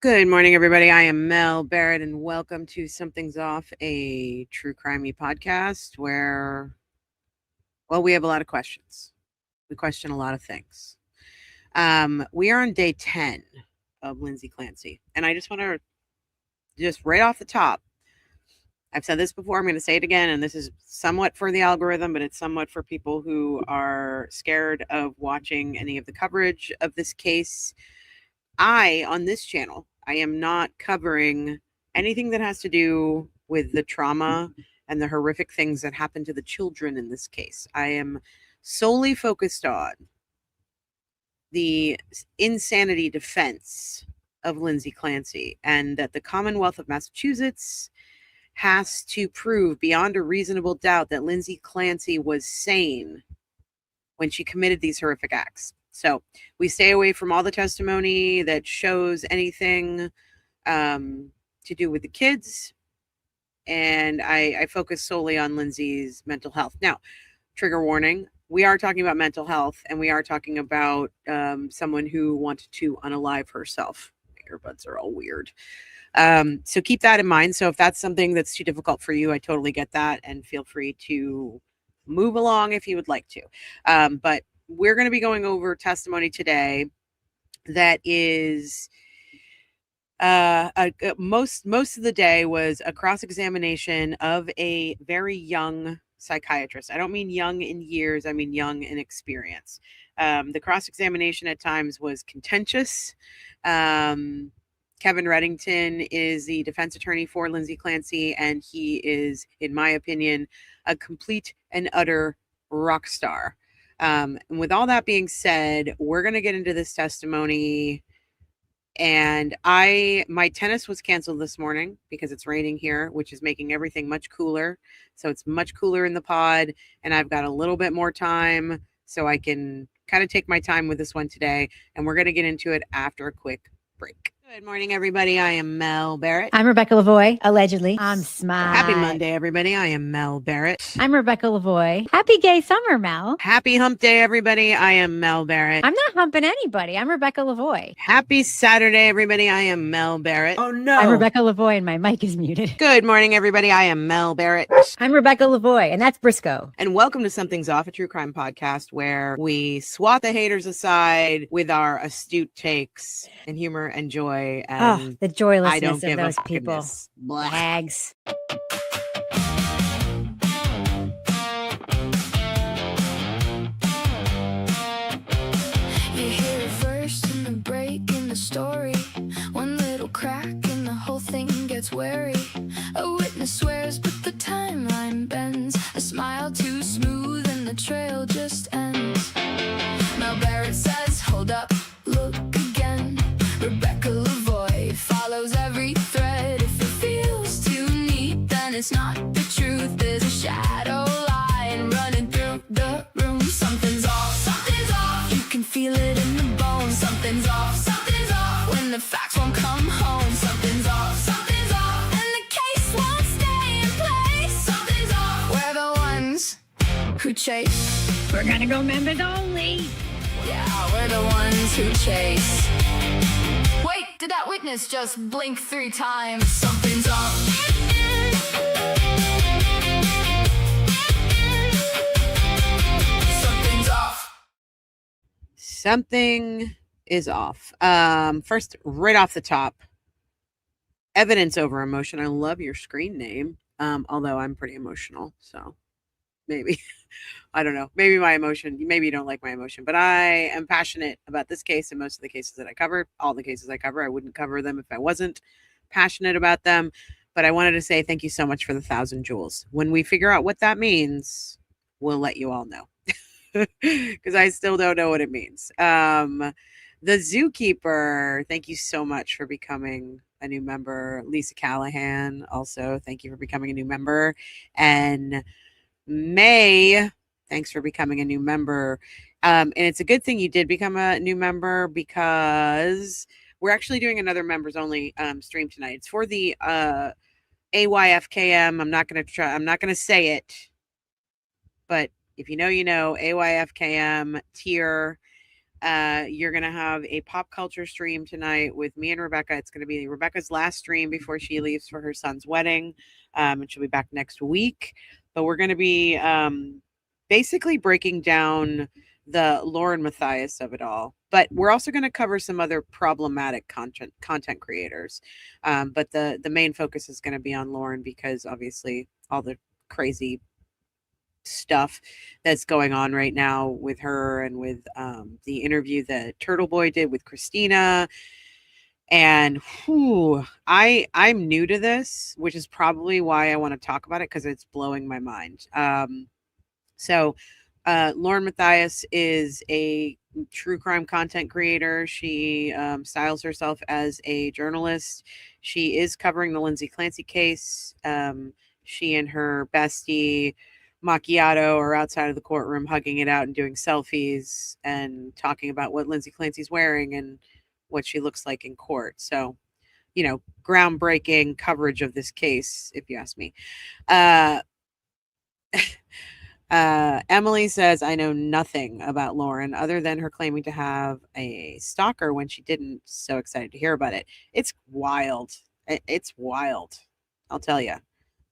Good morning, everybody. I am Mel Barrett, and welcome to Something's Off, a true crimey podcast where, well, we have a lot of questions. We question a lot of things. We are on day 10 of Lindsay Clancy, and I just want to right off the top, I've said this before, I'm going to say it again, and this is somewhat for the algorithm, but it's somewhat for people who are scared of watching any of the coverage of this case. On this channel, I am not covering anything that has to do with the trauma and the horrific things that happened to the children in this case. I am solely focused on the insanity defense of Lindsay Clancy, and that the Commonwealth of Massachusetts has to prove beyond a reasonable doubt that Lindsay Clancy was sane when she committed these horrific acts. So we stay away from all the testimony that shows anything to do with the kids. And I focus solely on Lindsay's mental health. Now, trigger warning, we are talking about mental health, and we are talking about someone who wanted to unalive herself. My earbuds are all weird. So keep that in mind. So if that's something that's too difficult for you, I totally get that. And feel free to move along if you would like to. But we're going to be going over testimony today that is most of the day was a cross-examination of a very young psychiatrist. I don't mean young in years, I mean young in experience. The cross-examination at times was contentious. Kevin Reddington is the defense attorney for Lindsay Clancy, and he is, in my opinion, a complete and utter rock star. And with all that being said, we're going to get into this testimony. And my tennis was canceled this morning because it's raining here, which is making everything much cooler. So it's much cooler in the pod, and I've got a little bit more time, so I can kind of take my time with this one today. And we're going to get into it after a quick break. Good morning, everybody. I am Mel Barrett. I'm Rebecca Lavoie, allegedly. I'm Smile. Happy Monday, everybody. I am Mel Barrett. I'm Rebecca Lavoie. Happy gay summer, Mel. Happy hump day, everybody. I am Mel Barrett. I'm not humping anybody. I'm Rebecca Lavoie. Happy Saturday, everybody. I am Mel Barrett. Oh, no. I'm Rebecca Lavoie, and my mic is muted. Good morning, everybody. I am Mel Barrett. I'm Rebecca Lavoie, and that's Briscoe. And welcome to Something's Off, a true crime podcast where we swat the haters aside with our astute takes and humor and joy. And the joylessness I don't of give those a people. Hags. You hear a verse and a break in the story. One little crack and the whole thing gets wary. A witness swears but the timeline bends. A smile too smooth and the trail just ends. Mel Barrett says, hold up, look again. Rebecca Lavoie follows every thread. If it feels too neat, then it's not the truth. There's a shadow line running through the room. Something's off, something's off. You can feel it in the bones. Something's off, something's off. When the facts won't come home. Something's off, something's off. And the case won't stay in place. Something's off. We're the ones who chase. We're gonna go members only. Yeah, we're the ones who chase. Wait, did that witness just blink 3 times? Something's off. Something's off. Something is off. First, right off the top, evidence over emotion. I love your screen name. Although I'm pretty emotional, so maybe I don't know. Maybe you don't like my emotion, but I am passionate about this case and most of the cases that I cover. All the cases I cover, I wouldn't cover them if I wasn't passionate about them. But I wanted to say thank you so much for the 1,000 jewels. When we figure out what that means, we'll let you all know. Because I still don't know what it means. The Zookeeper, thank you so much for becoming a new member. Lisa Callahan, also, thank you for becoming a new member. And May, thanks for becoming a new member. And it's a good thing you did become a new member, because we're actually doing another members only stream tonight. It's for the AYFKM. I'm not going to say it, but if you know, AYFKM tier. You're going to have a pop culture stream tonight with me and Rebecca. It's going to be Rebecca's last stream before she leaves for her son's wedding. And she'll be back next week. But we're going to be basically breaking down the Lauren Matthias of it all. But we're also going to cover some other problematic content creators. But the main focus is going to be on Lauren because obviously all the crazy stuff that's going on right now with her and with the interview that Turtle Boy did with Christina. And I'm new to this, which is probably why I want to talk about it because it's blowing my mind. So Lauren Matthias is a true crime content creator. She styles herself as a journalist. She is covering the Lindsay Clancy case. She and her bestie Macchiato are outside of the courtroom hugging it out and doing selfies and talking about what Lindsay Clancy's wearing and what she looks like in court. So, groundbreaking coverage of this case, if you ask me. Emily says, I know nothing about Lauren other than her claiming to have a stalker when she didn't. So excited to hear about it. It's wild. It's wild. I'll tell you.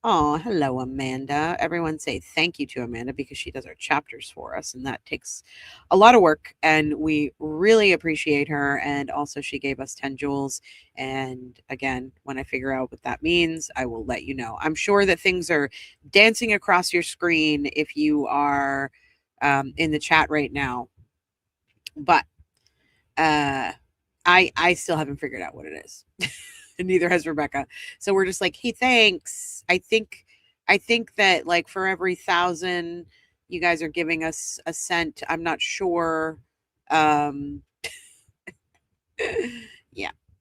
Oh, hello, Amanda. Everyone say thank you to Amanda because she does our chapters for us, and that takes a lot of work, and we really appreciate her. And also, she gave us 10 jewels. And again, when I figure out what that means, I will let you know. I'm sure that things are dancing across your screen if you are in the chat right now, but I still haven't figured out what it is. And neither has Rebecca. So we're just like, hey, thanks. I think that like for every 1,000 you guys are giving us a cent. I'm not sure. Yeah.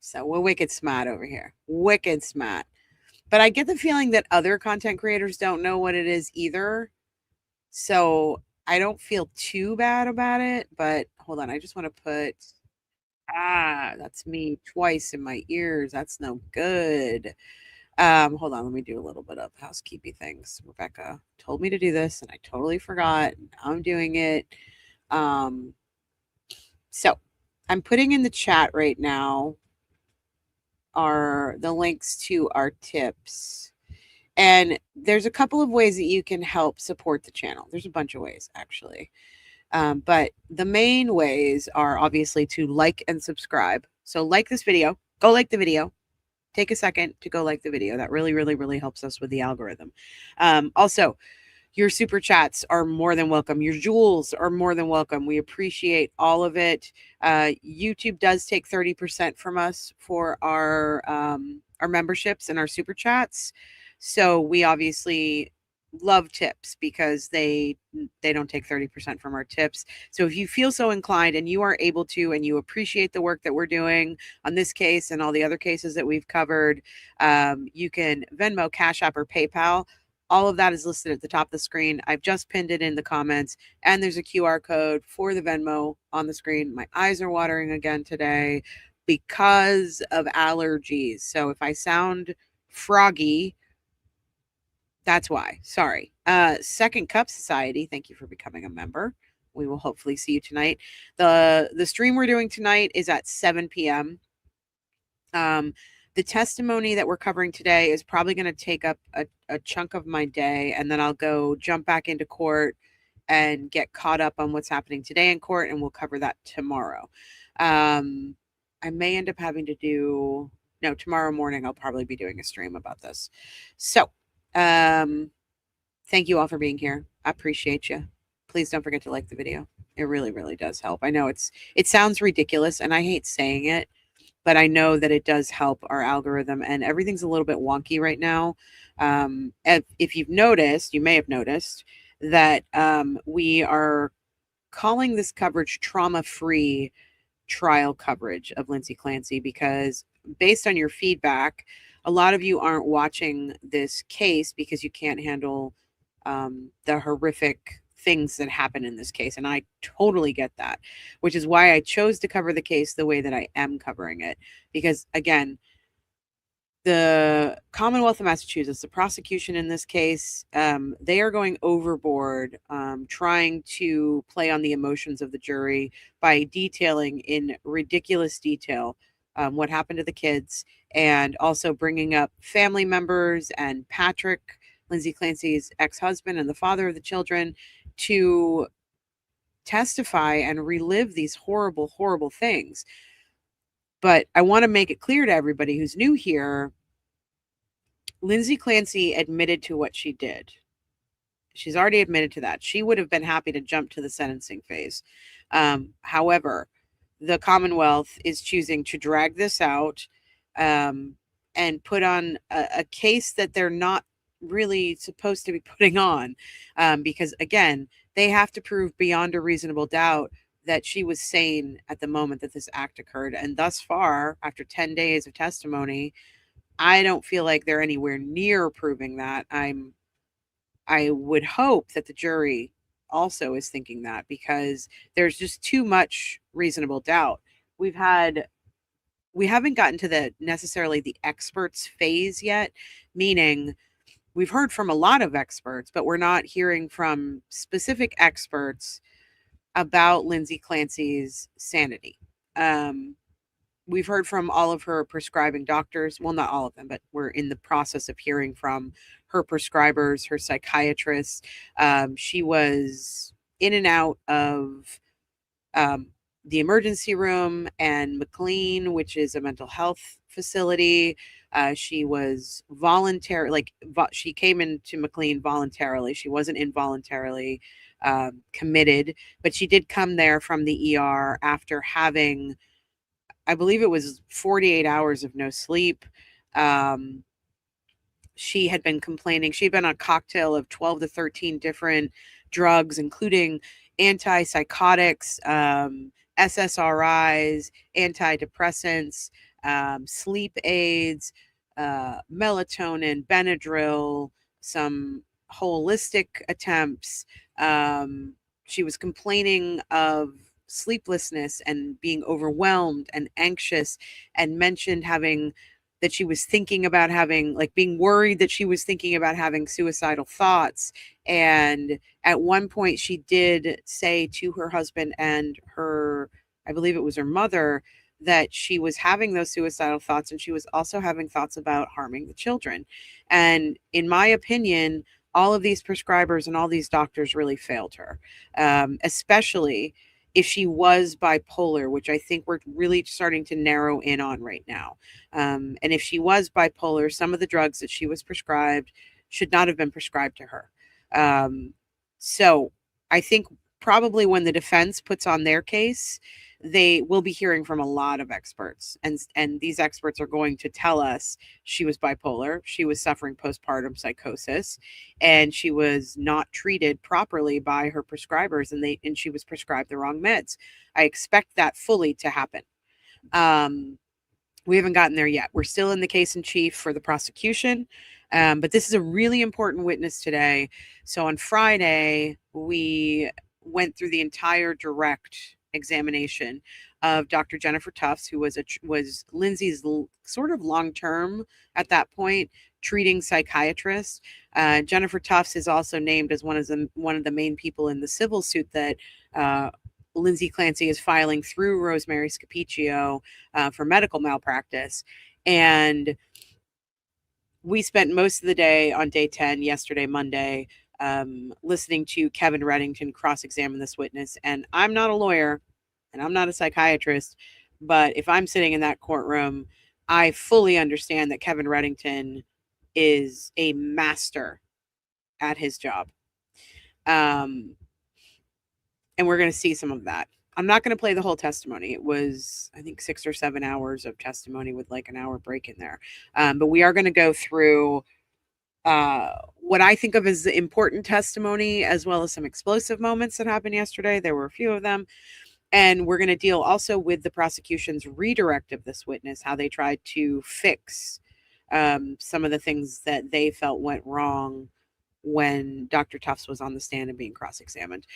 So we're wicked smart over here. Wicked smart. But I get the feeling that other content creators don't know what it is either. So I don't feel too bad about it. But hold on. I just want to put... that's me twice in my ears. That's no good. Hold on, let me do a little bit of housekeeping things. Rebecca told me to do this and I totally forgot. Now I'm doing it. So I'm putting in the chat right now are the links to our tips. And there's a couple of ways that you can help support the channel. There's a bunch of ways actually. But the main ways are obviously to like and subscribe. So like this video, go like the video, take a second to go like the video. That really, really, really helps us with the algorithm. Also, your super chats are more than welcome. Your jewels are more than welcome. We appreciate all of it. YouTube does take 30% from us for our memberships and our super chats. So we obviously love tips because they don't take 30% from our tips. So if you feel so inclined and you are able to, and you appreciate the work that we're doing on this case and all the other cases that we've covered, you can Venmo, Cash App, or PayPal. All of that is listed at the top of the screen. I've just pinned it in the comments, and there's a QR code for the Venmo on the screen. My eyes are watering again today because of allergies. So if I sound froggy, that's why. Sorry. Second Cup Society, thank you for becoming a member. We will hopefully see you tonight. The stream we're doing tonight is at 7 p.m. The testimony that we're covering today is probably going to take up a chunk of my day, and then I'll go jump back into court and get caught up on what's happening today in court, and we'll cover that tomorrow. I may end up having to do... No, tomorrow morning I'll probably be doing a stream about this. So... thank you all for being here. I appreciate you. Please don't forget to like the video. It really, really does help. I know it sounds ridiculous and I hate saying it, but I know that it does help our algorithm, and everything's a little bit wonky right now. If you've noticed, you may have noticed that we are calling this coverage trauma-free trial coverage of Lindsay Clancy because based on your feedback, a lot of you aren't watching this case because you can't handle the horrific things that happen in this case. And I totally get that, which is why I chose to cover the case the way that I am covering it. Because again, The Commonwealth of Massachusetts, the prosecution in this case, they are going overboard, trying to play on the emotions of the jury by detailing in ridiculous detail what happened to the kids, and also bringing up family members and Patrick, Lindsay Clancy's ex-husband and the father of the children, to testify and relive these horrible, horrible things. But I want to make it clear to everybody who's new here, Lindsay Clancy admitted to what she did. She's already admitted to that. She would have been happy to jump to the sentencing phase. However, the Commonwealth is choosing to drag this out and put on a case that they're not really supposed to be putting on, because, again, they have to prove beyond a reasonable doubt that she was sane at the moment that this act occurred. And thus far, after 10 days of testimony, I don't feel like they're anywhere near proving that. I would hope that the jury also is thinking that, because there's just too much reasonable doubt. We haven't gotten to the necessarily the experts phase yet, meaning we've heard from a lot of experts, but we're not hearing from specific experts about Lindsay Clancy's sanity. We've heard from all of her prescribing doctors. Well, not all of them, but we're in the process of hearing from her prescribers, her psychiatrists. She was in and out of the emergency room and McLean, which is a mental health facility. She was she came into McLean voluntarily. She wasn't involuntarily committed, but she did come there from the ER after having, I believe it was 48 hours of no sleep. She had been complaining. She had been on a cocktail of 12 to 13 different drugs, including antipsychotics, SSRIs, antidepressants, sleep aids, melatonin, Benadryl, some holistic attempts. She was complaining of sleeplessness and being overwhelmed and anxious, and mentioned that she was thinking about being worried that she was thinking about having suicidal thoughts. And at one point she did say to her husband and I believe it was her mother, that she was having those suicidal thoughts, and she was also having thoughts about harming the children. And in my opinion, all of these prescribers and all these doctors really failed her, especially if she was bipolar, which I think we're really starting to narrow in on right now. And if she was bipolar, some of the drugs that she was prescribed should not have been prescribed to her. So I think probably when the defense puts on their case, they will be hearing from a lot of experts, and these experts are going to tell us she was bipolar, she was suffering postpartum psychosis, and she was not treated properly by her prescribers, and she was prescribed the wrong meds. I expect that fully to happen. We haven't gotten there yet. We're still in the case in chief for the prosecution, but this is a really important witness today. So on Friday, we went through the entire direct examination of Dr. Jennifer Tufts, who was Lindsay's sort of long-term, at that point, treating psychiatrist. Jennifer Tufts is also named as one of the main people in the civil suit that Lindsay Clancy is filing through Rosemary Scapiccio for medical malpractice. And we spent most of the day on day 10, yesterday, Monday, listening to Kevin Reddington cross-examine this witness. And I'm not a lawyer and I'm not a psychiatrist, but if I'm sitting in that courtroom, I fully understand that Kevin Reddington is a master at his job. And we're going to see some of that. I'm not going to play the whole testimony. It was, I think, 6 or 7 hours of testimony with like an hour break in there. But we are going to go through what I think of as the important testimony, as well as some explosive moments that happened yesterday. There were a few of them. And we're going to deal also with the prosecution's redirect of this witness, how they tried to fix some of the things that they felt went wrong when Dr. Tufts was on the stand and being cross-examined.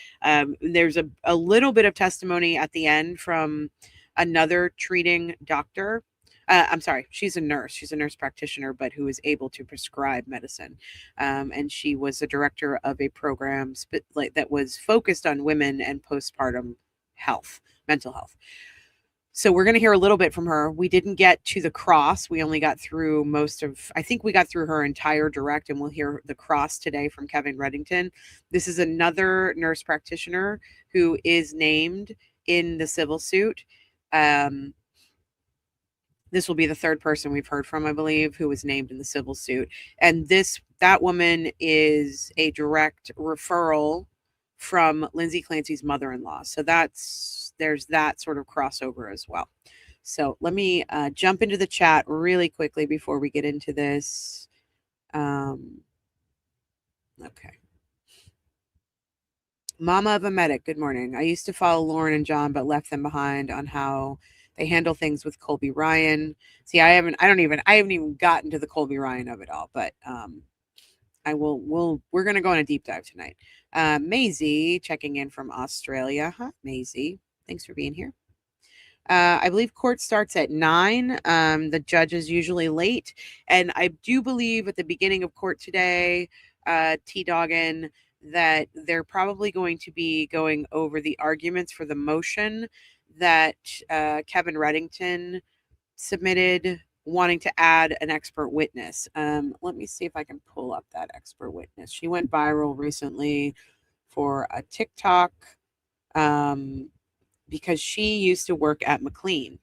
There's a little bit of testimony at the end from another treating doctor I'm sorry, she's a nurse. She's a nurse practitioner, but who is able to prescribe medicine. And she was the director of a program that was focused on women and postpartum health, mental health. So we're going to hear a little bit from her. We didn't get to the cross. We only got through I think we got through her entire direct, and we'll hear the cross today from Kevin Reddington. This is another nurse practitioner who is named in the civil suit. This will be the third person we've heard from, I believe, who was named in the civil suit. And that woman is a direct referral from Lindsay Clancy's mother-in-law. So there's that sort of crossover as well. So let me jump into the chat really quickly before we get into this. Okay. Mama of a Medic, good morning. I used to follow Lauren and John, but left them behind on how they handle things with Colby Ryan. See, I haven't even gotten to the Colby Ryan of it all, but we're going to go on a deep dive tonight. Maisie checking in from Australia. Huh, Maisie. Thanks for being here. I believe court starts at 9. The judge is usually late. And I do believe at the beginning of court today, T-Doggin, that they're probably going to be going over the arguments for the motion that Kevin Reddington submitted, wanting to add an expert witness. Let me see if I can pull up that expert witness. She went viral recently for a TikTok because she used to work at McLean,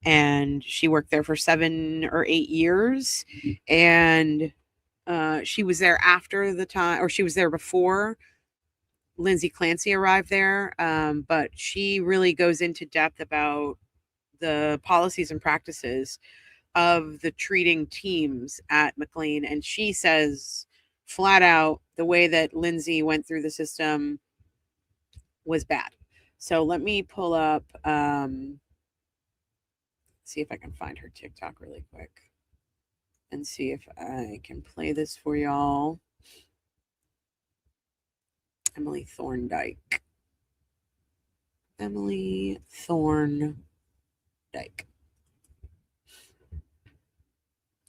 and she worked there for 7 or 8 years. And she was there after the time, or she was there before Lindsay Clancy arrived there. But she really goes into depth about the policies and practices of the treating teams at McLean. And she says flat out the way that Lindsay went through the system was bad. So let me pull up, see if I can find her TikTok really quick and see if I can play this for y'all. Emily Thorndike. Emily Thorndike.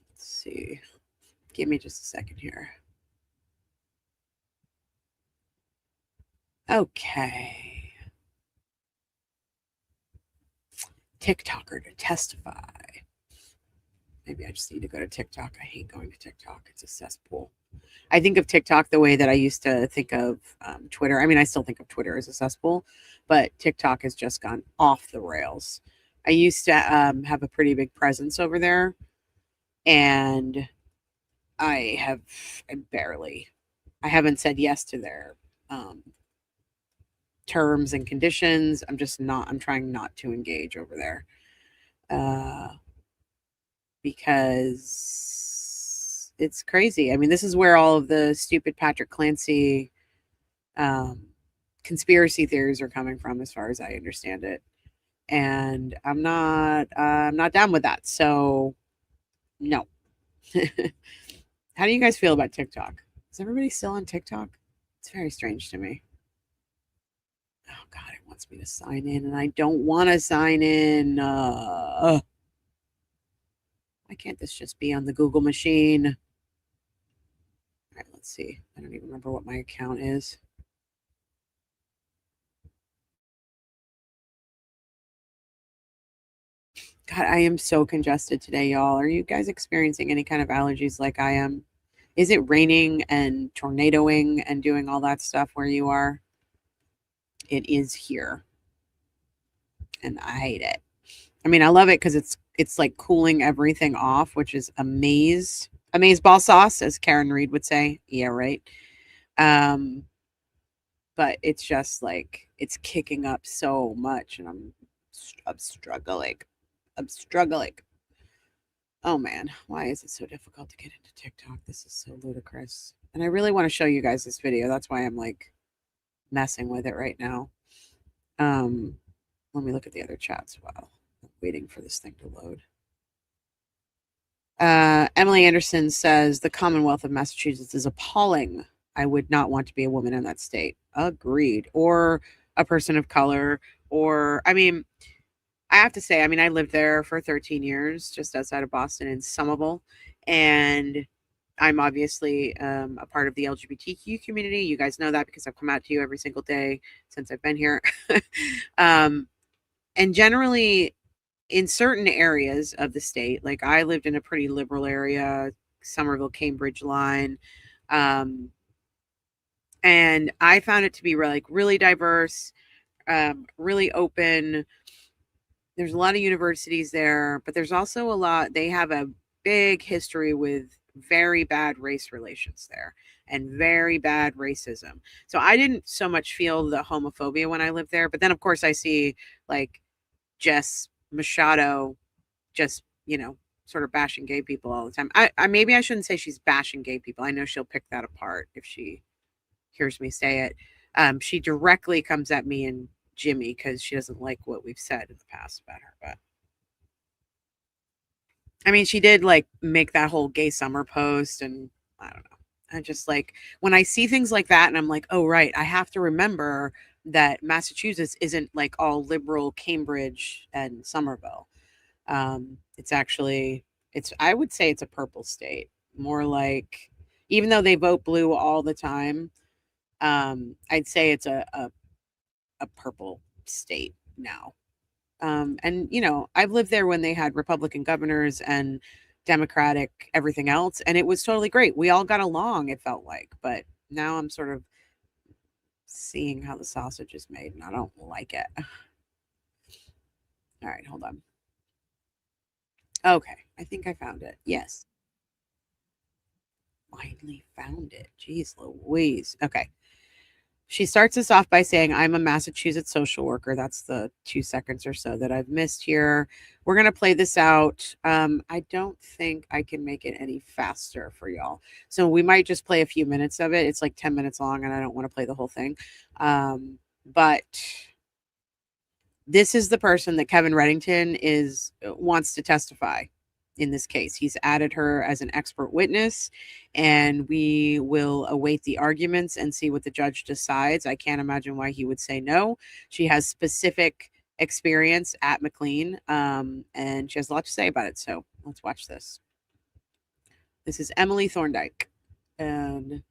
Let's see. Give me just a second here. Okay. TikToker to testify. Maybe I just need to go to TikTok. I hate going to TikTok. It's a cesspool. I think of TikTok the way that I used to think of Twitter. I mean, I still think of Twitter as a cesspool, but TikTok has just gone off the rails. I used to have a pretty big presence over there, and I haven't said yes to their terms and conditions. I'm trying not to engage over there because it's crazy. I mean, this is where all of the stupid Patrick Clancy conspiracy theories are coming from, as far as I understand it. And I'm not down with that. So no. How do you guys feel about TikTok? Is everybody still on TikTok? It's very strange to me. Oh God, it wants me to sign in, and I don't want to sign in. Why can't this just be on the Google machine? All right, let's see. I don't even remember what my account is. God, I am so congested today, y'all. Are you guys experiencing any kind of allergies like I am? Is it raining and tornadoing and doing all that stuff where you are? It is here. And I hate it. I mean, I love it because it's like cooling everything off, which is amaze ball sauce, as Karen Reed would say. Yeah, right. But it's just like it's kicking up so much, and I'm struggling. Oh man, why is it so difficult to get into TikTok? This is so ludicrous. And I really want to show you guys this video. That's why I'm like messing with it right now. Let me look at the other chats while I'm waiting for this thing to load. Emily Anderson says the Commonwealth of Massachusetts is appalling. I would not want to be a woman in that state. Agreed. Or a person of color, or I mean, I have to say, I mean, I lived there for 13 years, just outside of Boston in Somerville, and I'm obviously a part of the LGBTQ community. You guys know that because I've come out to you every single day since I've been here. um, and generally, in certain areas of the state, like I lived in a pretty liberal area, Somerville, Cambridge line. Um, and I found it to be like really diverse, really open. There's a lot of universities there, but there's also a lot, they have a big history with very bad race relations there and very bad racism. So I didn't so much feel the homophobia when I lived there, but then of course I see like Jess Machado just, sort of bashing gay people all the time. I maybe I shouldn't say she's bashing gay people. I know she'll pick that apart if she hears me say it. She directly comes at me and Jimmy because she doesn't like what we've said in the past about her. But I mean, she did like make that whole gay summer post, and I don't know. I just like when I see things like that, and I'm like, oh right, I have to remember that Massachusetts isn't like all liberal Cambridge and Somerville. It's actually I would say it's a purple state, more like, even though they vote blue all the time, I'd say it's a purple state now. And I've lived there when they had Republican governors and Democratic everything else, and it was totally great. We all got along, it felt like, but now I'm sort of seeing how the sausage is made, and I don't like it. All right, hold on. Okay, I think I found it. Yes. Finally found it. Jeez Louise. Okay. She starts us off by saying, I'm a Massachusetts social worker. That's the 2 seconds or so that I've missed here. We're going to play this out. I don't think I can make it any faster for y'all. So we might just play a few minutes of it. It's like 10 minutes long, and I don't want to play the whole thing. But this is the person that Kevin Reddington wants to testify in this case. He's added her as an expert witness, and we will await the arguments and see what the judge decides. I can't imagine why he would say no. She has specific experience at McLean, and she has a lot to say about it. So let's watch this. This is Emily Thorndike, and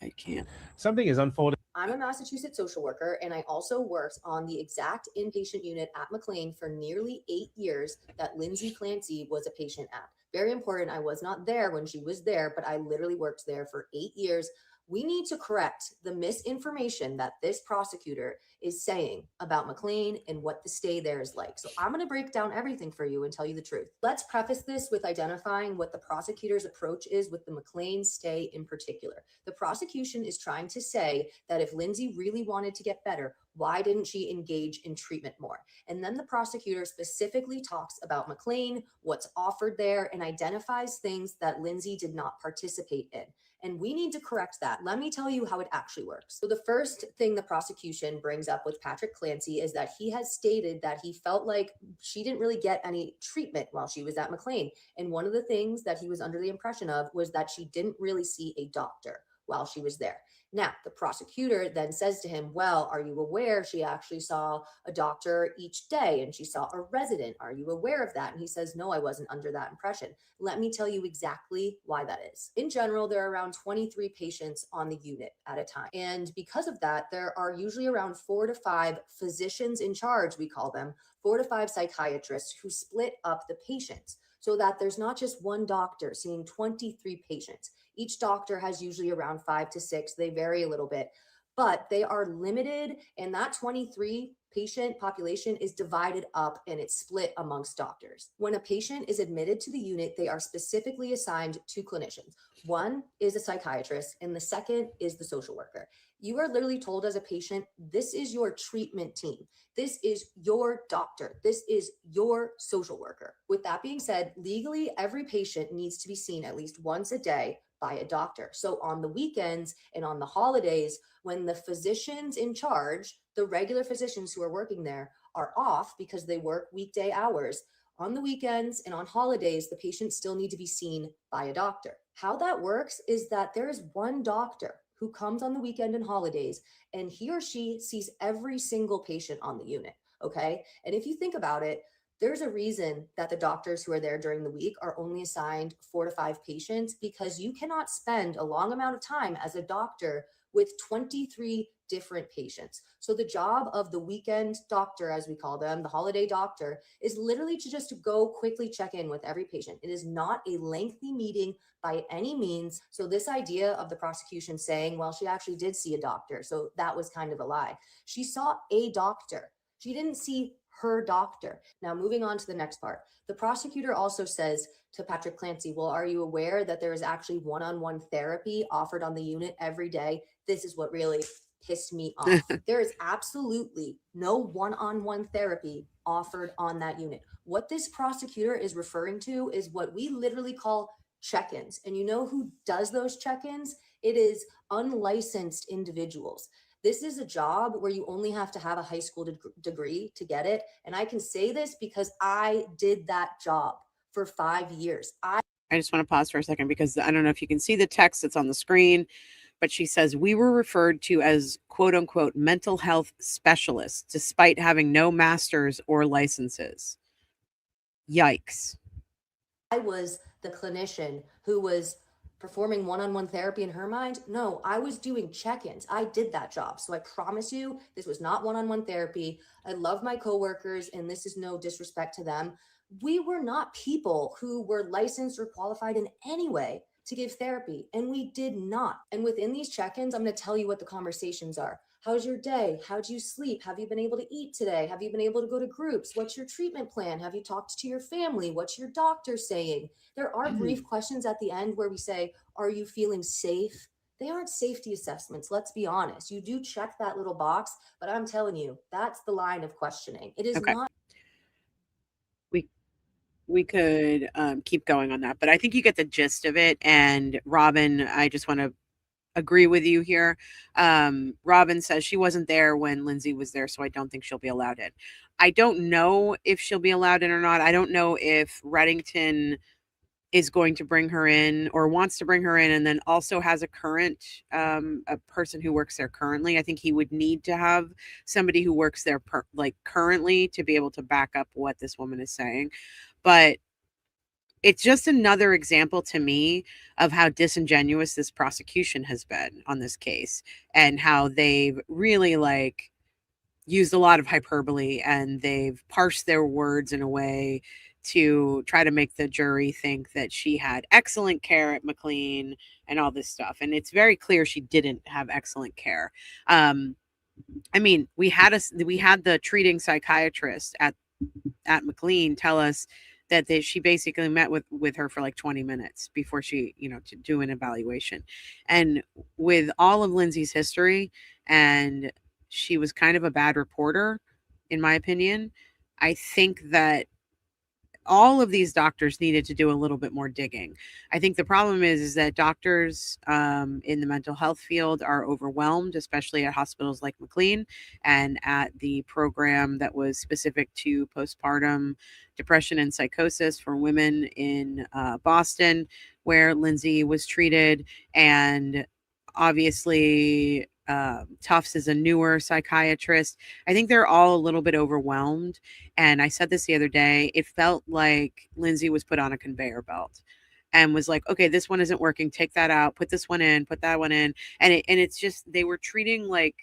I can't. Something is unfolding. I'm a Massachusetts social worker, and I also worked on the exact inpatient unit at McLean for nearly 8 years that Lindsay Clancy was a patient at. Very important. I was not there when she was there, but I literally worked there for 8 years. We need to correct the misinformation that this prosecutor is saying about McLean and what the stay there is like. So I'm going to break down everything for you and tell you the truth. Let's preface this with identifying what the prosecutor's approach is with the McLean stay in particular. The prosecution is trying to say that if Lindsay really wanted to get better, why didn't she engage in treatment more? And then the prosecutor specifically talks about McLean, what's offered there, and identifies things that Lindsay did not participate in. And we need to correct that. Let me tell you how it actually works. So the first thing the prosecution brings up with Patrick Clancy is that he has stated that he felt like she didn't really get any treatment while she was at McLean. And one of the things that he was under the impression of was that she didn't really see a doctor while she was there. Now, the prosecutor then says to him, well, are you aware she actually saw a doctor each day and she saw a resident? Are you aware of that? And he says, no, I wasn't under that impression. Let me tell you exactly why that is. In general, there are around 23 patients on the unit at a time. And because of that, there are usually around 4 to 5 physicians in charge, we call them, 4 to 5 psychiatrists who split up the patients so that there's not just one doctor seeing 23 patients. Each doctor has usually around 5 to 6. They vary a little bit, but they are limited. And that 23 patient population is divided up and it's split amongst doctors. When a patient is admitted to the unit, they are specifically assigned 2 clinicians. One is a psychiatrist and the second is the social worker. You are literally told as a patient, this is your treatment team. This is your doctor. This is your social worker. With that being said, legally, every patient needs to be seen at least once a day by a doctor. So on the weekends and on the holidays, when the physicians in charge, the regular physicians who are working there, are off because they work weekday hours, on the weekends and on holidays, the patients still need to be seen by a doctor. How that works is that there is one doctor who comes on the weekend and holidays, and he or she sees every single patient on the unit. Okay. And if you think about it, there's a reason that the doctors who are there during the week are only assigned 4 to 5 patients, because you cannot spend a long amount of time as a doctor with 23 different patients. So the job of the weekend doctor, as we call them, the holiday doctor, is literally to just go quickly check in with every patient. It is not a lengthy meeting by any means. So this idea of the prosecution saying, well, she actually did see a doctor, so that was kind of a lie. She saw a doctor. She didn't see her doctor. Now, moving on to the next part. The prosecutor also says to Patrick Clancy, well, are you aware that there is actually one-on-one therapy offered on the unit every day? This is what really pissed me off. There is absolutely no one-on-one therapy offered on that unit. What this prosecutor is referring to is what we literally call check-ins. And you know who does those check-ins? It is unlicensed individuals. This is a job where you only have to have a high school degree to get it. And I can say this because I did that job for 5 years. I just want to pause for a second because I don't know if you can see the text that's on the screen, but she says we were referred to as quote unquote mental health specialists despite having no masters or licenses. Yikes. I was the clinician who was performing one-on-one therapy in her mind. No, I was doing check-ins. I did that job. So I promise you, this was not one-on-one therapy. I love my coworkers, and this is no disrespect to them. We were not people who were licensed or qualified in any way to give therapy, and we did not. And within these check-ins, I'm going to tell you what the conversations are. How's your day? How'd you sleep? Have you been able to eat today? Have you been able to go to groups? What's your treatment plan? Have you talked to your family? What's your doctor saying? There are brief questions at the end where we say, are you feeling safe? They aren't safety assessments. Let's be honest. You do check that little box, but I'm telling you, that's the line of questioning. It is not. We could keep going on that, but I think you get the gist of it. And Robin, I just want to agree with you here. Robin says she wasn't there when Lindsay was there, so I don't think she'll be allowed in. I don't know if she'll be allowed in or not. I don't know if Reddington is going to bring her in or wants to bring her in, and then also has a current a person who works there currently. I think he would need to have somebody who works there currently to be able to back up what this woman is saying. But it's just another example to me of how disingenuous this prosecution has been on this case, and how they've really used a lot of hyperbole, and they've parsed their words in a way to try to make the jury think that she had excellent care at McLean and all this stuff. And it's very clear she didn't have excellent care. I mean, we had the treating psychiatrist at McLean tell us that she basically met with her for like 20 minutes before she, to do an evaluation. And with all of Lindsay's history, and she was kind of a bad reporter, in my opinion, I think that all of these doctors needed to do a little bit more digging. I think the problem is that doctors in the mental health field are overwhelmed, especially at hospitals like McLean and at the program that was specific to postpartum depression and psychosis for women in Boston, where Lindsay was treated. And obviously, Tufts is a newer psychiatrist. I think they're all a little bit overwhelmed. And I said this the other day, it felt like Lindsay was put on a conveyor belt and was like, okay, this one isn't working. Take that out, put this one in, put that one in. And it's just, they were treating like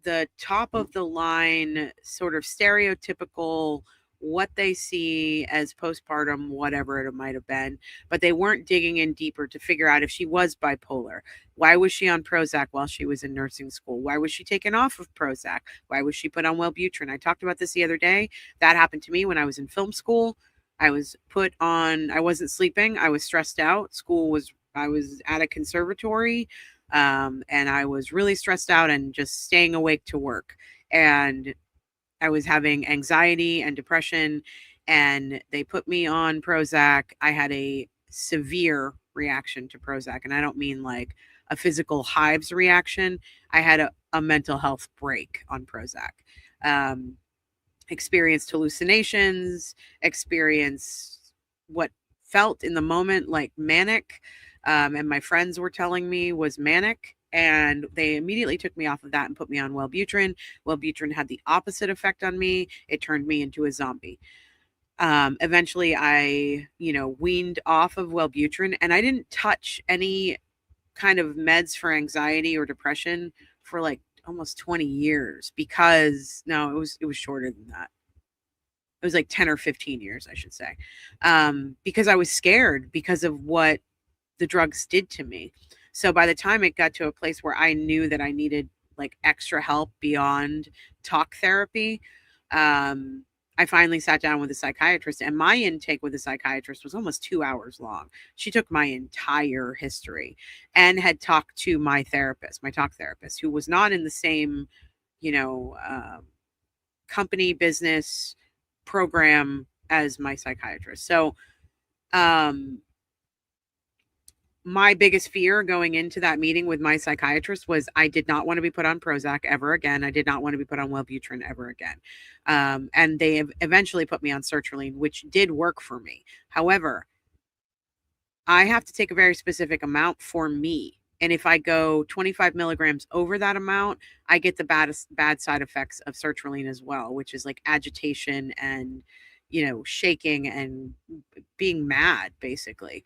the top of the line, sort of stereotypical, what they see as postpartum, whatever it might have been, but they weren't digging in deeper to figure out if she was bipolar. Why was she on Prozac while she was in nursing school? Why was she taken off of Prozac? Why was she put on Wellbutrin? I talked about this the other day. That happened to me when I was in film school. I was put on, I wasn't sleeping. I was stressed out. I was at a conservatory, and I was really stressed out and just staying awake to work. And I was having anxiety and depression, and they put me on Prozac. I had a severe reaction to Prozac, and I don't mean like a physical hives reaction. I had a mental health break on Prozac. Experienced hallucinations, experienced what felt in the moment like manic, and my friends were telling me was manic. And they immediately took me off of that and put me on Wellbutrin. Wellbutrin had the opposite effect on me. It turned me into a zombie. Eventually I, weaned off of Wellbutrin, and I didn't touch any kind of meds for anxiety or depression for like almost 20 years, because no, it was shorter than that. It was like 10 or 15 years, I should say. Because I was scared because of what the drugs did to me. So by the time it got to a place where I knew that I needed like extra help beyond talk therapy, I finally sat down with a psychiatrist, and my intake with a psychiatrist was almost 2 hours long. She took my entire history and had talked to my therapist, my talk therapist, who was not in the same, you know, company business program as my psychiatrist. So, my biggest fear going into that meeting with my psychiatrist was I did not want to be put on Prozac ever again. I did not want to be put on Wellbutrin ever again. And they eventually put me on sertraline, which did work for me. However, I have to take a very specific amount for me. And if I go 25 milligrams over that amount, I get the bad side effects of sertraline as well, which is like agitation and, shaking and being mad, basically.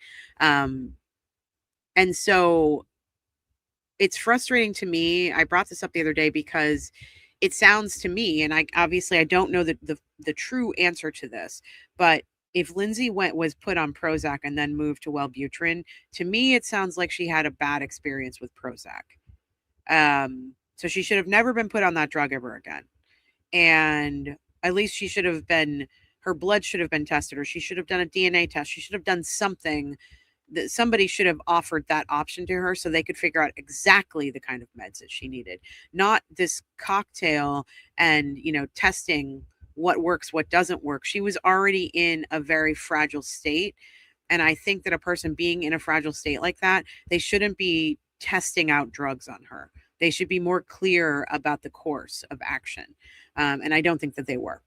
And so it's frustrating to me. I brought this up the other day because it sounds to me, and I don't know the true answer to this, but if Lindsay was put on Prozac and then moved to Wellbutrin, to me it sounds like she had a bad experience with Prozac. So she should have never been put on that drug ever again. And at least her blood should have been tested, or she should have done a DNA test. She should have done something, that somebody should have offered that option to her so they could figure out exactly the kind of meds that she needed, not this cocktail and, testing what works, what doesn't work. She was already in a very fragile state. And I think that a person being in a fragile state like that, they shouldn't be testing out drugs on her. They should be more clear about the course of action. And I don't think that they were.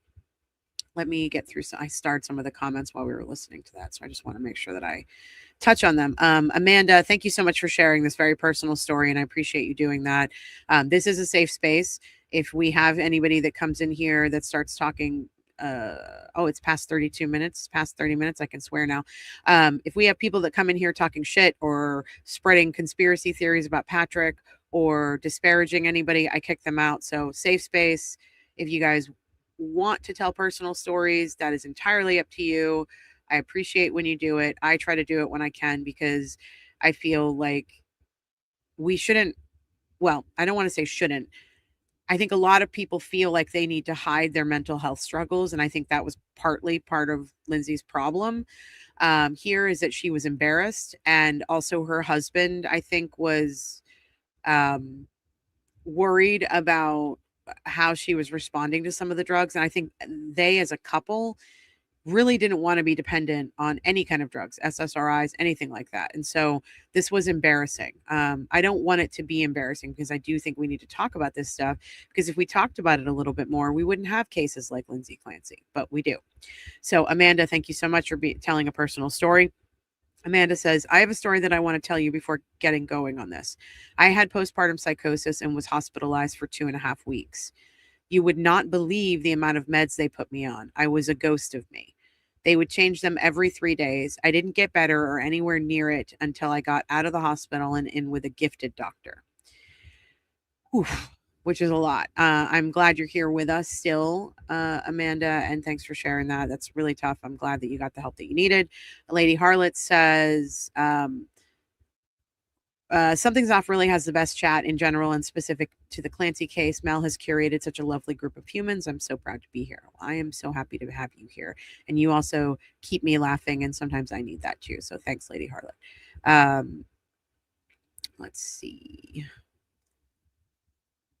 Let me get through. I starred some of the comments while we were listening to that. So I just want to make sure that I touch on them. Amanda, thank you so much for sharing this very personal story, and I appreciate you doing that. This is a safe space. If we have anybody that comes in here that starts talking, it's past 32 minutes, past 30 minutes, I can swear now. If we have people that come in here talking shit or spreading conspiracy theories about Patrick or disparaging anybody, I kick them out. So safe space. If you guys want to tell personal stories, that is entirely up to you. I appreciate when you do it. I try to do it when I can, because I feel like we shouldn't, well, I don't want to say shouldn't. I think a lot of people feel like they need to hide their mental health struggles. And I think that was partly part of Lindsay's problem here, is that she was embarrassed. And also her husband, I think, was worried about how she was responding to some of the drugs. And I think they, as a couple, really didn't want to be dependent on any kind of drugs, SSRIs, anything like that. And so this was embarrassing. I don't want it to be embarrassing, because I do think we need to talk about this stuff, because if we talked about it a little bit more, we wouldn't have cases like Lindsay Clancy, but we do. So Amanda, thank you so much for telling a personal story. Amanda says, I have a story that I want to tell you before getting going on this. I had postpartum psychosis and was hospitalized for 2.5 weeks. You would not believe the amount of meds they put me on. I was a ghost of me. They would change them every 3 days. I didn't get better or anywhere near it until I got out of the hospital and in with a gifted doctor. Oof, which is a lot. I'm glad you're here with us still, Amanda, and thanks for sharing that. That's really tough. I'm glad that you got the help that you needed. Lady Harlot says, Something's Off really has the best chat in general and specific to the Clancy case. Mel has curated such a lovely group of humans. I'm so proud to be here. Well, I am so happy to have you here. And you also keep me laughing, and sometimes I need that too. So thanks, Lady Harlot. Let's see.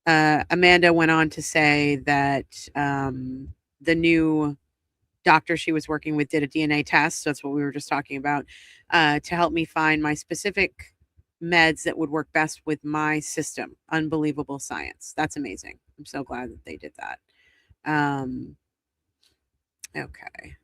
Amanda went on to say that the new doctor she was working with did a DNA test. So that's what we were just talking about, to help me find my specific meds that would work best with my system. Unbelievable science. That's amazing. I'm so glad that they did that. Okay.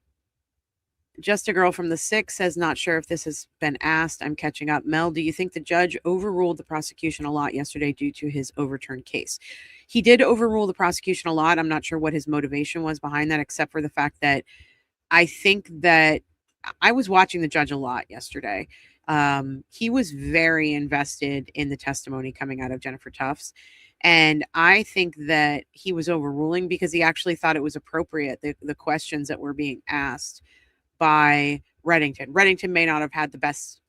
Just a girl from the six says, not sure if this has been asked. I'm catching up. Mel, do you think the judge overruled the prosecution a lot yesterday due to his overturned case? He did overrule the prosecution a lot. I'm not sure what his motivation was behind that, except for the fact that I think that I was watching the judge a lot yesterday. He was very invested in the testimony coming out of Jennifer Tufts. And I think that he was overruling because he actually thought it was appropriate, the questions that were being asked by Reddington. Reddington may not have had the best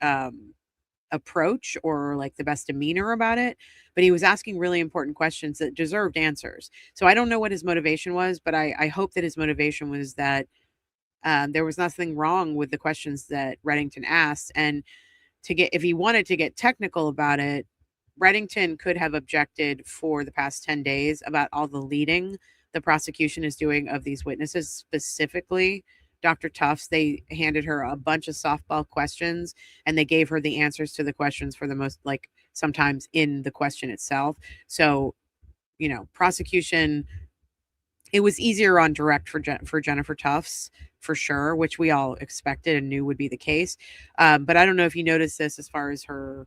approach or like the best demeanor about it, but he was asking really important questions that deserved answers. So I don't know what his motivation was, but I hope that his motivation was that there was nothing wrong with the questions that Reddington asked. And if he wanted to get technical about it, Reddington could have objected for the past 10 days about all the leading the prosecution is doing of these witnesses, specifically Dr. Tufts. They handed her a bunch of softball questions and they gave her the answers to the questions for the most, like sometimes in the question itself. So, prosecution, it was easier on direct for Jennifer Tufts for sure, which we all expected and knew would be the case. But I don't know if you noticed this as far as her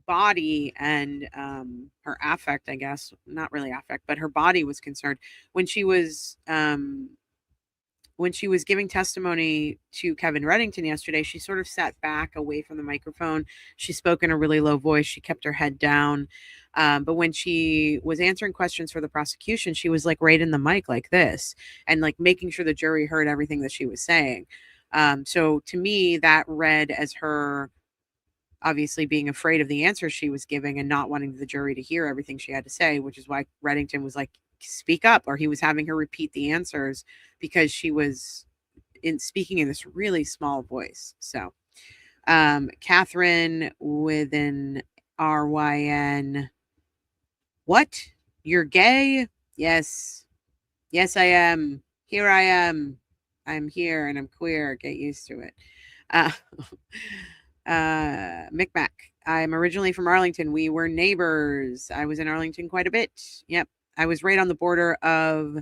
body and her affect, I guess, not really affect, but her body was concerned when she was giving testimony to Kevin Reddington yesterday. She sort of sat back away from the microphone. She spoke in a really low voice. She kept her head down. But when she was answering questions for the prosecution, she was like right in the mic like this and like making sure the jury heard everything that she was saying. So to me, that read as her obviously being afraid of the answers she was giving and not wanting the jury to hear everything she had to say, which is why Reddington was like, speak up, or he was having her repeat the answers because she was speaking in this really small voice. So Catherine with an RYN. What? You're gay? Yes. Yes, I am. Here I am. I'm here and I'm queer. Get used to it. Micmac. I'm originally from Arlington. We were neighbors. I was in Arlington quite a bit. Yep. I was right on the border of,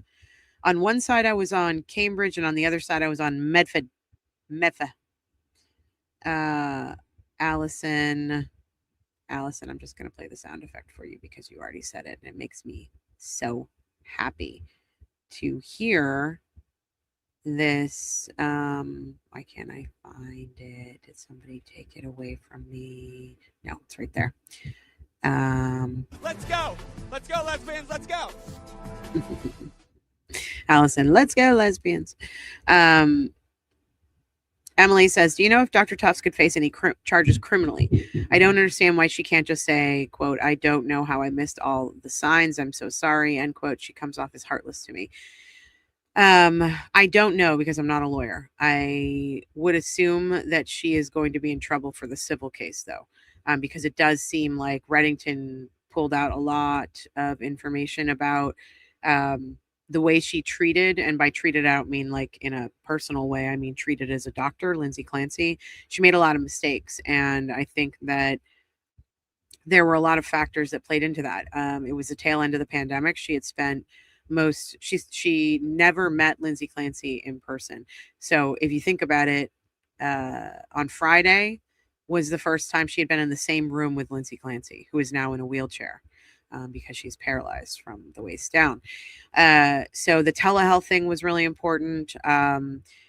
on one side I was on Cambridge and on the other side I was on Medford. Allison, I'm just going to play the sound effect for you because you already said it and it makes me so happy to hear this. Why can't I find it? Did somebody take it away from me? No, it's right there. Let's go lesbians, let's go. Allison, let's go lesbians. Emily says, do you know if Dr. Tufts could face any charges criminally? I don't understand why she can't just say, quote, I don't know how I missed all the signs. I'm so sorry, end quote. She comes off as heartless to me. I don't know because I'm not a lawyer. I would assume that she is going to be in trouble for the civil case, though, because it does seem like Reddington pulled out a lot of information about the way she treated, and by treated, I don't mean like in a personal way. I mean treated as a doctor, Lindsay Clancy. She made a lot of mistakes, and I think that there were a lot of factors that played into that. It was the tail end of the pandemic. She had spent she never met Lindsay Clancy in person. So if you think about it, on Friday was the first time she had been in the same room with Lindsay Clancy, who is now in a wheelchair. Because she's paralyzed from the waist down. So the telehealth thing was really important.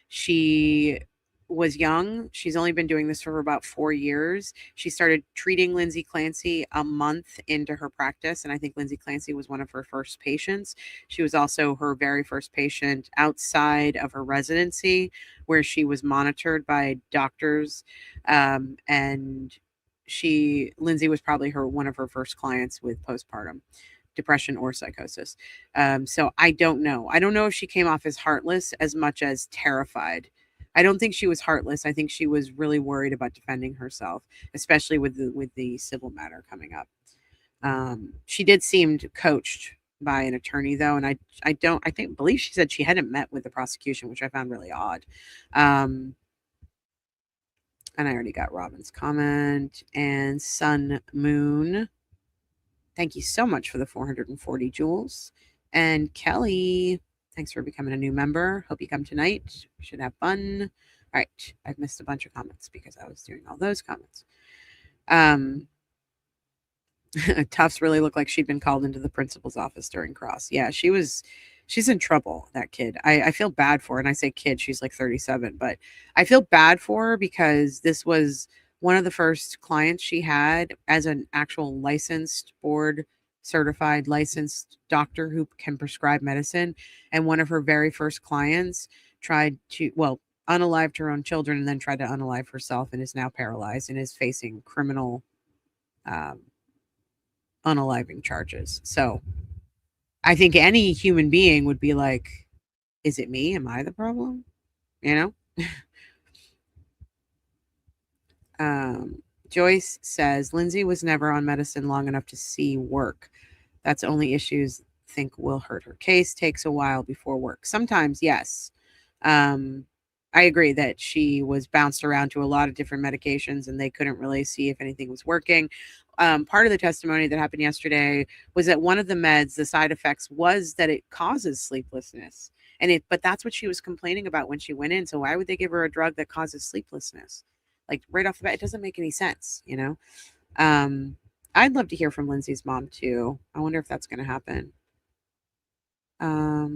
She was young. She's only been doing this for about 4 years. She started treating Lindsay Clancy a month into her practice, and I think Lindsay Clancy was one of her first patients. She was also her very first patient outside of her residency, where she was monitored by doctors, and Lindsay was probably one of her first clients with postpartum depression or psychosis. So I don't know. I don't know if she came off as heartless as much as terrified. I don't think she was heartless. I think she was really worried about defending herself, especially with the civil matter coming up. She did seem coached by an attorney, though, and I believe she said she hadn't met with the prosecution, which I found really odd. And I already got Robin's comment. And Sun Moon, thank you so much for the 440 jewels. And Kelly, thanks for becoming a new member. Hope you come tonight. We should have fun. All right. I've missed a bunch of comments because I was doing all those comments. Tufts really looked like she'd been called into the principal's office during cross. Yeah, she's in trouble, that kid. I feel bad for her. And I say kid, she's like 37, but I feel bad for her because this was one of the first clients she had as an actual licensed board certified licensed doctor who can prescribe medicine. And one of her very first clients tried to, well, unalived her own children and then tried to unalive herself and is now paralyzed and is facing criminal unaliving charges. So I think any human being would be like, is it me? Am I the problem? You know? Joyce says Lindsay was never on medicine long enough to see work. That's only issues think will hurt her case. Takes a while before work. Sometimes, yes. I agree that she was bounced around to a lot of different medications and they couldn't really see if anything was working. Part of the testimony that happened yesterday was that one of the meds, the side effects was that it causes sleeplessness. But that's what she was complaining about when she went in. So why would they give her a drug that causes sleeplessness? Like right off the bat, it doesn't make any sense, you know? I'd love to hear from Lindsay's mom too. I wonder if that's going to happen.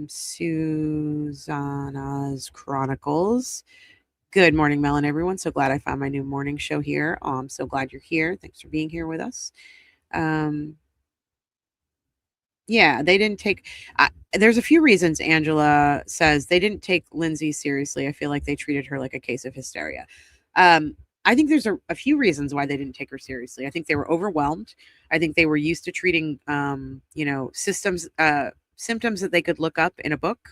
Susanna's Chronicles. Good morning, Mel and everyone. So glad I found my new morning show here. I'm so glad you're here. Thanks for being here with us. Yeah, they didn't take. There's a few reasons Angela says they didn't take Lindsay seriously. I feel like they treated her like a case of hysteria. I think there's a few reasons why they didn't take her seriously. I think they were overwhelmed. I think they were used to treating, symptoms that they could look up in a book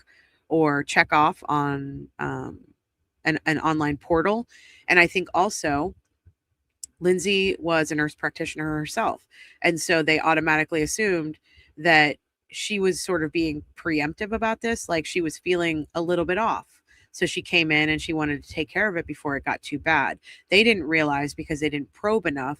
or check off on an online portal. And I think also Lindsay was a nurse practitioner herself. And so they automatically assumed that she was sort of being preemptive about this, like she was feeling a little bit off. So she came in and she wanted to take care of it before it got too bad. They didn't realize because they didn't probe enough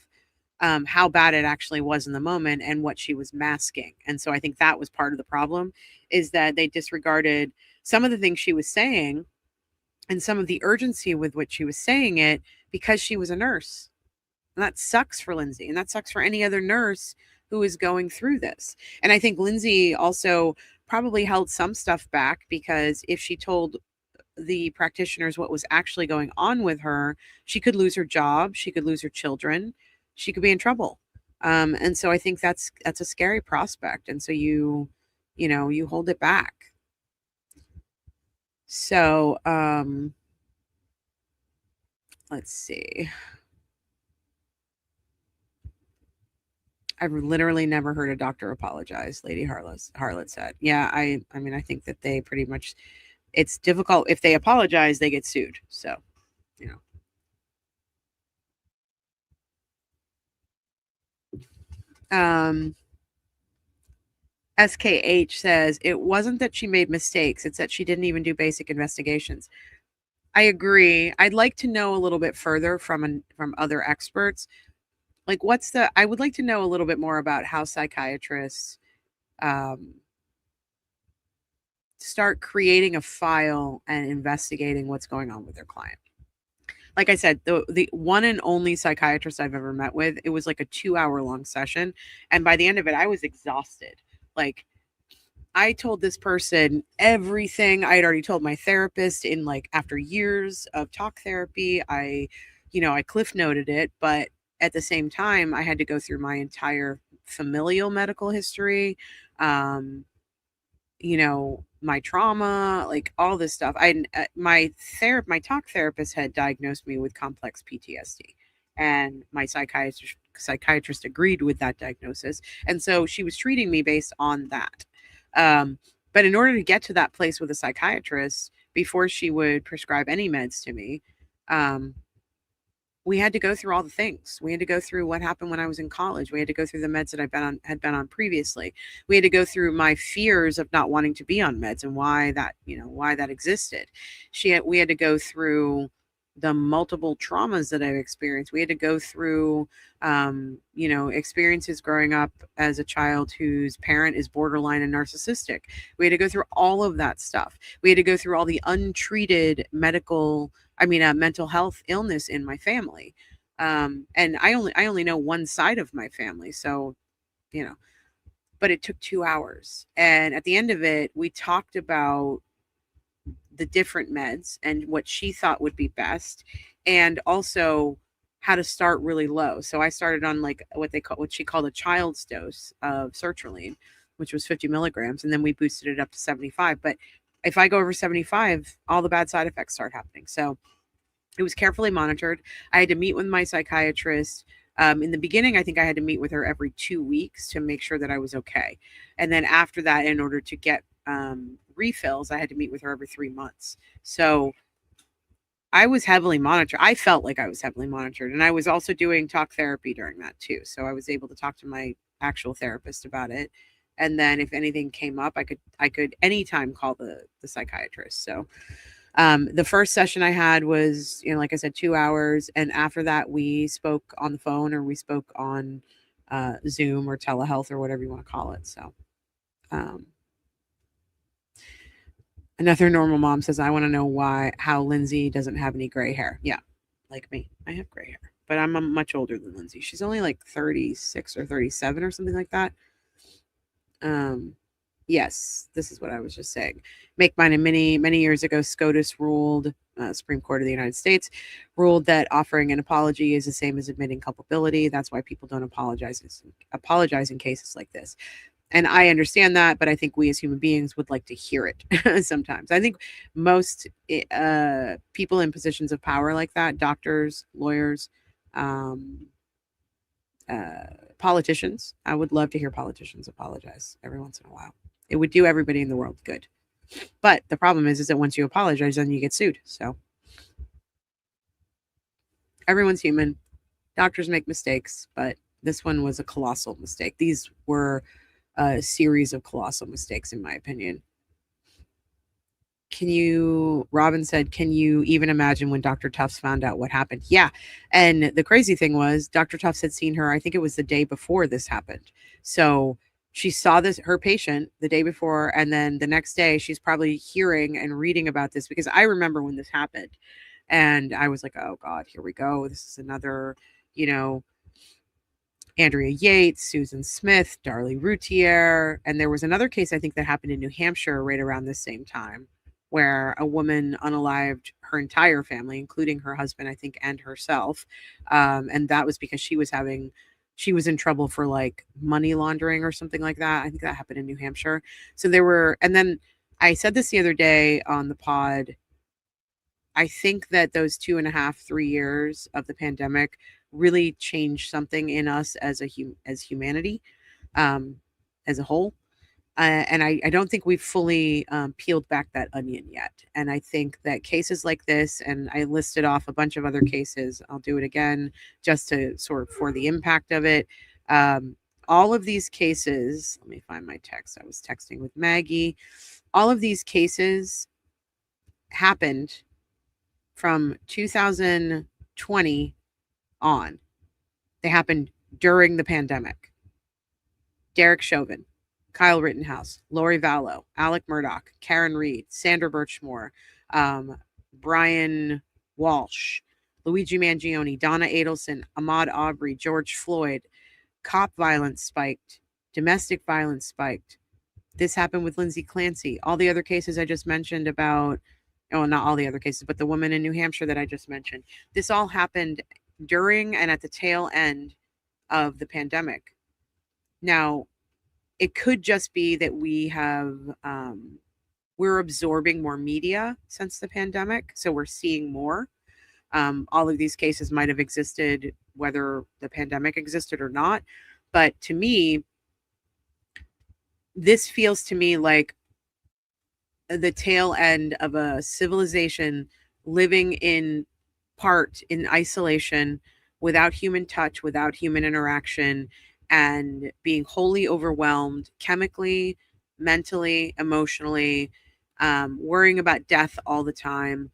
how bad it actually was in the moment and what she was masking. And so I think that was part of the problem, is that they disregarded some of the things she was saying and some of the urgency with which she was saying it because she was a nurse. And that sucks for Lindsay. And that sucks for any other nurse who is going through this. And I think Lindsay also probably held some stuff back because if she told the practitioners what was actually going on with her, she could lose her job, she could lose her children, she could be in trouble. And so I think that's a scary prospect. And so you hold it back. So let's see. I've literally never heard a doctor apologize, Lady Harlot said. Yeah, I mean, I think that they pretty much, it's difficult. If they apologize, they get sued. So, SKH says it wasn't that she made mistakes. It's that she didn't even do basic investigations. I agree. I'd like to know a little bit further from other experts. Like I would like to know a little bit more about how psychiatrists start creating a file and investigating what's going on with their client. Like I said, the one and only psychiatrist I've ever met with, it was like a 2-hour long session. And by the end of it, I was exhausted. Like I told this person everything I had already told my therapist in like after years of talk therapy. I cliff noted it, but at the same time, I had to go through my entire familial medical history, my trauma, like all this stuff. My talk therapist had diagnosed me with complex PTSD, and my psychiatrist agreed with that diagnosis, and so she was treating me based on that. But in order to get to that place with a psychiatrist before she would prescribe any meds to me, we had to go through all the things. We had to go through what happened when I was in college. We had to go through the meds that had been on previously. We had to go through my fears of not wanting to be on meds and why that existed. We had to go through the multiple traumas that I've experienced. We had to go through, experiences growing up as a child whose parent is borderline and narcissistic. We had to go through all of that stuff. We had to go through all the untreated medical mental health illness in my family. And I only know one side of my family. So, you know, but it took 2 hours. And at the end of it, we talked about the different meds and what she thought would be best, and also how to start really low. So I started on like what she called a child's dose of sertraline, which was 50 milligrams, and then we boosted it up to 75. But if I go over 75, all the bad side effects start happening. So it was carefully monitored. I had to meet with my psychiatrist. In the beginning, I think I had to meet with her every 2 weeks to make sure that I was okay. And then after that, in order to get refills, I had to meet with her every 3 months. So I was heavily monitored. I felt like I was heavily monitored. And I was also doing talk therapy during that too. So I was able to talk to my actual therapist about it. And then if anything came up, I could anytime call the psychiatrist. So the first session I had was, like I said, 2 hours. And after that, we spoke on the phone, or we spoke on Zoom or telehealth or whatever you want to call it. So another normal mom says, I want to know how Lindsay doesn't have any gray hair. Yeah, like me. I have gray hair, but I'm much older than Lindsay. She's only like 36 or 37 or something like that. Yes, this is what I was just saying. Make mine and many years ago, SCOTUS ruled, Supreme Court of the United States ruled that offering an apology is the same as admitting culpability. That's why people don't apologize in cases like this. And I understand that, but I think we as human beings would like to hear it sometimes. I think most people in positions of power like that, doctors, lawyers, politicians, I would love to hear politicians apologize every once in a while. It would do everybody in the world good. But the problem is that once you apologize, then you get sued. So everyone's human. Doctors make mistakes, but this one was a colossal mistake. These were a series of colossal mistakes, in my opinion. Robin said, can you even imagine when Dr. Tufts found out what happened? Yeah. And the crazy thing was Dr. Tufts had seen her, I think it was the day before this happened. So she saw her patient the day before. And then the next day she's probably hearing and reading about this, because I remember when this happened and I was like, oh God, here we go. This is another, Andrea Yates, Susan Smith, Darlie Routier. And there was another case, I think, that happened in New Hampshire right around the same time, where a woman unalived her entire family, including her husband, I think, and herself. And that was because she was in trouble for like money laundering or something like that. I think that happened in New Hampshire. So and then I said this the other day on the pod. I think that those 2.5, 3 years of the pandemic really changed something in us as humanity, as a whole. And I don't think we've fully peeled back that onion yet. And I think that cases like this, and I listed off a bunch of other cases, I'll do it again just to sort of for the impact of it. All of these cases, let me find my text. I was texting with Maggie. All of these cases happened from 2020 on. They happened during the pandemic. Derek Chauvin, Kyle Rittenhouse, Lori Vallow, Alec Murdoch, Karen Reed, Sandra Birchmore, Brian Walsh, Luigi Mangione, Donna Adelson, Ahmaud Arbery, George Floyd. Cop violence spiked. Domestic violence spiked. This happened with Lindsay Clancy. All the other cases I just mentioned about, not all the other cases, but the woman in New Hampshire that I just mentioned. This all happened during and at the tail end of the pandemic. Now, it could just be that we're absorbing more media since the pandemic, so we're seeing more. All of these cases might have existed whether the pandemic existed or not, but to me, this feels to me like the tail end of a civilization living in part in isolation, without human touch, without human interaction, and being wholly overwhelmed chemically, mentally, emotionally, worrying about death all the time.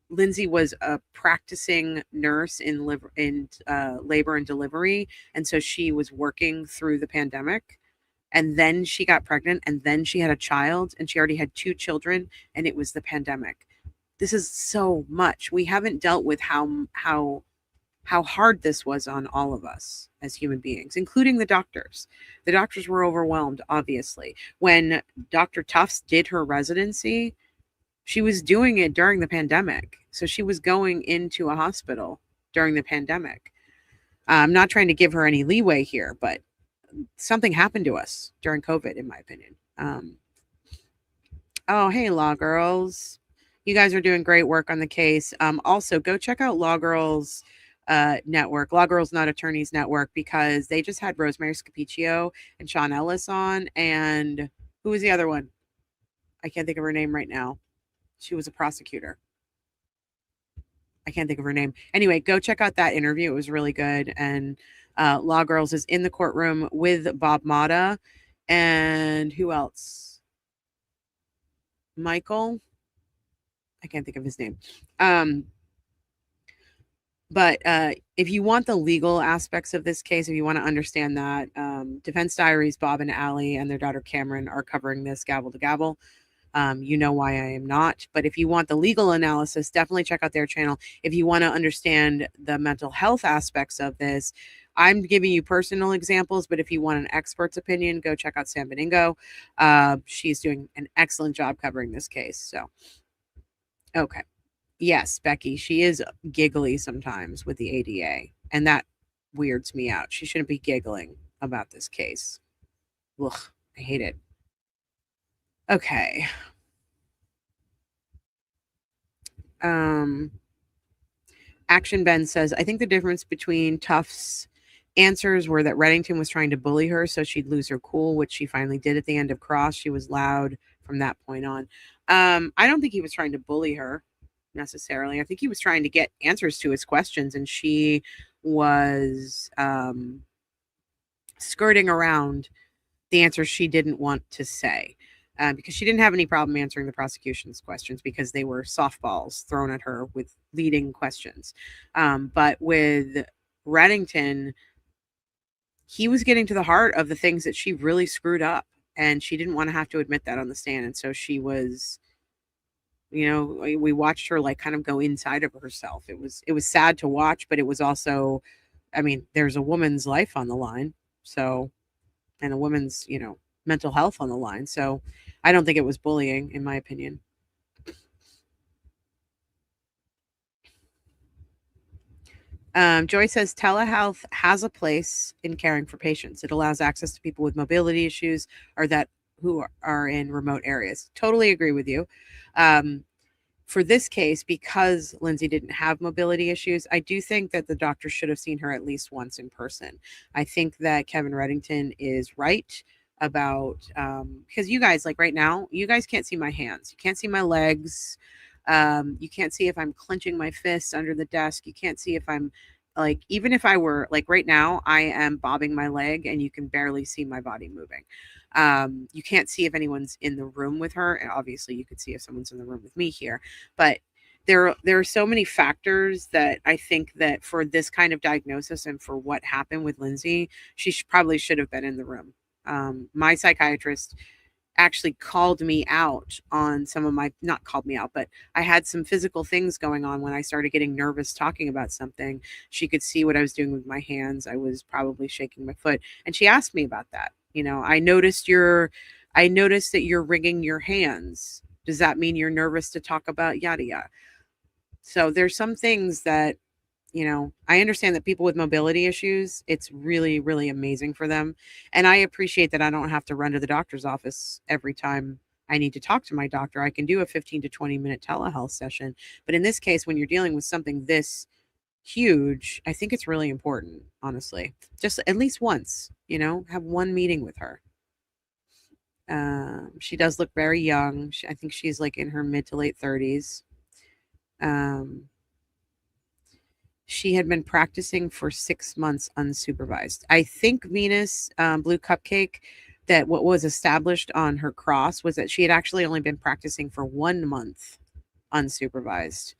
Lindsay was a practicing nurse in labor and delivery, and so she was working through the pandemic. And then she got pregnant, and then she had a child, and she already had 2 children, and it was the pandemic. This is so much. We haven't dealt with how hard this was on all of us as human beings, including the doctors. The doctors were overwhelmed, obviously. When Dr. Tufts did her residency, she was doing it during the pandemic. So she was going into a hospital during the pandemic. I'm not trying to give her any leeway here, but something happened to us during COVID, in my opinion. Oh, hey, Law Girls. You guys are doing great work on the case. Also, go check out Law Girls Network, Law Girls Not Attorneys Network, because they just had Rosemary Scapiccio and Sean Ellis on. And who was the other one? I can't think of her name right now. She was a prosecutor. I can't think of her name. Anyway, go check out that interview. It was really good. And Law Girls is in the courtroom with Bob Mata. And who else? Michael. I can't think of his name. But if you want the legal aspects of this case, if you want to understand that, Defense Diaries, Bob and Allie and their daughter Cameron are covering this gavel to gavel. You know why I am not. But if you want the legal analysis, definitely check out their channel. If you want to understand the mental health aspects of this, I'm giving you personal examples, but if you want an expert's opinion, go check out Sam Beningo. She's doing an excellent job covering this case. So, okay. Yes, Becky, she is giggly sometimes with the ADA, and that weirds me out. She shouldn't be giggling about this case. Ugh, I hate it. Okay. Action Ben says, I think the difference between Tufts' answers were that Reddington was trying to bully her so she'd lose her cool, which she finally did at the end of Cross. She was loud from that point on. I don't think he was trying to bully her necessarily. I think he was trying to get answers to his questions, and she was skirting around the answers she didn't want to say. Because she didn't have any problem answering the prosecution's questions because they were softballs thrown at her with leading questions. But with Reddington, he was getting to the heart of the things that she really screwed up, and she didn't want to have to admit that on the stand. And so she was, we watched her like kind of go inside of herself. It was sad to watch, but it was also, I mean, there's a woman's life on the line. So, and a woman's, mental health on the line. So I don't think it was bullying, in my opinion. Joy says telehealth has a place in caring for patients. It allows access to people with mobility issues or that who are in remote areas. Totally agree with you. For this case, because Lindsay didn't have mobility issues, I do think that the doctor should have seen her at least once in person. I think that Kevin Reddington is right about because you guys, like right now, you guys can't see my hands. You can't see my legs. You can't see if I'm clenching my fists under the desk. You can't see if I'm like, even if I were like right now, I am bobbing my leg and you can barely see my body moving. You can't see if anyone's in the room with her. And obviously you could see if someone's in the room with me here, but there are so many factors that I think that for this kind of diagnosis and for what happened with Lindsay, she probably should have been in the room. My psychiatrist actually called me out on some of not called me out, but I had some physical things going on when I started getting nervous talking about something. She could see what I was doing with my hands. I was probably shaking my foot. And she asked me about that. I noticed that you're wringing your hands. Does that mean you're nervous to talk about yada yada? So there's some things that, I understand that people with mobility issues, it's really, really amazing for them. And I appreciate that I don't have to run to the doctor's office every time I need to talk to my doctor. I can do a 15 to 20 minute telehealth session. But in this case, when you're dealing with something this huge, I think it's really important, honestly. Just at least once, have one meeting with her. She does look very young. I think she's like in her mid to late 30s. She had been practicing for 6 months unsupervised. I think Venus Blue Cupcake, that what was established on her cross was that she had actually only been practicing for 1 month unsupervised.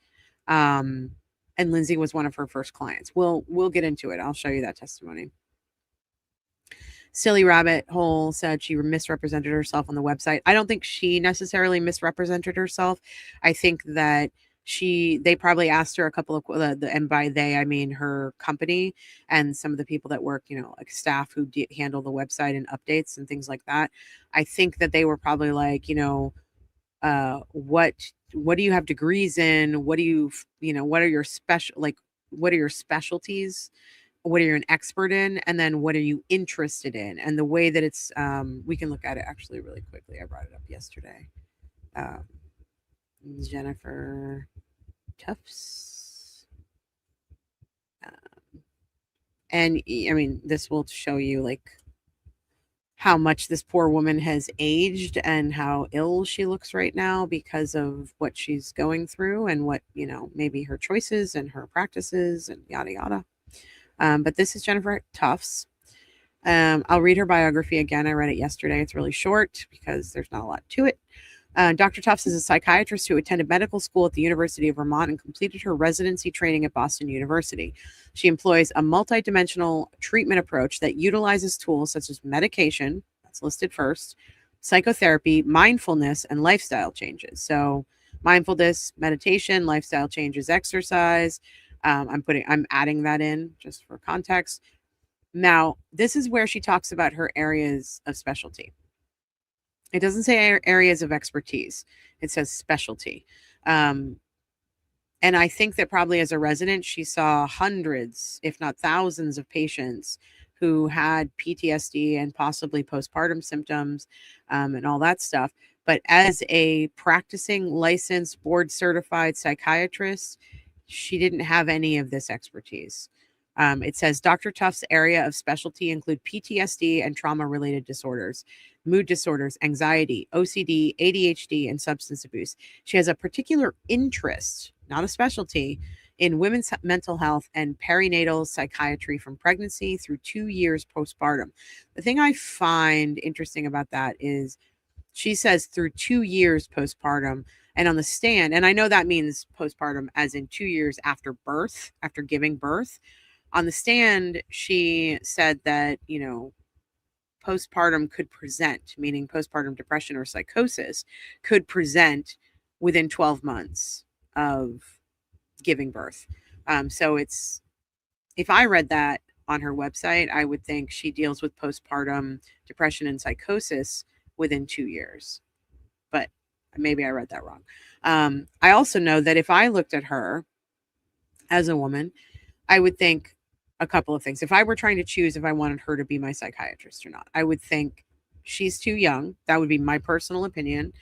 And Lindsay was one of her first clients. We'll get into it. I'll show you that testimony. Silly Rabbit Hole said she misrepresented herself on the website. I don't think she necessarily misrepresented herself. I think that They probably asked her a couple of, and by they, I mean her company and some of the people that work, like staff who handle the website and updates and things like that. I think that they were probably like, what do you have degrees in? What do what are your what are your specialties? What are you an expert in? And then what are you interested in? And the way that it's, we can look at it actually really quickly. I brought it up yesterday. Jennifer Tufts. And I mean, this will show you like how much this poor woman has aged and how ill she looks right now because of what she's going through and what, maybe her choices and her practices and yada, yada. But this is Jennifer Tufts. I'll read her biography again. I read it yesterday. It's really short because there's not a lot to it. Dr. Tufts is a psychiatrist who attended medical school at the University of Vermont and completed her residency training at Boston University. She employs a multidimensional treatment approach that utilizes tools such as medication, that's listed first, psychotherapy, mindfulness, and lifestyle changes. So mindfulness, meditation, lifestyle changes, exercise. I'm adding that in just for context. Now, this is where she talks about her areas of specialty. It doesn't say areas of expertise. It says specialty. And I think that probably as a resident, she saw hundreds, if not thousands of patients who had PTSD and possibly postpartum symptoms and all that stuff. But as a practicing licensed board certified psychiatrist, she didn't have any of this expertise. It says Dr. Tufts' area of specialty include PTSD and trauma-related disorders, mood disorders, anxiety, OCD, ADHD, and substance abuse. She has a particular interest, not a specialty, in women's mental health and perinatal psychiatry from pregnancy through 2 years postpartum. The thing I find interesting about that is she says through 2 years postpartum, and on the stand, and I know that means postpartum as in 2 years after birth, after giving birth. On the stand, she said that, postpartum could present, meaning postpartum depression or psychosis could present within 12 months of giving birth. So if I read that on her website, I would think she deals with postpartum depression and psychosis within 2 years. But maybe I read that wrong. I also know that if I looked at her as a woman, I would think a couple of things. If I were trying to choose if I wanted her to be my psychiatrist or not, I would think she's too young. That would be my personal opinion.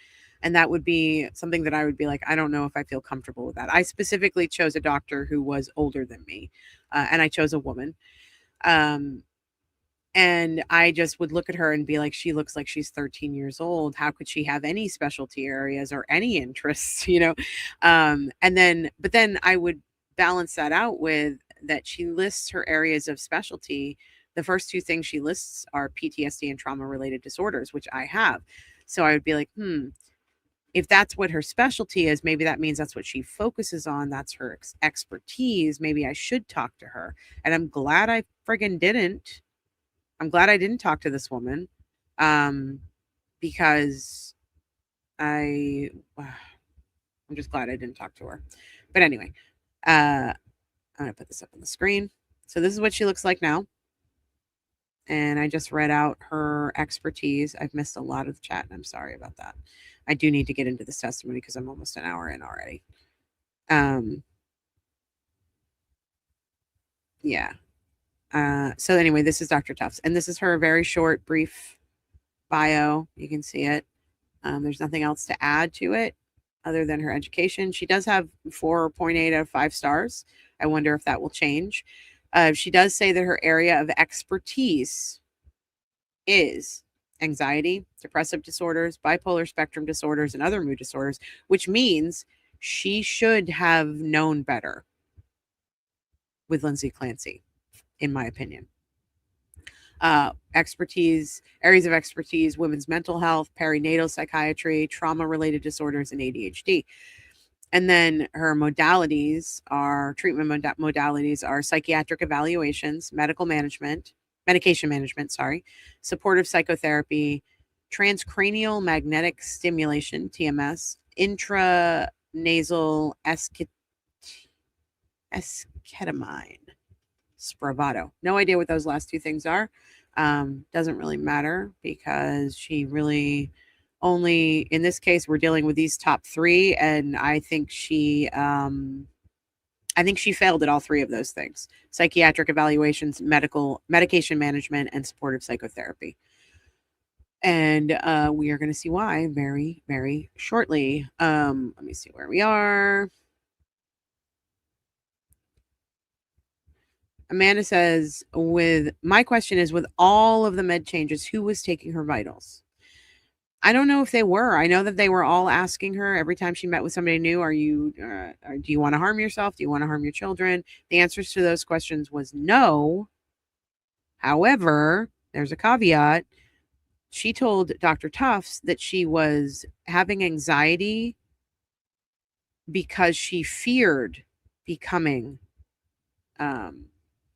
And that would be something that I would be like, I don't know if I feel comfortable with that. I specifically chose a doctor who was older than me, and I chose a woman. And I just would look at her and be like, she looks like she's 13 years old. How could she have any specialty areas or any interests, but then I would balance that out with that she lists her areas of specialty. The first two things she lists are PTSD and trauma-related disorders, which I have. So I would be like, if that's what her specialty is, maybe that means that's what she focuses on. That's her expertise. Maybe I should talk to her. And I'm glad I friggin' didn't. I'm glad I didn't talk to this woman, because I'm just glad I didn't talk to her. But anyway, I'm going to put this up on the screen. So this is what she looks like now. And I just read out her expertise. I've missed a lot of the chat, and I'm sorry about that. I do need to get into this testimony because I'm almost an hour in already. Yeah. So anyway, this is Dr. Tufts, and this is her very short, brief bio. You can see it. There's nothing else to add to it other than her education. She does have 4.8 out of 5 stars. I wonder if that will change. She does say that her area of expertise is anxiety, depressive disorders, bipolar spectrum disorders, and other mood disorders, which means she should have known better with LINDSAY CLANCY, in my opinion. Areas of expertise, women's mental health, perinatal psychiatry, trauma-related disorders, and ADHD. And then her treatment modalities are psychiatric evaluations, medication management, supportive psychotherapy, transcranial magnetic stimulation, TMS, nasal esketamine, Spravato. No idea what those last two things are. Doesn't really matter because she really only, in this case, we're dealing with these top three, and I think she failed at all three of those things: psychiatric evaluations, medication management, and supportive psychotherapy. And we are going to see why very, very shortly. Let me see where we are. Amanda says, my question is, with all of the med changes, who was taking her vitals? I don't know if they were. I know that they were all asking her every time she met with somebody new, do you want to harm yourself? Do you want to harm your children? The answers to those questions was no. However, there's a caveat. She told Dr. Tufts that she was having anxiety because she feared becoming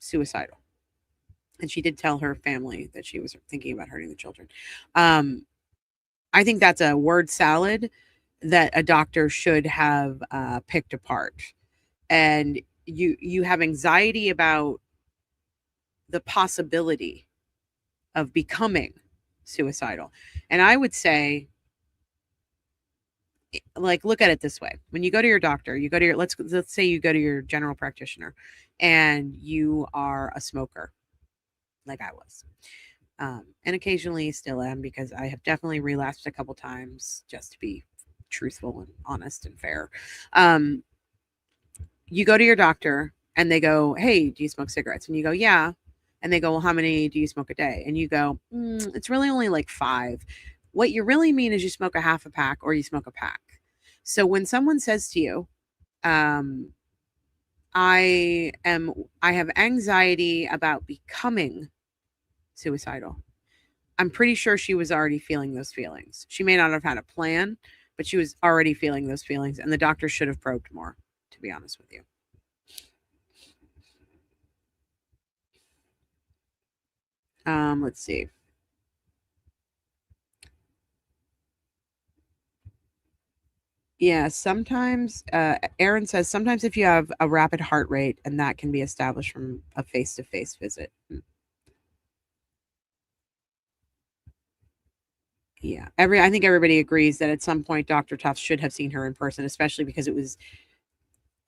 suicidal. And she did tell her family that she was thinking about hurting the children. I think that's a word salad that a doctor should have picked apart. And you have anxiety about the possibility of becoming suicidal. And I would say, like, look at it this way. When you go to your doctor, you go to your, let's say you go to your general practitioner and you are a smoker, like I was. And occasionally still am, because I have definitely relapsed a couple times, just to be truthful and honest and fair. You go to your doctor and they go, hey, do you smoke cigarettes? And you go, yeah. And they go, well, how many do you smoke a day? And you go, it's really only like 5. What you really mean is you smoke a half a pack or you smoke a pack. So when someone says to you, I have anxiety about becoming suicidal, I'm pretty sure she was already feeling those feelings. She may not have had a plan, but she was already feeling those feelings, and the doctor should have probed more, to be honest with you. Let's see. Yeah, sometimes, Aaron says, sometimes if you have a rapid heart rate, and that can be established from a face-to-face visit. Yeah, I think everybody agrees that at some point Dr. Tufts should have seen her in person, especially because it was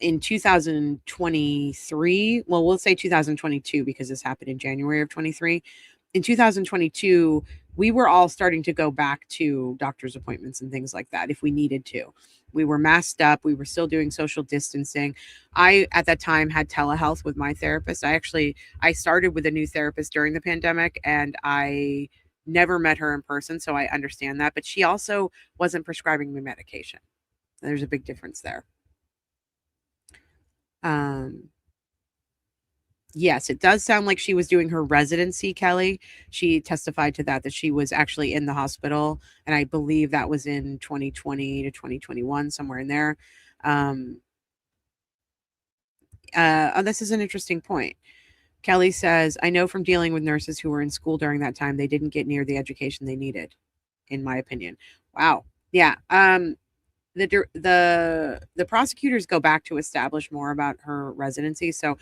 in 2023. Well, we'll say 2022 because this happened in January of 23. In 2022, we were all starting to go back to doctor's appointments and things like that if we needed to. We were masked up. We were still doing social distancing. I, at that time, had telehealth with my therapist. I started with a new therapist during the pandemic, and I never met her in person, so I understand that. But she also wasn't prescribing me medication. There's a big difference there. Yes, it does sound like she was doing her residency, Kelly. She testified to that she was actually in the hospital, and I believe that was in 2020 to 2021, somewhere in there. This is an interesting point. Kelly says, I know from dealing with nurses who were in school during that time, they didn't get near the education they needed, in my opinion. Wow. Yeah. The prosecutors go back to establish more about her residency. So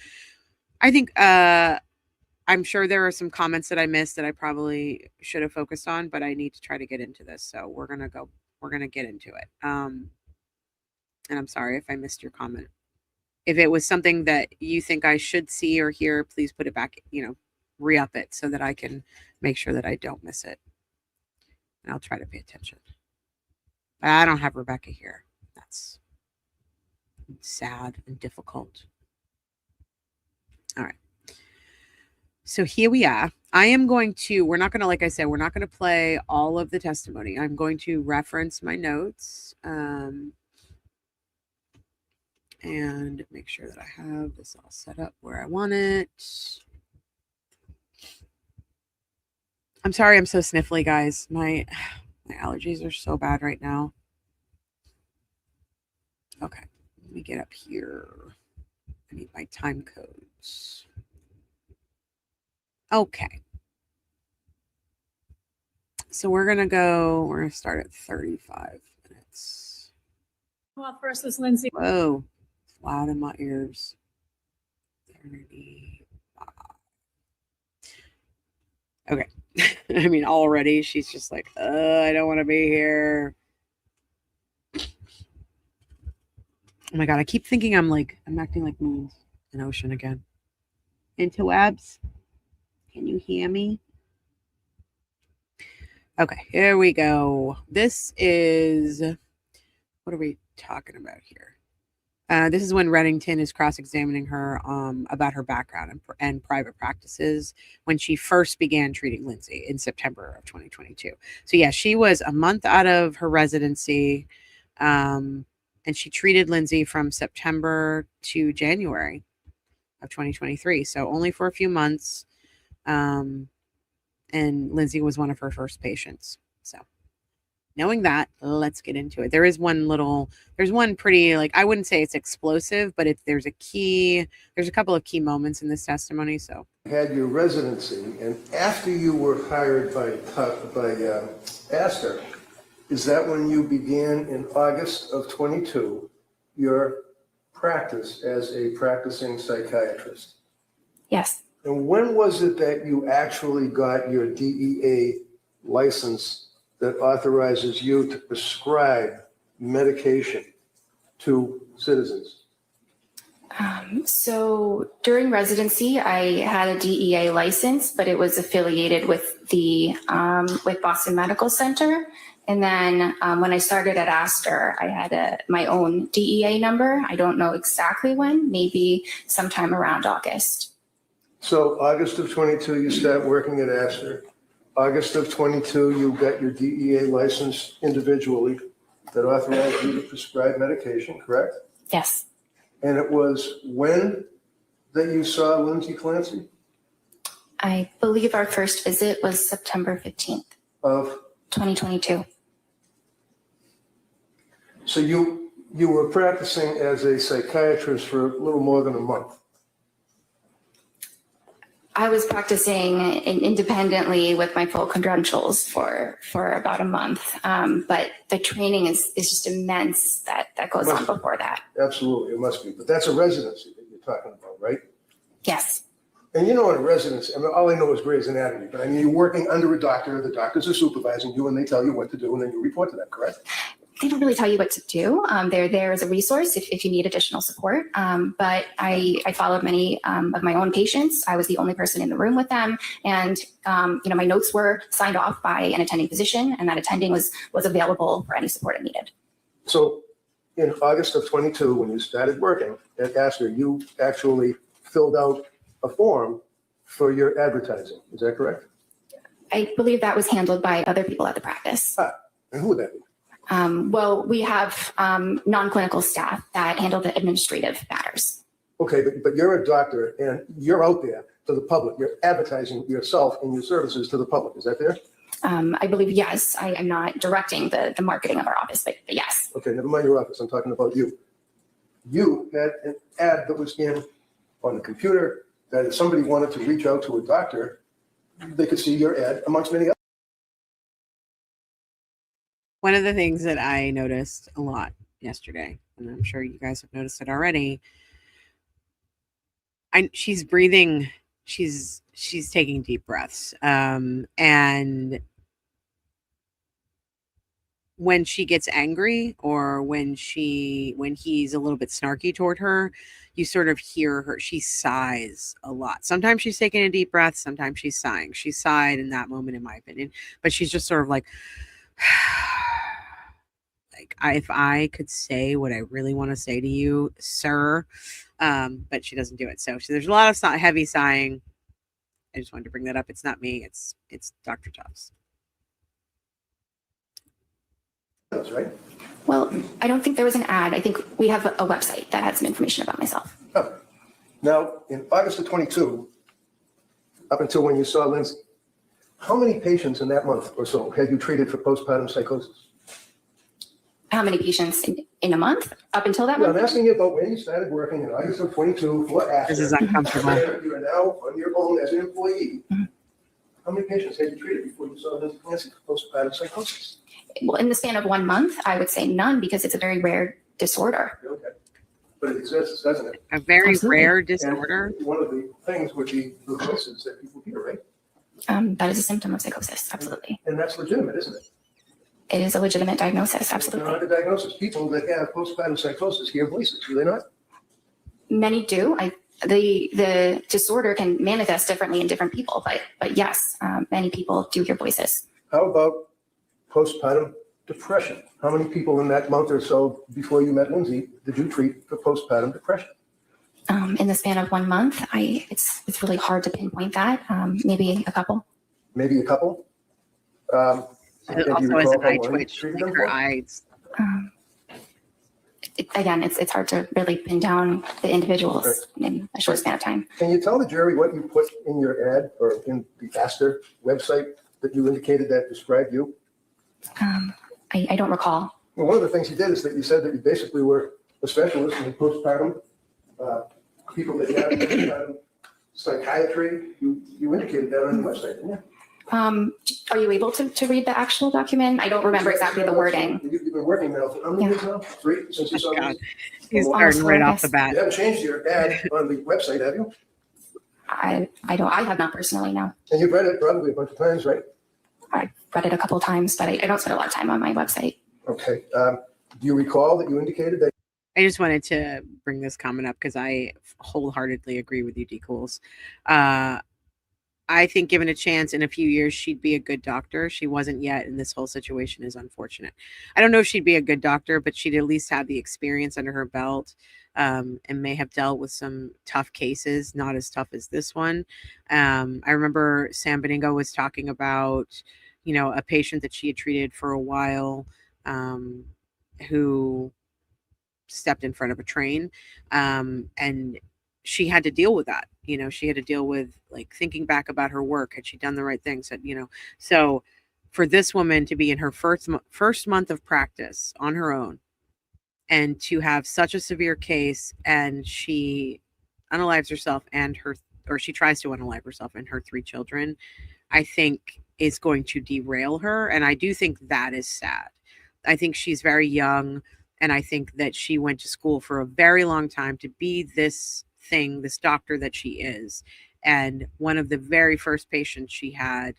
I think I'm sure there are some comments that I missed that I probably should have focused on, but I need to try to get into this. So we're gonna get into it. And I'm sorry if I missed your comment. If it was something that you think I should see or hear, please put it back, re-up it so that I can make sure that I don't miss it. And I'll try to pay attention. But I don't have Rebecca here. That's sad and difficult. All right. So here we are. We're not going to, like I said, we're not going to play all of the testimony. I'm going to reference my notes and make sure that I have this all set up where I want it. I'm sorry I'm so sniffly, guys. My allergies are so bad right now. Okay, let me get up here. I need my time codes. Okay. So we're going to start at 35 minutes. Well, first is Lindsay. Whoa, it's loud in my ears. 35. Okay. I mean, already she's just like, I don't want to be here. Oh my God, I keep thinking I'm acting like Moons in Ocean again. Interwebs, can you hear me? Okay, here we go. This is, what are we talking about here? This is when Reddington is cross-examining her about her background and private practices when she first began treating Lindsay in September of 2022. So yeah, she was a month out of her residency, and she treated Lindsay from September to January of 2023. So only for a few months, and Lindsay was one of her first patients. So knowing that, let's get into it. There's one pretty, I wouldn't say it's explosive, but there's a couple of key moments in this testimony. So had your residency, and after you were hired by Astor, is that when you began in August of 22 your practice as a practicing psychiatrist? Yes. And when was it that you actually got your DEA license that authorizes you to prescribe medication to citizens? So during residency, I had a DEA license, but it was affiliated with the with Boston Medical Center. And then when I started at Astor, I had my own DEA number. I don't know exactly when, maybe sometime around August. So August of 22, you start working at Astor. August of 22, you got your DEA license individually that authorized you to prescribe medication, correct? Yes. And it was when that you saw Lindsay Clancy? I believe our first visit was September 15th of 2022. So you were practicing as a psychiatrist for a little more than a month. I was practicing independently with my full credentials for about a month. But the training is just immense that goes on before that. Absolutely, it must be. But that's a residency that you're talking about, right? Yes. And in a residency, I mean, all I know is Grey's Anatomy, but I mean, you're working under a doctor, the doctors are supervising you and they tell you what to do and then you report to them, correct? They don't really tell you what to do. They're there as a resource if you need additional support. But I followed many of my own patients. I was the only person in the room with them. And, my notes were signed off by an attending physician, and that attending was available for any support it needed. So in August of 22, when you started working at Astor, you actually filled out a form for your advertising. Is that correct? I believe that was handled by other people at the practice. And who would that be? Well, we have non-clinical staff that handle the administrative matters. Okay, but you're a doctor and you're out there to the public. You're advertising yourself and your services to the public. Is that fair? I believe, yes. I am not directing the marketing of our office, but yes. Okay, never mind your office. I'm talking about you. You had an ad that was on the computer that if somebody wanted to reach out to a doctor, they could see your ad amongst many others. one of the things that I noticed a lot yesterday, and I'm sure you guys have noticed it already, she's breathing, she's taking deep breaths. And when she gets angry or when he's a little bit snarky toward her, you sort of hear her, she sighs a lot. Sometimes she's taking a deep breath, sometimes she's sighing. She sighed in that moment, in my opinion, but she's just sort of like, if I could say what I really want to say to you, sir, but she doesn't do it. So there's a lot of heavy sighing. I just wanted to bring that up. It's not me. It's Dr. Tufts. That's right. Well, I don't think there was an ad. I think we have a website that had some information about myself. Oh. Now, in August of 22, up until when you saw Lindsay, how many patients in that month or so had you treated for postpartum psychosis? How many patients in a month up until that Yeah, month? I'm asking you about when you started working in August of 22 for Astor. This is uncomfortable. You are now on your own as an employee. Mm-hmm. How many patients had you treated before you saw Lindsay Clancy for postpartum psychosis? Well, in the span of 1 month, I would say none, because it's a very rare disorder. Okay. But it exists, doesn't it? A very Absolutely. rare And disorder. one of the things would be the voices that people hear, right? That is a symptom of psychosis. Absolutely. And that's legitimate, isn't it? It is a legitimate diagnosis. It's not Absolutely. a diagnosis. People that have postpartum psychosis hear voices, do they not? Many do. The disorder can manifest differently in different people, but yes, many people do hear voices. How about postpartum depression? How many people in that month or so before you met Lindsay did you treat for postpartum depression? In the span of 1 month, it's really hard to pinpoint that. Maybe a couple. Maybe a couple? And do you Also has recall an how eye long you twitch, treated like them her for? eyes. Again, it's hard to really pin down the individuals in a short span of time. Can you tell the jury what you put in your ad or in the Aster website that you indicated that described you? I don't recall. Well, one of the things you did is that you said that you basically were a specialist in postpartum, people that have postpartum psychiatry. You indicated that on the website, didn't you? Are you able to read the actual document? I don't remember exactly the wording. You've been working now for how many years now? 3 since you saw God. this? He's Almost starting right four, off the yes. bat. You haven't changed your ad on the website, have you? I have not personally, no. And you've read it probably a bunch of times, right? I've read it a couple of times, but I don't spend a lot of time on my website. Okay. Do you recall that you indicated that? I just wanted to bring this comment up because I wholeheartedly agree with you, D. Cools. I think given a chance in a few years, she'd be a good doctor. She wasn't yet, and this whole situation is unfortunate. I don't know if she'd be a good doctor, but she'd at least have the experience under her belt, and may have dealt with some tough cases, not as tough as this one. I remember Sam Beningo was talking about, a patient that she had treated for a while, who stepped in front of a train, and she had to deal with that. She had to deal with like thinking back about her work. Had she done the right things? So for this woman to be in her first month of practice on her own and to have such a severe case, and she unalives herself or she tries to unalive herself and her 3 children, I think is going to derail her. And I do think that is sad. I think she's very young. And I think that she went to school for a very long time to be this doctor that she is. And one of the very first patients she had,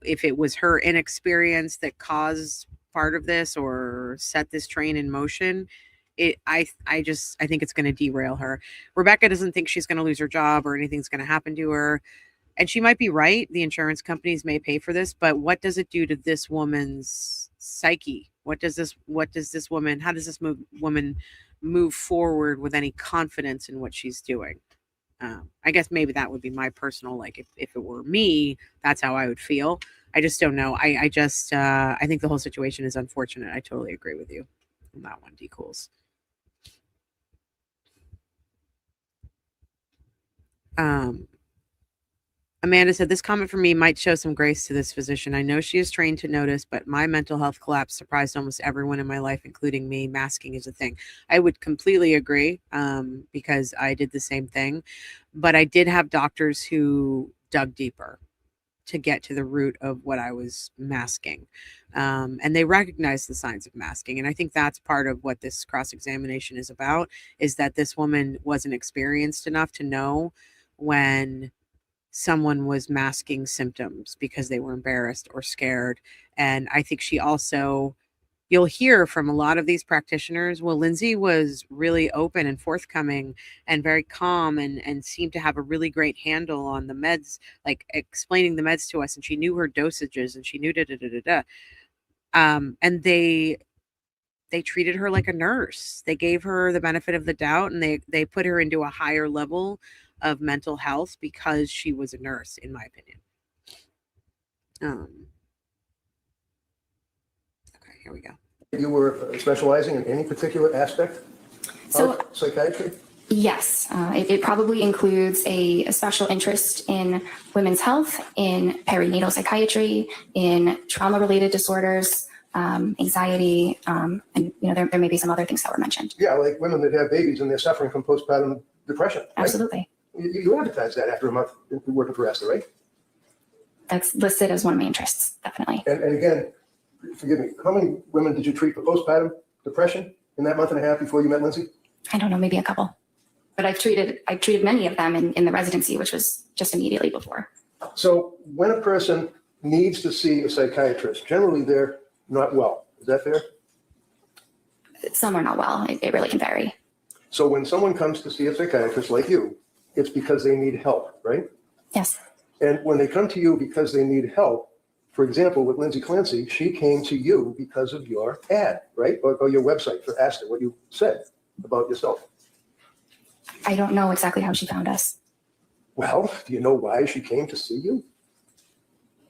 if it was her inexperience that caused part of this or set this train in motion, I think it's going to derail her. Rebecca doesn't think she's going to lose her job or anything's going to happen to her. And she might be right. The insurance companies may pay for this, but what does it do to this woman's psyche? How does this woman move forward with any confidence in what she's doing? I guess maybe that would be my personal, like, if it were me, that's how I would feel. I just don't know. I think the whole situation is unfortunate. I totally agree with you on that one, D. Cools. Amanda said, this comment from me might show some grace to this physician. I know she is trained to notice, but my mental health collapse surprised almost everyone in my life, including me. Masking is a thing. I would completely agree, because I did the same thing. But I did have doctors who dug deeper to get to the root of what I was masking. And they recognized the signs of masking. And I think that's part of what this cross-examination is about, is that this woman wasn't experienced enough to know when someone was masking symptoms because they were embarrassed or scared. And I think she also, you'll hear from a lot of these practitioners, well, Lindsay was really open and forthcoming and very calm and seemed to have a really great handle on the meds, like explaining the meds to us. And she knew her dosages and she knew and they treated her like a nurse. They gave her the benefit of the doubt, and they put her into a higher level of mental health because she was a nurse, in my opinion. Okay, here we go. You were specializing in any particular aspect of psychiatry? Yes, it probably includes a special interest in women's health, in perinatal psychiatry, in trauma-related disorders, anxiety, and there may be some other things that were mentioned. Yeah, like women that have babies and they're suffering from postpartum depression. Right? Absolutely. You advertise that after a month working for Aster, right? That's listed as one of my interests, definitely. And again, forgive me, how many women did you treat for postpartum depression in that month and a half before you met Lindsay? I don't know, maybe a couple. But I've treated many of them in the residency, which was just immediately before. So when a person needs to see a psychiatrist, generally they're not well. Is that fair? Some are not well. It really can vary. So when someone comes to see a psychiatrist like you, it's because they need help, right? Yes. And when they come to you because they need help, for example, with Lindsay Clancy, she came to you because of your ad, right? Or your website for Astor, what you said about yourself. I don't know exactly how she found us. Well, do you know why she came to see you?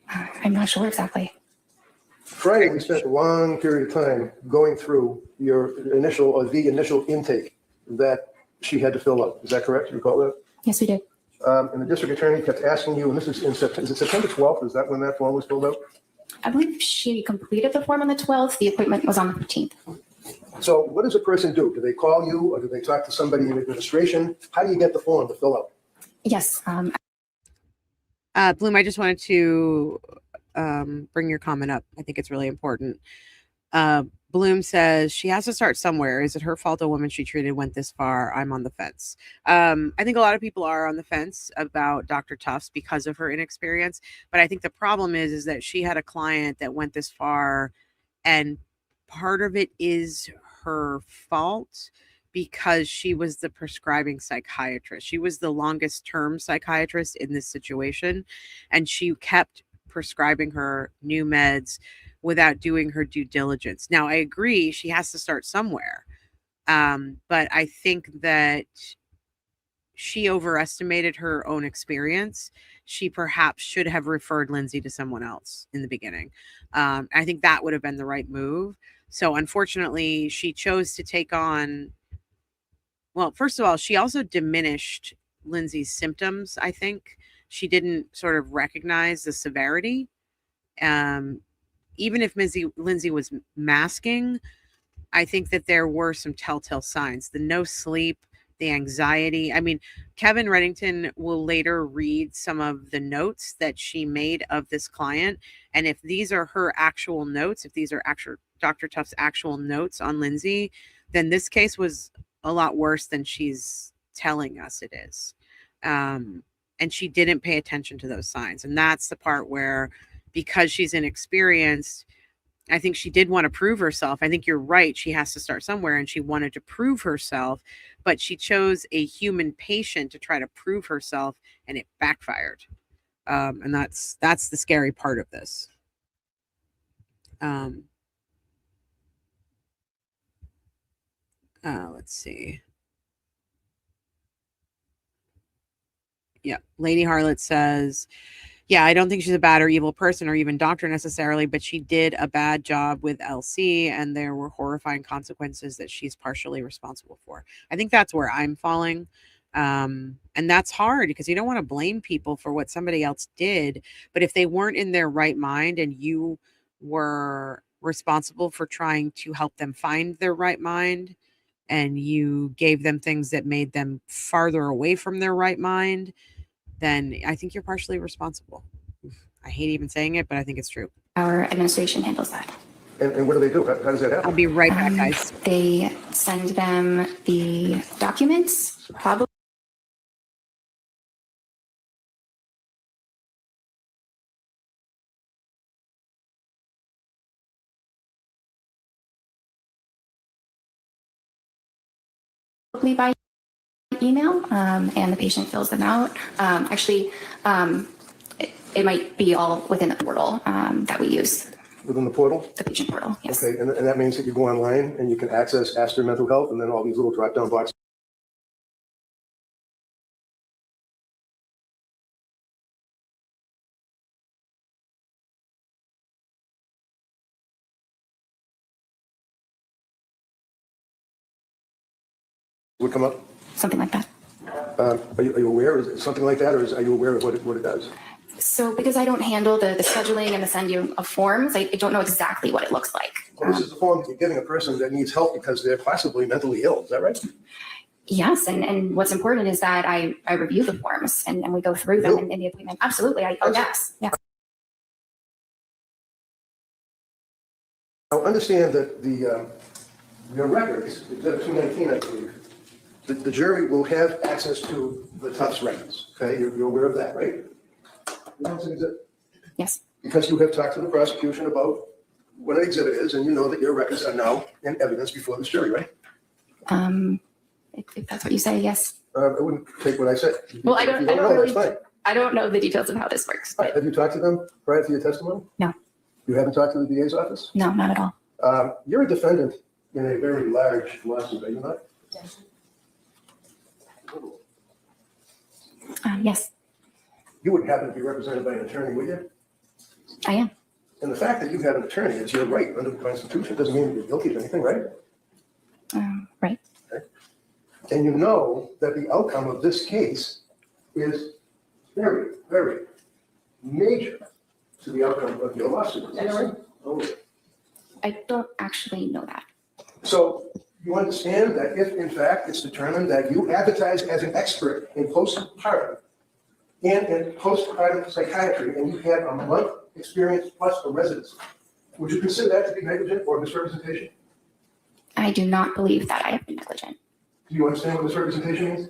I'm not sure exactly. Friday, we spent a long period of time going through your initial, or the initial intake that she had to fill out. Is that correct? You recall that? Yes, we did. And the district attorney kept asking you, and this is in September, is it September 12th? Is that when that form was filled out? I believe she completed the form on the 12th. The appointment was on the 15th. So what does a person do? Do they call you or do they talk to somebody in administration? How do you get the form to fill out? Yes. Bloom, I just wanted to bring your comment up. I think it's really important. Bloom says she has to start somewhere. Is it her fault a woman she treated went this far? I'm on the fence. I think a lot of people are on the fence about Dr. Tufts because of her inexperience. But I think the problem is that she had a client that went this far, and part of it is her fault because she was the prescribing psychiatrist. She was the longest term psychiatrist in this situation, and she kept prescribing her new meds without doing her due diligence. Now, I agree she has to start somewhere, but I think that she overestimated her own experience. She perhaps should have referred Lindsay to someone else in the beginning. I think that would have been the right move. So unfortunately, she chose to take on, well, first of all, she also diminished Lindsay's symptoms, I think. She didn't sort of recognize the severity. Even if Lindsay was masking, I think that there were some telltale signs. The no sleep, the anxiety. I mean, Kevin Reddington will later read some of the notes that she made of this client. And if these are her actual notes, if these are actual Dr. Tufts' actual notes on Lindsay, then this case was a lot worse than she's telling us it is. And she didn't pay attention to those signs. And that's the part where, because she's inexperienced, I think she did want to prove herself. I think you're right. She has to start somewhere, and she wanted to prove herself, but she chose a human patient to try to prove herself, and it backfired. And that's the scary part of this. Let's see. Yeah. Lady Harlot says, yeah, I don't think she's a bad or evil person or even doctor necessarily, but she did a bad job with LC, and there were horrifying consequences that she's partially responsible for. I think that's where I'm falling. And that's hard because you don't want to blame people for what somebody else did. But if they weren't in their right mind and you were responsible for trying to help them find their right mind, and you gave them things that made them farther away from their right mind, then I think you're partially responsible. I hate even saying it, but I think it's true. Our administration handles that. And what do they do? How does that happen? I'll be right back, guys. They send them the documents, probably. By email, and the patient fills them out. It might be all within the portal that we use. Within the portal? The patient portal, yes. Okay, and that means that you go online and you can access Astor Mental Health and then all these little drop-down boxes. Would come up? Something like that. Are you aware? Is it something like that, or are you aware of what it does? So because I don't handle the scheduling and the sending of forms, I don't know exactly what it looks like. Well, this is the form you're giving a person that needs help because they're possibly mentally ill. Is that right? Yes, and what's important is that I review the forms and we go through them in the appointment. Absolutely. Yes. Yeah. Now, understand that your records, Exhibit 219, I believe, the jury will have access to the Tufts records, okay? You're aware of that, right? You know what's an exhibit? Yes. Because you have talked to the prosecution about what an exhibit is, and you know that your records are now in evidence before this jury, right? If that's what you say, yes. I wouldn't take what I said. Well, I If you don't know, really, that's fine. I don't know the details of how this works. All right, have you talked to them prior to your testimony? No. You haven't talked to the DA's office? No, not at all. You're a defendant in a very large lawsuit, are you not? Yes, You wouldn't happen to be represented by an attorney, would you? I am. And the fact that you have an attorney is your right under the Constitution. Doesn't mean you're guilty of anything, right? Right. And you know that the outcome of this case is very, very major to the outcome of your lawsuit. Is that right? Oh. I don't actually know that. So you understand that if in fact it's determined that you advertise as an expert in postpartum and in postpartum psychiatry and you had a month experience plus a residency, would you consider that to be negligent or misrepresentation? I do not believe that I have been negligent. Do you understand what misrepresentation means?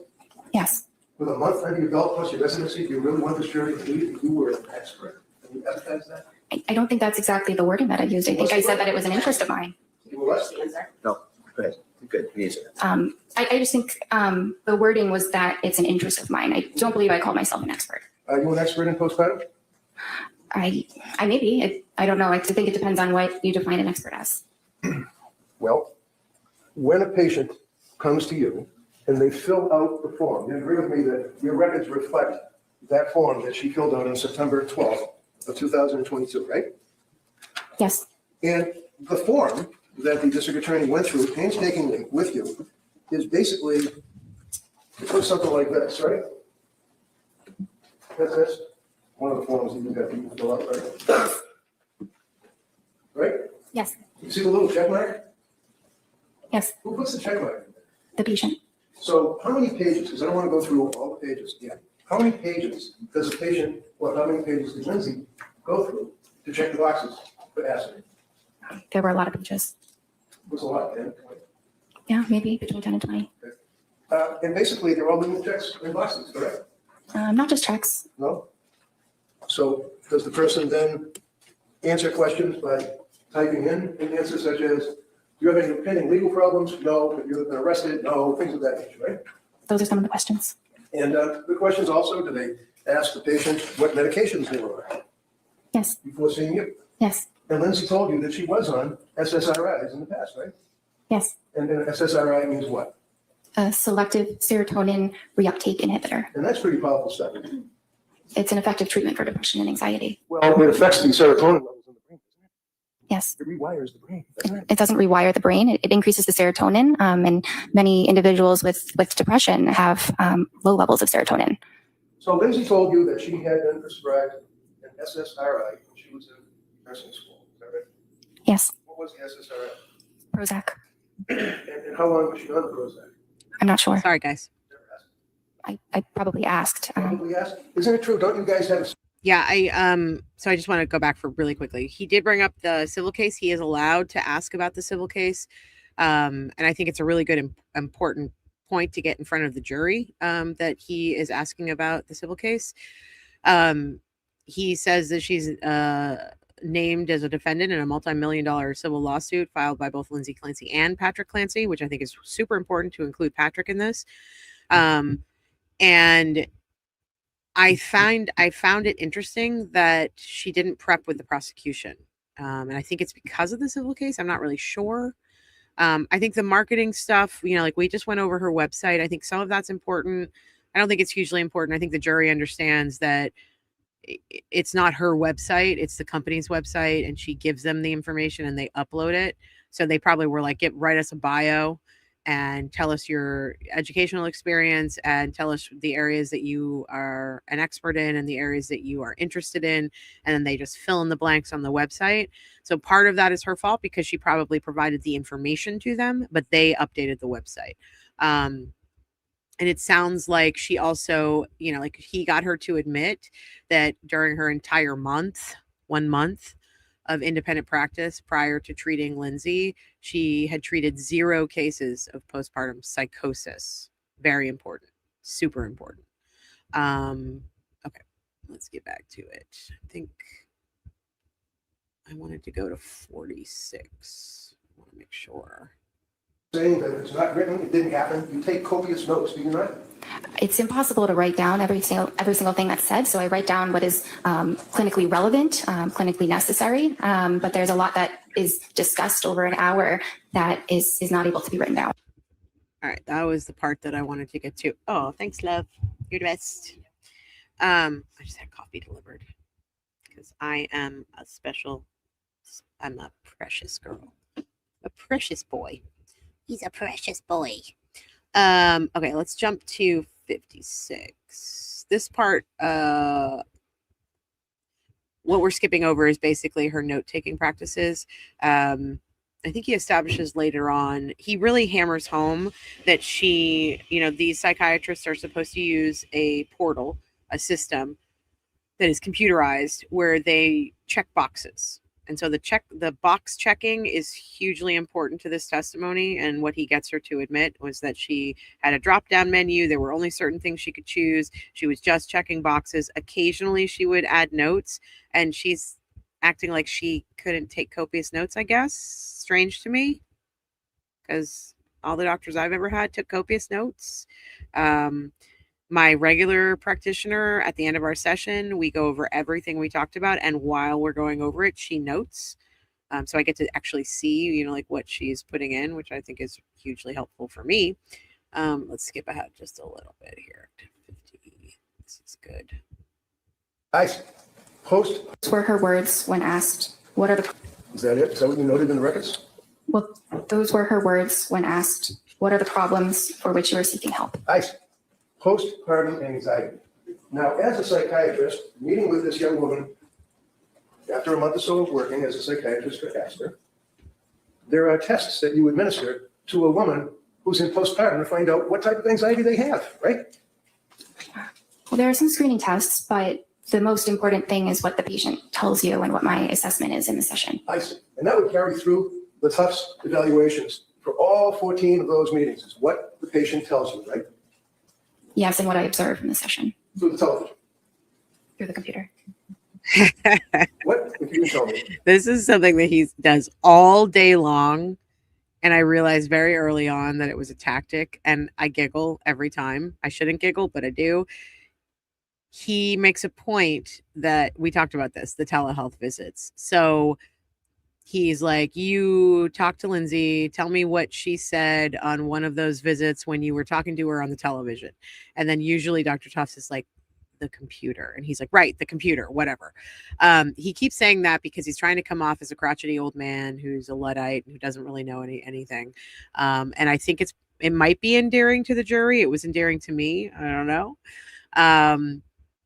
Yes. With a month under your belt plus your residency, do you really want this jury to believe that you were an expert? And you advertise that? I don't think that's exactly the wording that I used. I think I said that it was an interest of mine. You were less than. No, go ahead. Good, easy. I just think the wording was that it's an interest of mine. I don't believe I call myself an expert. Are you an expert in postpartum? I may be. I don't know. I think it depends on what you define an expert as. Well, when a patient comes to you and they fill out the form, you agree with me that your records reflect that form that she filled out on September 12th of 2022, right? Yes. And the form that the district attorney went through painstakingly with you is basically, it looks something like this, right? That's this, one of the forms that you got to fill out, right? Right? Yes. You see the little check mark? Yes. Who puts the check mark? The patient. So how many pages, because I don't want to go through all the pages yet, how many pages does a patient, or how many pages does Lindsay go through to check the boxes for acid? There were a lot of pages. It was a lot, 10, 20. Yeah, maybe between 10 and 20. And basically, they're all little checks in boxes, correct? Not just checks. No? So does the person then answer questions by typing in an answer such as, do you have any pending legal problems? No. Have you been arrested? No. Things of that nature, right? Those are some of the questions. And the questions also, do they ask the patient what medications they were on Yes. before seeing you? Yes. And Lindsay told you that she was on SSRIs in the past, right? Yes. And SSRI means what? A selective serotonin reuptake inhibitor. And that's pretty powerful stuff. It's an effective treatment for depression and anxiety. Well, it affects the serotonin levels in the brain, doesn't it? Yes. It rewires the brain. That's right. It doesn't rewire the brain. It increases the serotonin. And many individuals with depression have low levels of serotonin. So Lindsay told you that she had been prescribed an SSRI when she was in nursing school. Is that right? Yes. What was the SSRI? Prozac. And how long was she on the Prozac? I'm not sure. Sorry, guys. Never asked. I probably asked. Probably asked. Isn't it true? Don't you guys have a Yeah, so I just want to go back for really quickly. He did bring up the civil case. He is allowed to ask about the civil case. And I think it's a really good, important point to get in front of the jury, that he is asking about the civil case. He says that she's named as a defendant in a multi-million-dollar civil lawsuit filed by both Lindsay Clancy and Patrick Clancy, which I think is super important to include Patrick in this. And I found it interesting that she didn't prep with the prosecution. And I think it's because of the civil case. I'm not really sure. I think the marketing stuff, like we just went over her website. I think some of that's important. I don't think it's hugely important. I think the jury understands that it's not her website, it's the company's website, and she gives them the information and they upload it. So they probably were like, write us a bio and tell us your educational experience and tell us the areas that you are an expert in and the areas that you are interested in. And then they just fill in the blanks on the website. So part of that is her fault because she probably provided the information to them, but they updated the website. And it sounds like she also, like he got her to admit that during her entire 1 month, of independent practice prior to treating Lindsay. She had treated 0 cases of postpartum psychosis. Very important, super important. Okay, let's get back to it. I think I wanted to go to 46. I want to make sure. Saying that it's not written, it didn't happen. You take copious notes, do you not? It's impossible to write down every single thing that's said. So I write down what is clinically relevant, clinically necessary. But there's a lot that is discussed over an hour that is not able to be written down. All right, that was the part that I wanted to get to. Oh, thanks, love. You're the best. I just had coffee delivered because I am I'm a precious girl, a precious boy. He's a precious boy. Okay, let's jump to 56. This part, what we're skipping over is basically her note-taking practices. I think he establishes later on, he really hammers home that these psychiatrists are supposed to use a portal, a system that is computerized where they check boxes. And so the box checking is hugely important to this testimony. And what he gets her to admit was that she had a drop-down menu. There were only certain things she could choose. She was just checking boxes. Occasionally she would add notes, and she's acting like she couldn't take copious notes, I guess. Strange to me, because all the doctors I've ever had took copious notes. My regular practitioner, at the end of our session, we go over everything we talked about, and while we're going over it, she notes. So I get to actually see, like what she's putting in, which I think is hugely helpful for me. Let's skip ahead just a little bit here. 50. This is good. Those Were her words when asked, what are the... Is that it? Is that what you noted in the records? Well, those were her words when asked, what are the problems for which you are seeking help? Postpartum anxiety. Now, as a psychiatrist, meeting with this young woman after a month or so of working as a psychiatrist for Astor, there are tests that you administer to a woman who's in postpartum to find out what type of anxiety they have, right? Well, there are some screening tests, but the most important thing is what the patient tells you and what my assessment is in the session. I see. And that would carry through the Tufts evaluations for all 14 of those meetings, is what the patient tells you, right? Yes, and what I observe in the session. Through the television. Through the computer. What? If you can tell me. This is something that he does all day long. And I realized very early on that it was a tactic, and I giggle every time. I shouldn't giggle, but I do. He makes a point that we talked about this, the telehealth visits. So he's like, you talk to Lindsay, tell me what she said on one of those visits when you were talking to her on the television. And then usually Dr. Tufts is like, the computer. And he's like, right, the computer, whatever. He keeps saying that because he's trying to come off as a crotchety old man who's a Luddite, who doesn't really know anything. And I think it might be endearing to the jury. It was endearing to me. I don't know.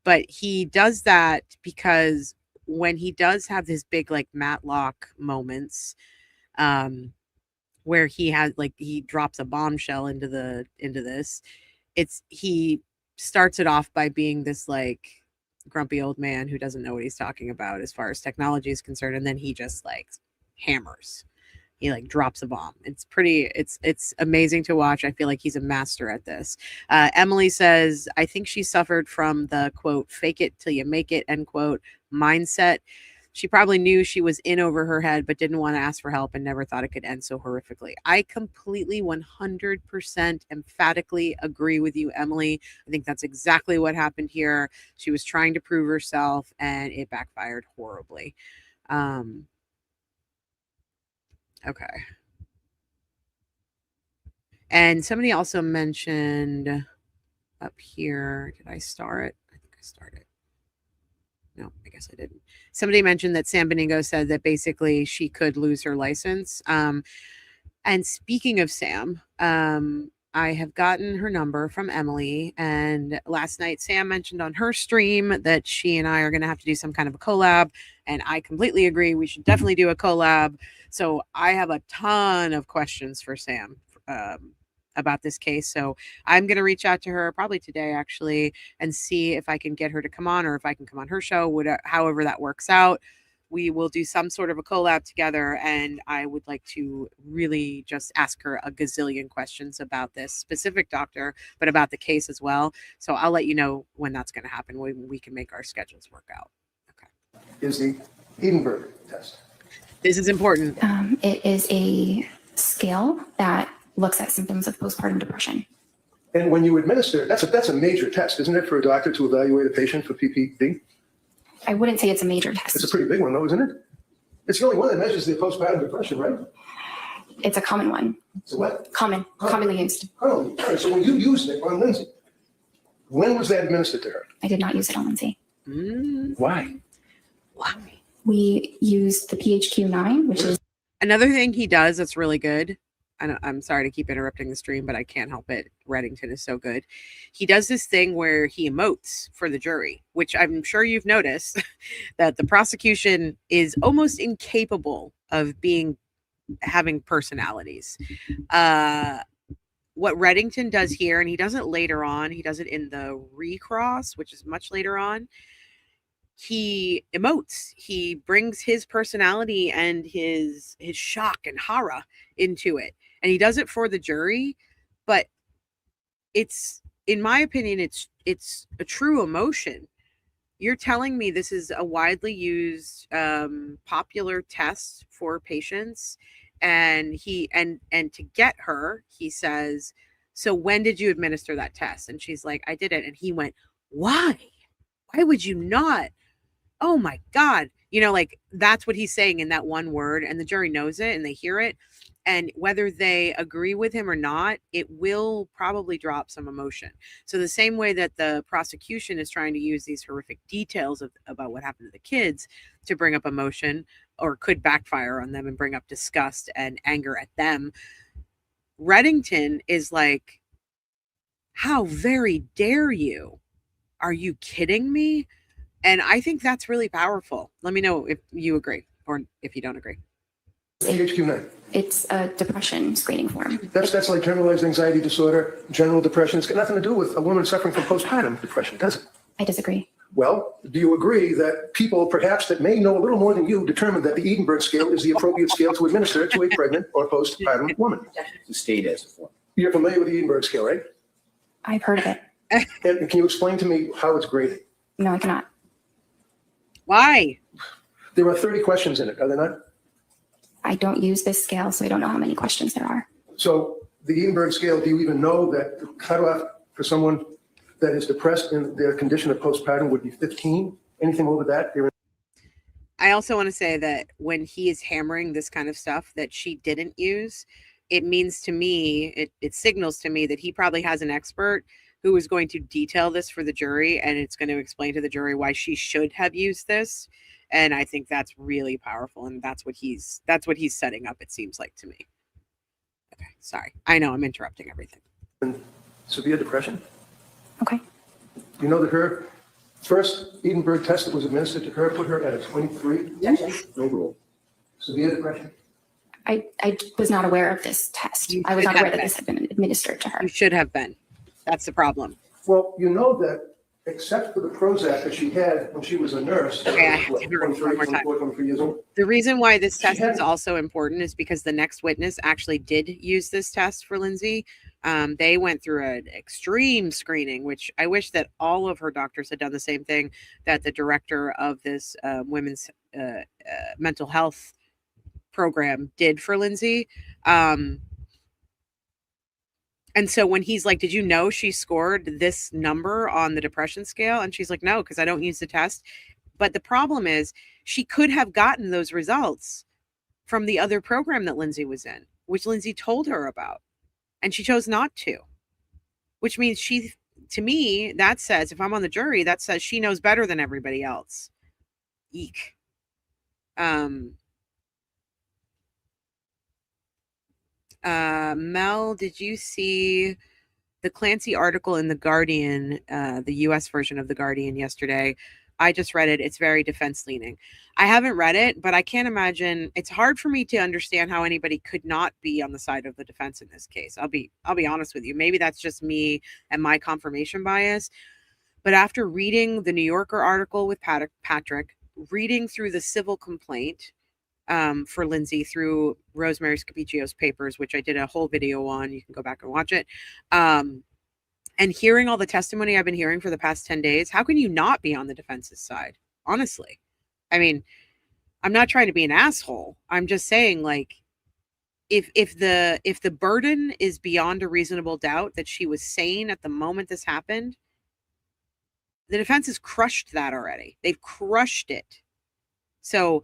But he does that because when he does have his big like Matlock moments, where he drops a bombshell into this, he starts it off by being this like grumpy old man who doesn't know what he's talking about as far as technology is concerned, and then he just like hammers. He like drops a bomb. It's amazing to watch. I feel like he's a master at this. Emily says, I think she suffered from the quote, fake it till you make it, end quote, mindset. She probably knew she was in over her head, but didn't want to ask for help and never thought it could end so horrifically. I completely 100% emphatically agree with you, Emily. I think that's exactly what happened here. She was trying to prove herself and it backfired horribly. Okay. And somebody also mentioned up here, did I star it? I think I starred it. No, I guess I didn't. Somebody mentioned that Sam Beningo said that basically she could lose her license. And speaking of Sam, I have gotten her number from Emily. And last night, Sam mentioned on her stream that she and I are going to have to do some kind of a collab. And I completely agree. We should definitely do a collab. So I have a ton of questions for Sam about this case. So I'm going to reach out to her probably today, actually, and see if I can get her to come on or if I can come on her show, however that works out. we will do some sort of a collab together, and I would like to really just ask her a gazillion questions about this specific doctor, but about the case as well. So I'll let you know when that's going to happen, when we can make our schedules work out. Okay. Is the Edinburgh test. This is important. It is a scale that looks at symptoms of postpartum depression. And when you administer, that's a major test, isn't it, for a doctor to evaluate a patient for PPD? I wouldn't say it's a major test. It's a pretty big one, though, isn't it? It's the only one that measures the postpartum depression, right? It's a common one. So what? Commonly used. Oh, all right. So when you used it on Lindsay, when was that administered to her? I did not use it on Lindsay. Why? Why? We used the PHQ-9, which is Another thing he does that's really good. I'm sorry to keep interrupting the stream, but I can't help it. Reddington is so good. He does this thing where he emotes for the jury, which I'm sure you've noticed that the prosecution is almost incapable of having personalities. What Reddington does here, and he does it later on, he does it in the recross, which is much later on. He emotes. He brings his personality and his shock and horror into it. And he does it for the jury, but it's, in my opinion, it's a true emotion. You're telling me this is a widely used, popular test for patients, and to get her, he says, "So when did you administer that test?" And she's like, "I did it." And he went, "Why? Why would you not? Oh my God." Like that's what he's saying in that one word, and the jury knows it and they hear it. And whether they agree with him or not, it will probably drop some emotion. So the same way that the prosecution is trying to use these horrific details about what happened to the kids to bring up emotion, or could backfire on them and bring up disgust and anger at them, Reddington is like, "How very dare you? Are you kidding me?" And I think that's really powerful. Let me know if you agree or if you don't agree. PHQ-9. It's a depression screening form. That's like generalized anxiety disorder, general depression. It's got nothing to do with a woman suffering from postpartum depression, does it? I disagree. Well, do you agree that people perhaps that may know a little more than you determined that the Edinburgh scale is the appropriate scale to administer to a pregnant or postpartum woman? The state has a form. You're familiar with the Edinburgh scale, right? I've heard of it. And can you explain to me how it's graded? No, I cannot. Why? There are 30 questions in it, are there not? I don't use this scale, so I don't know how many questions there are. So the Edinburgh scale, do you even know that the cutoff for someone that is depressed in their condition of postpartum would be 15? Anything over that? I also want to say that when he is hammering this kind of stuff that she didn't use, it means to me, it signals to me that he probably has an expert who is going to detail this for the jury, and it's going to explain to the jury why she should have used this. And I think that's really powerful, and that's what he's setting up, it seems like to me. Okay, sorry. I know I'm interrupting everything. And severe depression? Okay. You know that her first Edinburgh test that was administered to her put her at a 23 overall. Severe depression? I was not aware of this test. I was not aware that this had been administered to her. You should have been. That's the problem. Well, you know that except for the Prozac that she had when she was a nurse, Okay, I have to hear it one more time. 23 years old. The reason why this test is also important is because the next witness actually did use this test for Lindsay. They went through an extreme screening, which I wish that all of her doctors had done the same thing that the director of this women's mental health program did for Lindsay. And so when he's like, "Did you know she scored this number on the depression scale?" And she's like, "No, because I don't use the test." But the problem is she could have gotten those results from the other program that Lindsay was in, which Lindsay told her about. And she chose not to, which means to me, that says, if I'm on the jury, that says she knows better than everybody else. Eek. Mel, did you see the Clancy article in The Guardian, the US version of The Guardian yesterday? I just read it. It's very defense leaning. I haven't read it, but I can't imagine. It's hard for me to understand how anybody could not be on the side of the defense in this case. I'll be honest with you. Maybe that's just me and my confirmation bias. But after reading the New Yorker article with Patrick, reading through the civil complaint for Lindsay through Rosemary Scapicchio's papers, which I did a whole video on. You can go back and watch it. And hearing all the testimony I've been hearing for the past 10 days, how can you not be on the defense's side? Honestly. I mean, I'm not trying to be an asshole. I'm just saying, like, if the burden is beyond a reasonable doubt that she was sane at the moment this happened, the defense has crushed that already. They've crushed it. So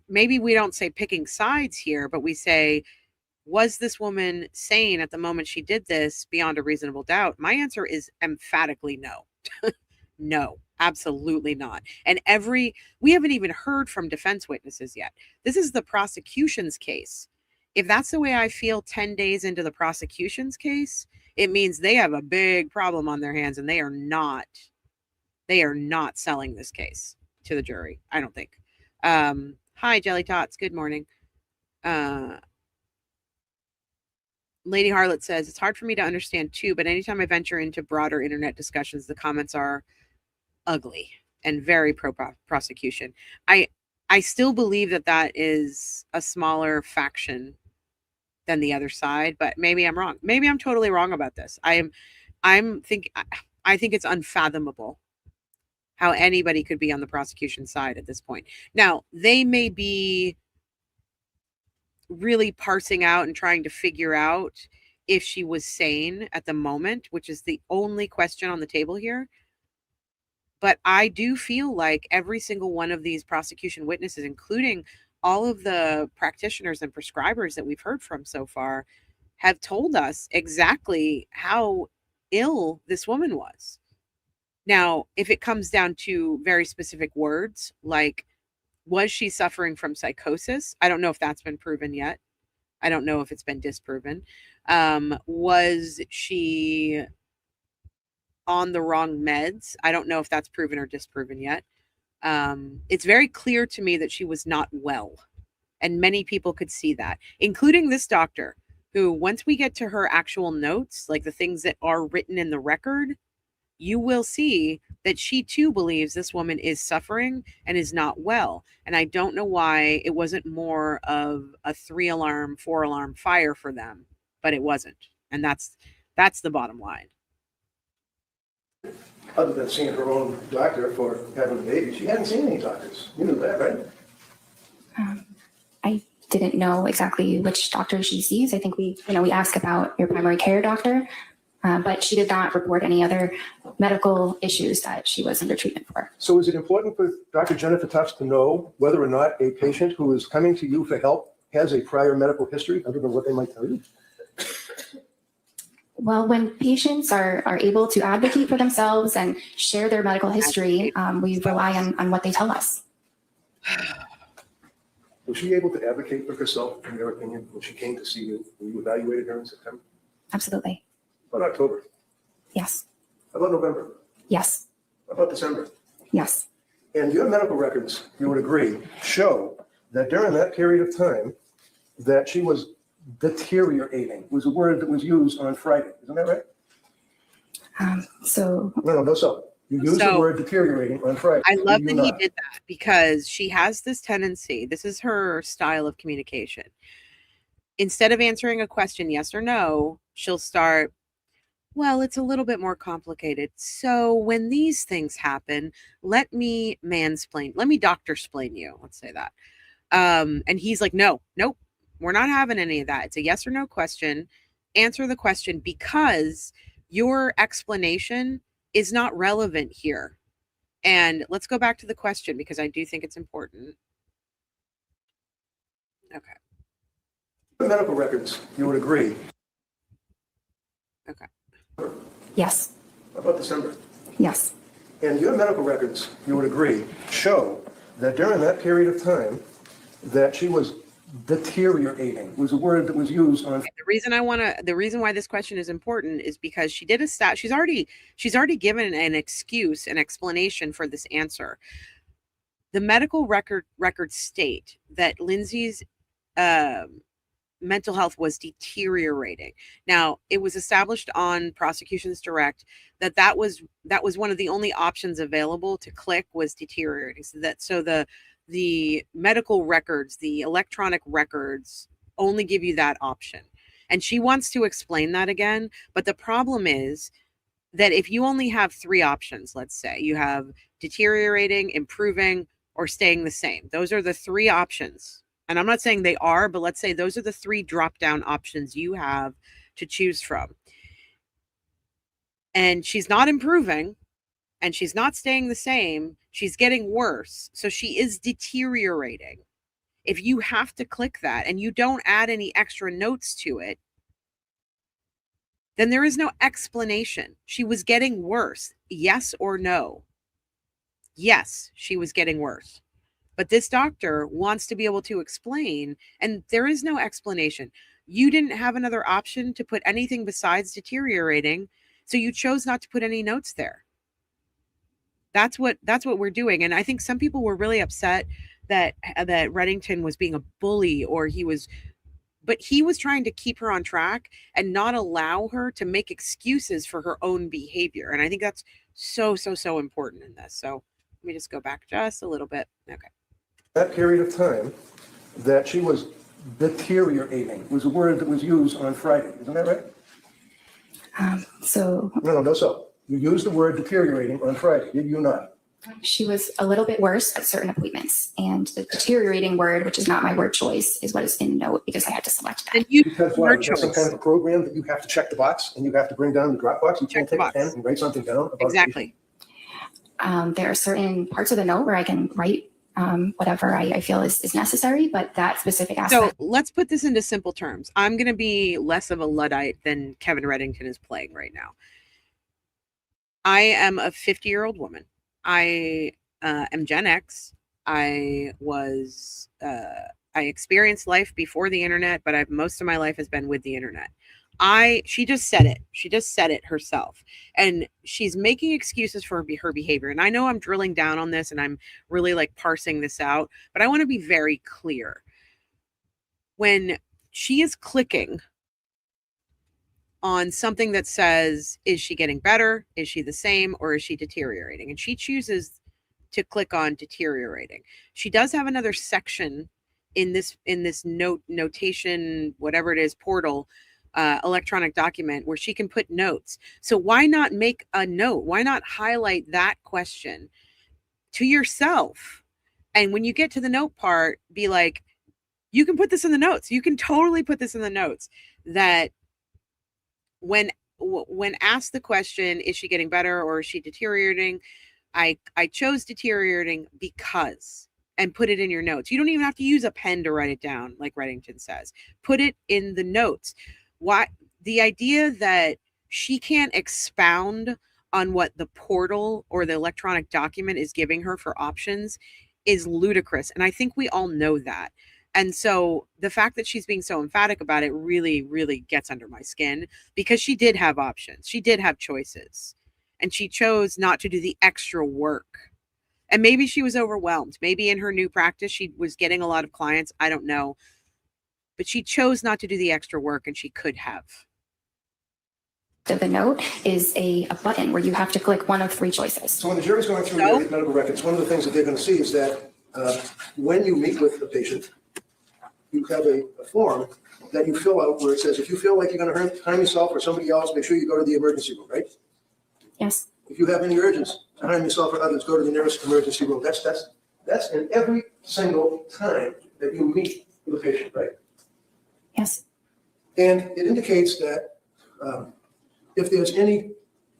maybe we don't say picking sides here, but we say, was this woman sane at the moment she did this beyond a reasonable doubt? My answer is emphatically no. No, absolutely not. And we haven't even heard from defense witnesses yet. This is the prosecution's case. If that's the way I feel 10 days into the prosecution's case, it means they have a big problem on their hands, and they are not selling this case to the jury, I don't think. Hi, Jelly Tots. Good morning. Lady Harlot says, it's hard for me to understand too, but anytime I venture into broader internet discussions, the comments are ugly and very pro-prosecution. I still believe that is a smaller faction than the other side, but maybe I'm wrong. Maybe I'm totally wrong about this. I think it's unfathomable how anybody could be on the prosecution side at this point. Now, they may be really parsing out and trying to figure out if she was sane at the moment, which is the only question on the table here. But I do feel like every single one of these prosecution witnesses, including all of the practitioners and prescribers that we've heard from so far, have told us exactly how ill this woman was. Now, if it comes down to very specific words, like, was she suffering from psychosis? I don't know if that's been proven yet. I don't know if it's been disproven. Was she on the wrong meds? I don't know if that's proven or disproven yet. It's very clear to me that she was not well. And many people could see that, including this doctor, who, once we get to her actual notes, like the things that are written in the record, you will see that she too believes this woman is suffering and is not well. And I don't know why it wasn't more of a 3-alarm, 4-alarm fire for them, but it wasn't. And that's the bottom line. Other than seeing her own doctor for having a baby, she hadn't seen any doctors. You knew that, right? I didn't know exactly which doctor she sees. I think we ask about your primary care doctor, but she did not report any other medical issues that she was under treatment for. So is it important for Dr. Jennifer Tufts to know whether or not a patient who is coming to you for help has a prior medical history, other than what they might tell you? Well, when patients are able to advocate for themselves and share their medical history, we rely on what they tell us. Was she able to advocate for herself, in your opinion, when she came to see you, when you evaluated her in September? Absolutely. How about October? Yes. How about November? Yes. How about December? Yes. And your medical records, you would agree, show that during that period of time that she was deteriorating, was a word that was used on Friday. Isn't that right? No. You used the word deteriorating on Friday. I love that he did that, because she has this tendency, this is her style of communication. Instead of answering a question yes or no, she'll start, well, it's a little bit more complicated. So when these things happen, let me mansplain, let me doctor-splain you. Let's say that. And he's like, nope, we're not having any of that. It's a yes or no question. Answer the question, because your explanation is not relevant here. And let's go back to the question, because I do think it's important. Okay. The medical records, you would agree. Okay. Yes. How about December? Yes. And your medical records, you would agree, show that during that period of time that she was deteriorating, was a word that was used on. The reason why this question is important is because she did a stat. She's already given an excuse, an explanation for this answer. The medical records state that Lindsay's mental health was deteriorating. Now, it was established on prosecution's direct that was one of the only options available to click was deteriorating. So the medical records, the electronic records only give you that option. And she wants to explain that again, but the problem is that if you only have 3 options, let's say you have deteriorating, improving, or staying the same. Those are the 3 options. And I'm not saying they are, but let's say those are the 3 drop-down options you have to choose from. And she's not improving, and she's not staying the same. She's getting worse. So she is deteriorating. If you have to click that and you don't add any extra notes to it, then there is no explanation. She was getting worse. Yes or no? Yes, she was getting worse. But this doctor wants to be able to explain, and there is no explanation. You didn't have another option to put anything besides deteriorating, so you chose not to put any notes there. That's what we're doing. And I think some people were really upset that Reddington was being a bully, or but he was trying to keep her on track and not allow her to make excuses for her own behavior. And I think that's so important in this. So let me just go back just a little bit. Okay. That period of time that she was deteriorating was a word that was used on Friday. Isn't that right? No. So you used the word deteriorating on Friday, did you not? She was a little bit worse at certain appointments, and the deteriorating word, which is not my word choice, is what is in the note because I had to select that. And you Because why? Is that some kind of a program that you have to check the box and you have to bring down the drop box? You can't take a pen and write something down about exactly. There are certain parts of the note where I can write whatever I feel is necessary, but that specific aspect. So let's put this into simple terms. I'm going to be less of a Luddite than Kevin Reddington is playing right now. I am a 50-year-old woman. I am Gen X. I experienced life before the internet, but most of my life has been with the internet. She just said it. She just said it herself. And she's making excuses for her behavior. And I know I'm drilling down on this and I'm really like parsing this out, but I want to be very clear. When she is clicking on something that says, is she getting better? Is she the same? Or is she deteriorating? And she chooses to click on deteriorating. She does have another section in this notation, whatever it is, portal, electronic document where she can put notes. So why not make a note? Why not highlight that question to yourself? And when you get to the note part, be like, you can put this in the notes. You can totally put this in the notes that when asked the question, is she getting better or is she deteriorating? I chose deteriorating because, and put it in your notes. You don't even have to use a pen to write it down, like Reddington says. Put it in the notes. Why the idea that she can't expound on what the portal or the electronic document is giving her for options is ludicrous. And I think we all know that. And so the fact that she's being so emphatic about it really, really gets under my skin because she did have options. She did have choices and she chose not to do the extra work. And maybe she was overwhelmed. Maybe in her new practice, she was getting a lot of clients. I don't know. But she chose not to do the extra work and she could have. The note is a button where you have to click one of 3 choices. So when the jury's going through your medical records, one of the things that they're going to see is that when you meet with the patient, you have a form that you fill out where it says, if you feel like you're going to harm yourself or somebody else, make sure you go to the emergency room, right? Yes. If you have any urges to harm yourself or others, go to the nearest emergency room. That's in every single time that you meet with a patient, right? Yes. And it indicates that if there's any,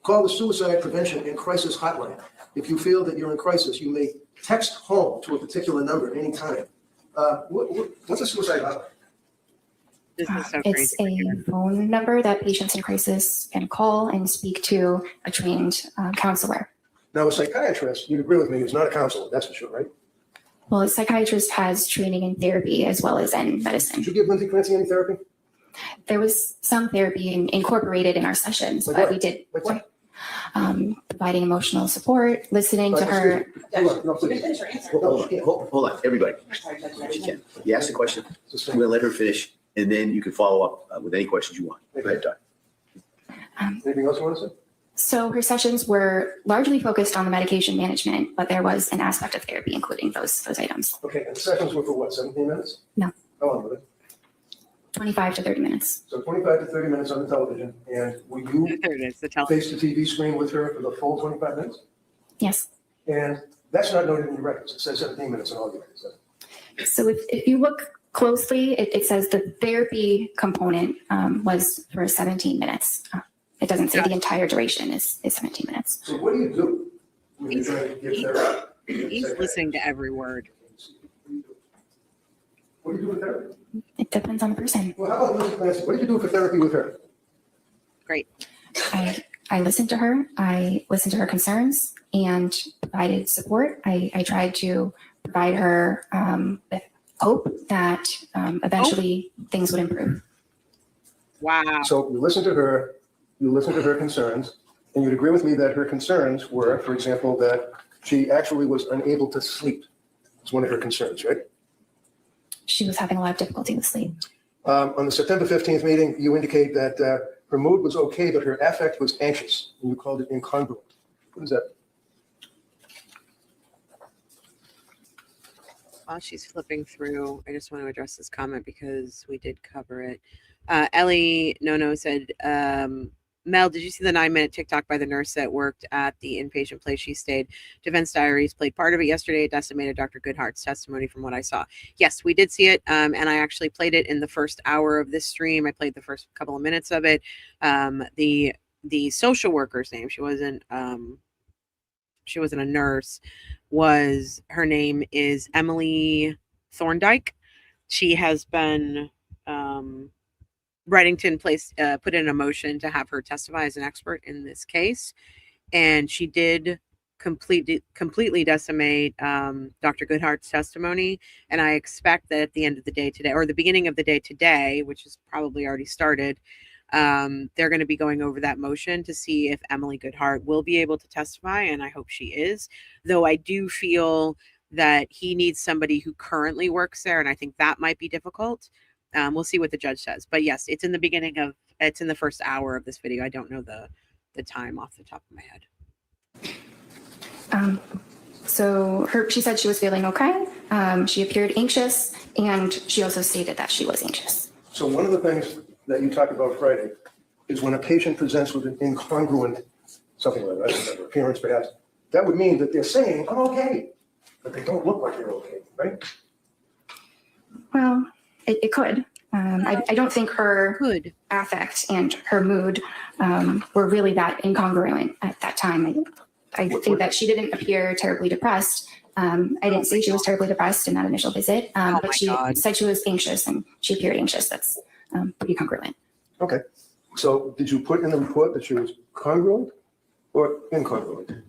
call the suicide prevention and crisis hotline. If you feel that you're in crisis, you may text home to a particular number at any time. What's a suicide hotline? This is so It's crazy. a phone number that patients in crisis can call and speak to a trained counselor. Now, a psychiatrist, you'd agree with me, is not a counselor, that's for sure, right? Well, a psychiatrist has training in therapy as well as in medicine. Did you give Lindsay CLANCY any therapy? There was some therapy incorporated in our sessions, Like but what? we did Like what? providing emotional support, listening to her. Hold on, everybody. You asked the question. I'm going to let her finish. and then you can follow up with any questions you want. Go ahead, Doc. Anything else you want to say? So her sessions were largely focused on the medication management, but there was an aspect of therapy, including those items. Okay, and the sessions were for what, 17 minutes? No. How long were they? 25 to 30 minutes. So 25 to 30 minutes on the television, and were you There it is, the television. face the TV screen with her for the full 25 minutes? Yes. And that's not noted in your records. It says 17 minutes in all your records. So if you look closely, it says the therapy component was for 17 minutes. It doesn't say the entire duration is 17 minutes. So what do you do when you're trying to give therapy? He's listening to every word. What do you do with therapy? It depends on the person. Well, how about Lindsay Clancy? What do you do for therapy with her? Great. I listened to her. I listened to her concerns and provided support. I tried to provide her with hope that eventually things would improve. Wow. So you listen to her concerns, and you'd agree with me that her concerns were, for example, that she actually was unable to sleep. It's one of her concerns, right? She was having a lot of difficulty with sleep. On the September 15th meeting, you indicate that her mood was okay, but her affect was anxious, and you called it incongruent. What is that? While she's flipping through, I just want to address this comment because we did cover it. Ellie Nono said, Mel, did you see the 9-minute TikTok by the nurse that worked at the inpatient place she stayed? Defense Diaries played part of it yesterday. It decimated Dr. Goodhart's testimony from what I saw. Yes, we did see it. And I actually played it in the first hour of this stream. I played the first couple of minutes of it. The social worker's name, she wasn't a nurse, her name is Emily Thorndike. She has been, Reddington put in a motion to have her testify as an expert in this case. And she did completely decimate Dr. Goodhart's testimony. And I expect that at the end of the day today, or the beginning of the day today, which is probably already started, they're going to be going over that motion to see if Emily Goodhart will be able to testify. And I hope she is, though I do feel that he needs somebody who currently works there. And I think that might be difficult. We'll see what the judge says, but yes, it's in the first hour of this video. I don't know the time off the top of my head. So she said she was feeling okay. She appeared anxious, and she also stated that she was anxious. So one of the things that you talked about Friday is when a patient presents with an incongruent, something like that, appearance perhaps, that would mean that they're saying, I'm okay, but they don't look like they're okay, right? Well, it could. I don't think her affect and her mood were really that incongruent at that time. I think that she didn't appear terribly depressed. I didn't say she was terribly depressed in that initial visit, but she said she was anxious and she appeared anxious. That's pretty congruent. Okay. So did you put in the report that she was congruent or incongruent?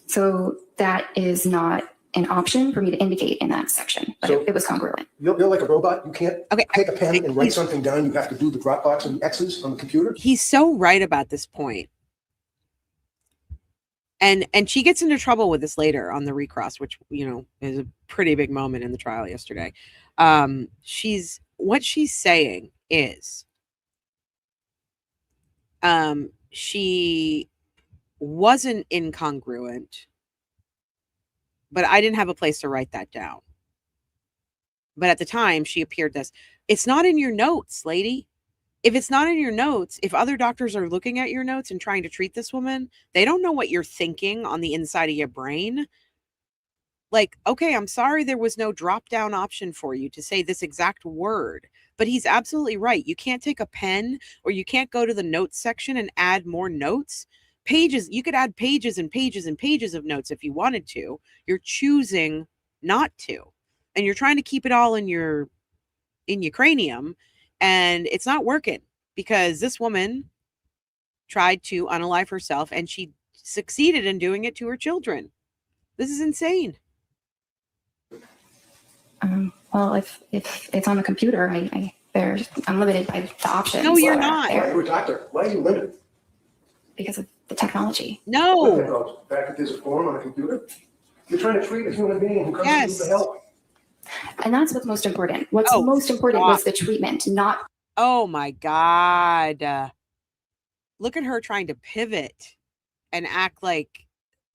So that is not an option for me to indicate in that section, but So- it was congruent. You're like a robot. You can't take a pen and write something down. You have to do the Dropbox and the X's on the computer. He's so right about this point. And she gets into trouble with this later on the recross, which, is a pretty big moment in the trial yesterday. What she's saying is, she wasn't incongruent, but I didn't have a place to write that down. But at the time, she appeared this. It's not in your notes, lady. If it's not in your notes, if other doctors are looking at your notes and trying to treat this woman, they don't know what you're thinking on the inside of your brain. Like, okay, I'm sorry there was no drop-down option for you to say this exact word. But he's absolutely right. You can't take a pen or you can't go to the notes section and add more notes. Pages, you could add pages and pages and pages of notes if you wanted to. You're choosing not to. And you're trying to keep it all in your cranium. And it's not working because this woman tried to unalive herself and she succeeded in doing it to her children. This is insane. Well, if it's on the computer, I'm limited by the options. No, you're not. Why are you a doctor? Why are you limited? Because of the technology. No. The fact that there's a form on a computer. You're trying to treat a human being who comes to you Yes. for help. And that's what's most important. What's Oh, most important stop. was the treatment, not Oh my God. Look at her trying to pivot and act like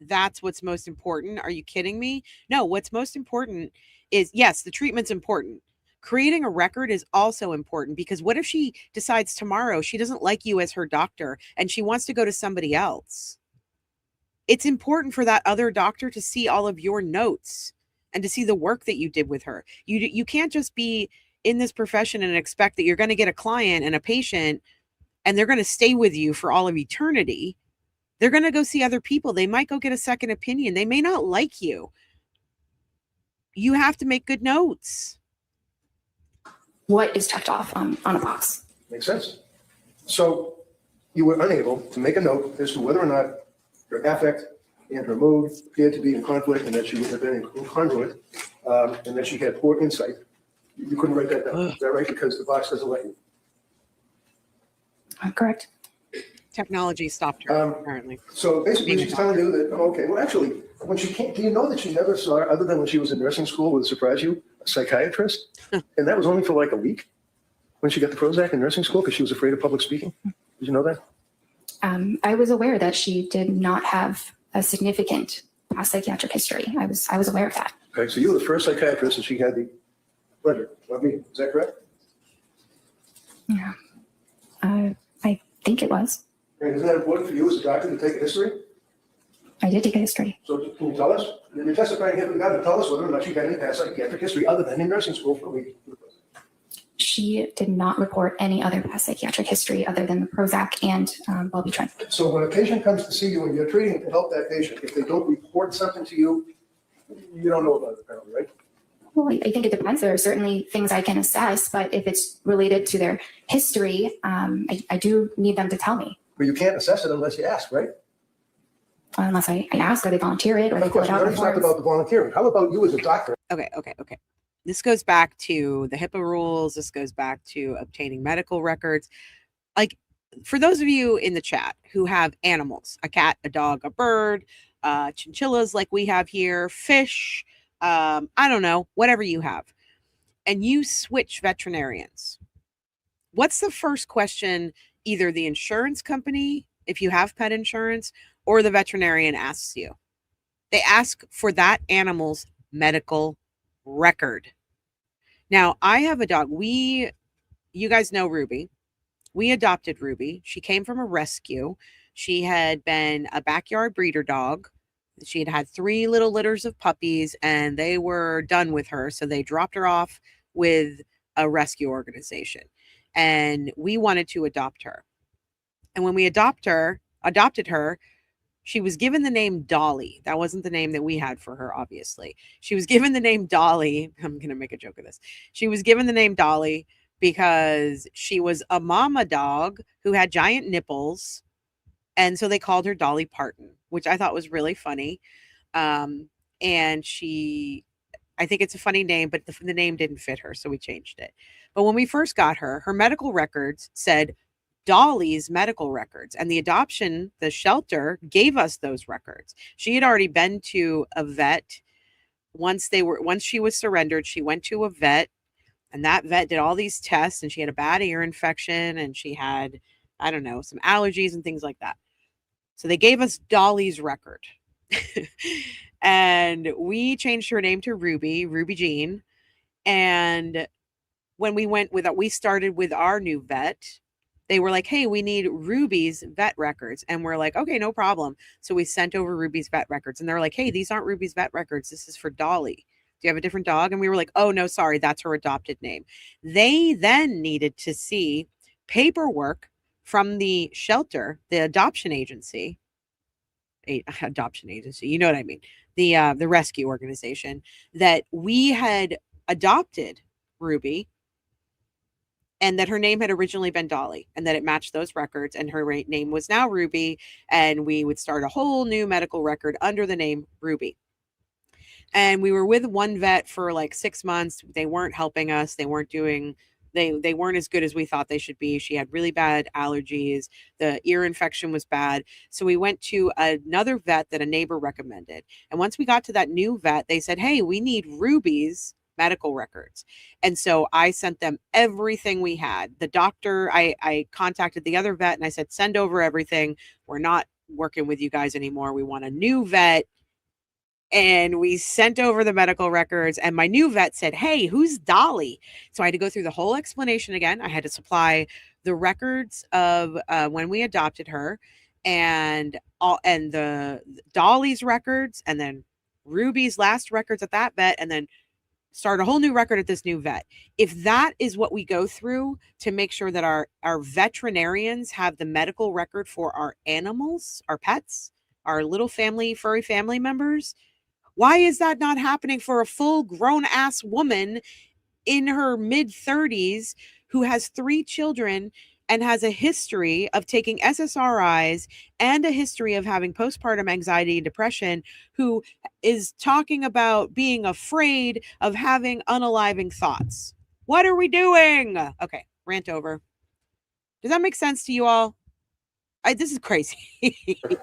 that's what's most important. Are you kidding me? No, what's most important is, yes, the treatment's important. Creating a record is also important, because what if she decides tomorrow she doesn't like you as her doctor and she wants to go to somebody else? It's important for that other doctor to see all of your notes and to see the work that you did with her. You can't just be in this profession and expect that you're going to get a client and a patient and they're going to stay with you for all of eternity. They're going to go see other people. They might go get a second opinion. They may not like you. You have to make good notes. what is checked off on a box. Makes sense. So you were unable to make a note as to whether or not her affect and her mood appeared to be in conflict, and that she would have been incongruent, and that she had poor insight. You couldn't write that down. Is that right? Because the box doesn't let you. Correct. Technology stopped her, apparently. So basically, she's telling you that, oh, okay, well, actually, when she came, do you know that she never saw, other than when she was in nursing school, would it surprise you, a psychiatrist? And that was only for like a week when she got the Prozac in nursing school because she was afraid of public speaking. Did you know that? I was aware that she did not have a significant past psychiatric history. I was aware of that. Okay, so you were the first psychiatrist that she had the pleasure of meeting. Is that correct? Yeah. I think it was. And isn't that important for you as a doctor to take a history? I did take a history. So can you tell us? You're testifying here for God to tell us whether or not she had any past psychiatric history other than in nursing school for a week. She did not report any other past psychiatric history other than the Prozac and Wellbutrin. So when a patient comes to see you and you're treating to help that patient, if they don't report something to you, you don't know about it apparently, right? Well, I think it depends. There are certainly things I can assess, but if it's related to their history, I do need them to tell me. But you can't assess it unless you ask, right? Unless I ask or they volunteer it or they Of fill course, it we out already talked before. about the volunteering. How about you as a doctor? Okay. This goes back to the HIPAA rules. This goes back to obtaining medical records. Like, for those of you in the chat who have animals, a cat, a dog, a bird, chinchillas like we have here, fish, I don't know, whatever you have, and you switch veterinarians, what's the first question either the insurance company, if you have pet insurance, or the veterinarian asks you? They ask for that animal's medical record. Now, I have a dog. You guys know Ruby. We adopted Ruby. She came from a rescue. She had been a backyard breeder dog. She had had 3 little litters of puppies and they were done with her. So they dropped her off with a rescue organization and we wanted to adopt her. And when we adopted her, she was given the name Dolly. That wasn't the name that we had for her, obviously. She was given the name Dolly. I'm going to make a joke of this. She was given the name Dolly because she was a mama dog who had giant nipples. And so they called her Dolly Parton, which I thought was really funny. And I think it's a funny name, but the name didn't fit her. So we changed it. But when we first got her, her medical records said Dolly's medical records, and the shelter gave us those records. She had already been to a vet once she was surrendered. She went to a vet and that vet did all these tests and she had a bad ear infection and she had, I don't know, some allergies and things like that. So they gave us Dolly's record and we changed her name to Ruby Jean. And when we started with our new vet, they were like, hey, we need Ruby's vet records. And we're like, okay, no problem. So we sent over Ruby's vet records and they're like, hey, these aren't Ruby's vet records. This is for Dolly. Do you have a different dog? And we were like, oh, no, sorry. That's her adopted name. They then needed to see paperwork from the shelter, the adoption agency, you know what I mean? The rescue organization, that we had adopted Ruby and that her name had originally been Dolly and that it matched those records and her name was now Ruby. And we would start a whole new medical record under the name Ruby. And we were with one vet for like 6 months. They weren't helping us. They weren't as good as we thought they should be. She had really bad allergies. The ear infection was bad. So we went to another vet that a neighbor recommended. And once we got to that new vet, they said, hey, we need Ruby's medical records. And so I sent them everything we had. The doctor, I contacted the other vet and I said, send over everything. We're not working with you guys anymore. We want a new vet. And we sent over the medical records, and my new vet said, hey, who's Dolly? So I had to go through the whole explanation again. I had to supply the records of when we adopted her and the Dolly's records, and then Ruby's last records at that vet, and then start a whole new record at this new vet. If that is what we go through to make sure that our veterinarians have the medical record for our animals, our pets, our little family, furry family members, why is that not happening for a full grown ass woman in her mid 30s who has 3 children and has a history of taking SSRIs and a history of having postpartum anxiety and depression, who is talking about being afraid of having unaliving thoughts? What are we doing? Okay, rant over. Does that make sense to you all? This is crazy.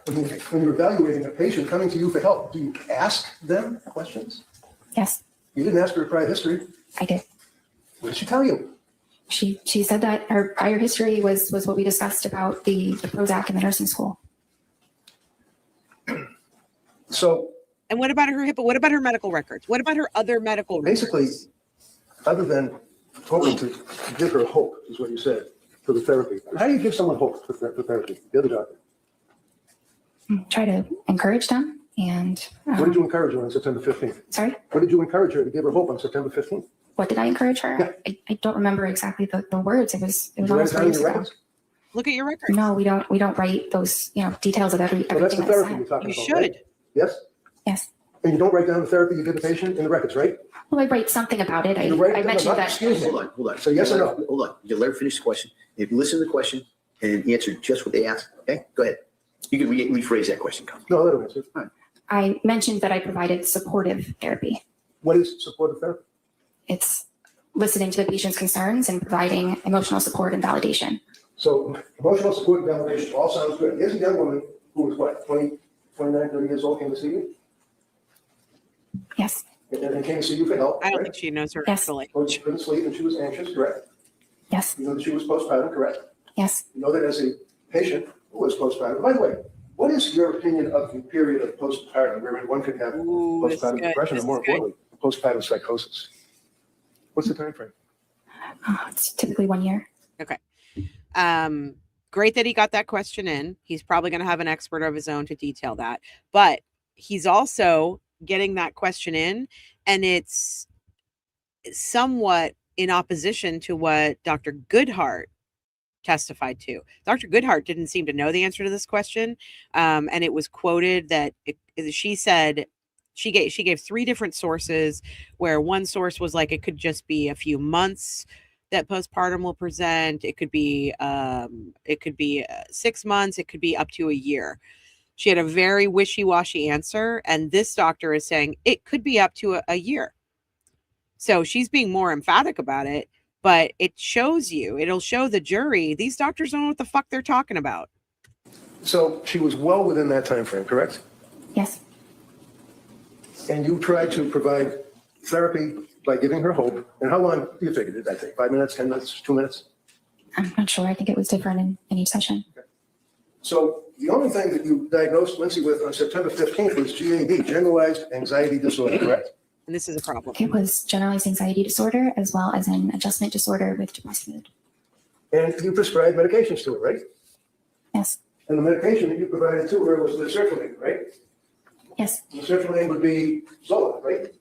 When you're evaluating a patient coming to you for help, do you ask them questions? Yes, You didn't ask her prior history. I did. What did she tell you? She said that her prior history was what we discussed about the Prozac in the nursing school. So And what about her HIPAA? What about her medical records? What about her other medical basically, records? other than hoping to give her hope, is what you said, for the therapy. How do you give someone hope for therapy? The other doctor. Try to encourage them. And What did you encourage her on September 15th? sorry, What did you encourage her to give her hope on September 15th? what did I encourage her? I don't remember exactly the words. It was Did you write almost it down 4 in years your ago. records? Look at your records. No, we don't write those details of Well, that's everything the that's therapy said. you're talking You about, right? should. Yes? Yes. And you don't write down the therapy you give the patient in the records, right? Well, I write something about it. You write I it down, mentioned that. excuse me. Hold on. So yes or no? Hold on. You let her finish the question. If you listen to the question and answer just what they asked, okay? Go ahead. You can rephrase that question, Colin. No, let her answer. I mentioned that I provided supportive therapy. What is supportive therapy? It's listening to the patient's concerns and providing emotional support and validation. So emotional support and validation all sounds good. Here's a young woman who was what, 20, 29, 30 years old, came to see you? Yes. And came to see you for help, I don't right? think she knows her Yes. actual age. Well, she couldn't sleep and she was anxious, correct? Yes. You know that she was postpartum, correct? Yes. You know that as a patient who was postpartum. By the way, what is your opinion of the period of postpartum wherein one could have Ooh, this is postpartum good. depression This and more is good. importantly, postpartum psychosis? What's the time frame? It's typically 1 year. Great that he got that question in. He's probably going to have an expert of his own to detail that. But he's also getting that question in, and it's somewhat in opposition to what Dr. Goodhart testified to. Dr. Goodhart didn't seem to know the answer to this question. And it was quoted that she said she gave 3 different sources, where one source was like, it could just be a few months that postpartum will present. It could be 6 months. It could be up to a year. She had a very wishy-washy answer. And this doctor is saying it could be up to a year. So she's being more emphatic about it, but it'll show the jury, these doctors don't know what the fuck they're talking about. So she was well within that time frame, correct? Yes. And you tried to provide therapy by giving her hope. And how long do you figure did that take? 5 minutes, 10 minutes, 2 minutes? I'm not sure. I think it was different in each session. So the only thing that you diagnosed Lindsay with on September 15th was GAD, generalized anxiety disorder, correct? And this is a problem. It was generalized anxiety disorder as well as an adjustment disorder with depressed mood. And you prescribed medications to her, right? Yes. And the medication that you provided to her was the sertraline, right? Yes. The sertraline would be Zoloft, right?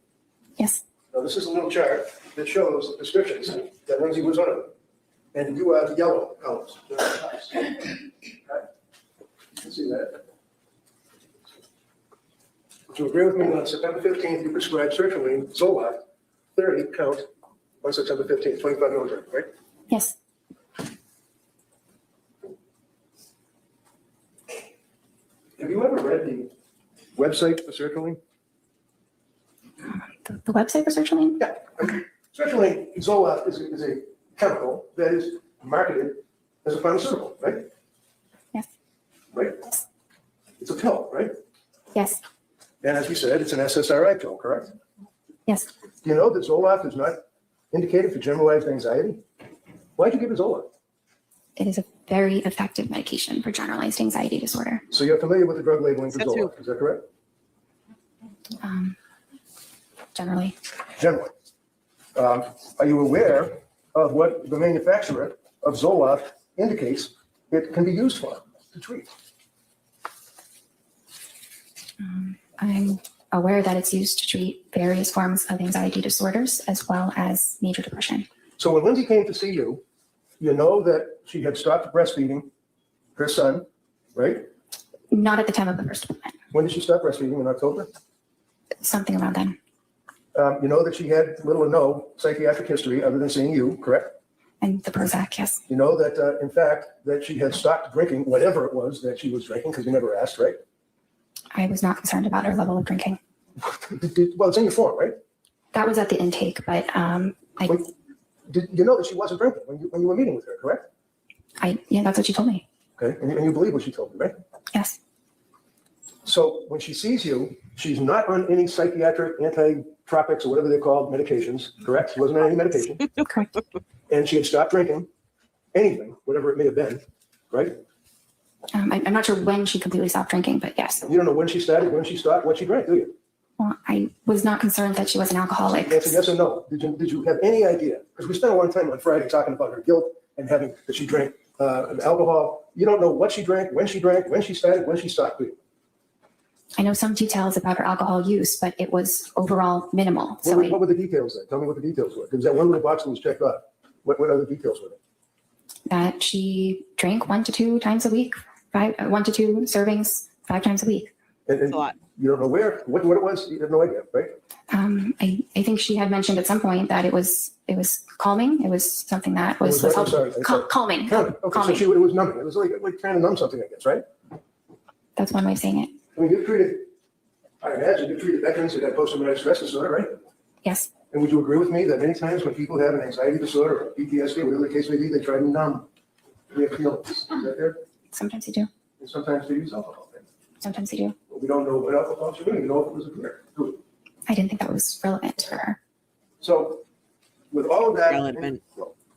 Yes. Now, this is a little chart that shows the prescriptions that Lindsay was on. And you are the yellow colors. Okay. You can see that. Would you agree with me that on September 15th, you prescribed sertraline, Zoloft, 30 count on September 15th, 25 milligrams, right? Yes. Have you ever read the website for sertraline? The website for sertraline? Yeah. Sertraline, Zoloft is a chemical that is marketed as a pharmaceutical, right? Yes. Right? It's a pill, right? Yes. And as we said, it's an SSRI pill, correct? Yes, Do you know that Zoloft is not indicated for generalized anxiety? Why'd you give her Zoloft? it is a very effective medication for generalized anxiety disorder. So you're familiar with the drug labeling for That's who- Zoloft, is that correct? Generally, Generally. Are you aware of what the manufacturer of Zoloft indicates it can be used for to treat? I'm aware that it's used to treat various forms of anxiety disorders as well as major depression. So when Lindsay came to see you, you know that she had stopped breastfeeding her son, right? Not at the time of the first appointment, When did she stop breastfeeding? In October? something around then. You know that she had little or no psychiatric history other than seeing you, correct? And the Prozac, yes. You know that, in fact, that she had stopped drinking whatever it was that she was drinking, because you never asked, right? I was not concerned about her level of drinking. Well, it's in your form, right? That was at the intake, but Did you know that she wasn't drinking when you were meeting with her, correct? yeah, that's what she told me. Okay, and you believe what she told you, right? Yes, So when she sees you, she's not on any psychiatric antitropics or whatever they're called, medications, correct? She wasn't on any medication, correct. and she had stopped drinking anything, whatever it may have been, right? I'm not sure when she completely stopped drinking, but yes. You don't know when she started, when she stopped, what she drank, do you? Well, I was not concerned that she was an alcoholic. Answer yes or no. Did you have any idea? Because we spent a long time on Friday talking about her guilt and having that she drank alcohol. You don't know what she drank, when she started, when she stopped, do you? I know some details about her alcohol use, but it was overall minimal. So What were the details then? Tell me what the details were. Because that one little box that was checked off. What other details were there? that she drank 1 to 2 times a week, 1 to 2 servings 5 times a week. And That's a lot. you don't know what it was? You have no idea, right? I think she had mentioned at some point that it was calming. It was something that was I'm sorry. calming. Okay, so Calming. it was numbing. It was like trying to numb something, I guess, right? That's one way of saying it. I mean, I imagine you treated veterans that had post-traumatic stress disorder, right? Yes, And would you agree with me that many times when people have an anxiety disorder or PTSD, whatever the case may be, they try to numb their feelings? Is that there? sometimes they do. And sometimes they use alcohol. Right? Sometimes they do. But we don't know what alcohol she did. We know if it was a beer. Do we? I didn't think that was relevant for her. So with all of that, Relevant.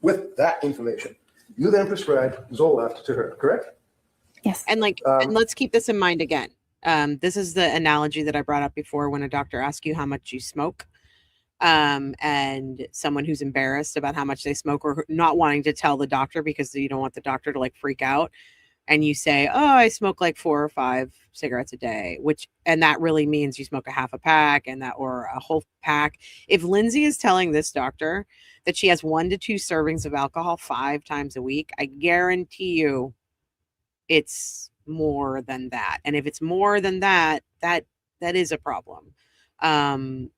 with that information, you then prescribed Zoloft to her, correct? Yes. And and let's keep this in mind again. This is the analogy that I brought up before when a doctor asks you how much you smoke. And someone who's embarrassed about how much they smoke or not wanting to tell the doctor because you don't want the doctor to like freak out. And you say, oh, I smoke like 4 or 5 cigarettes a day, and that really means you smoke a half a pack or a whole pack. If Lindsay is telling this doctor that she has 1 to 2 servings of alcohol 5 times a week, I guarantee you it's more than that. And if it's more than that, that is a problem. And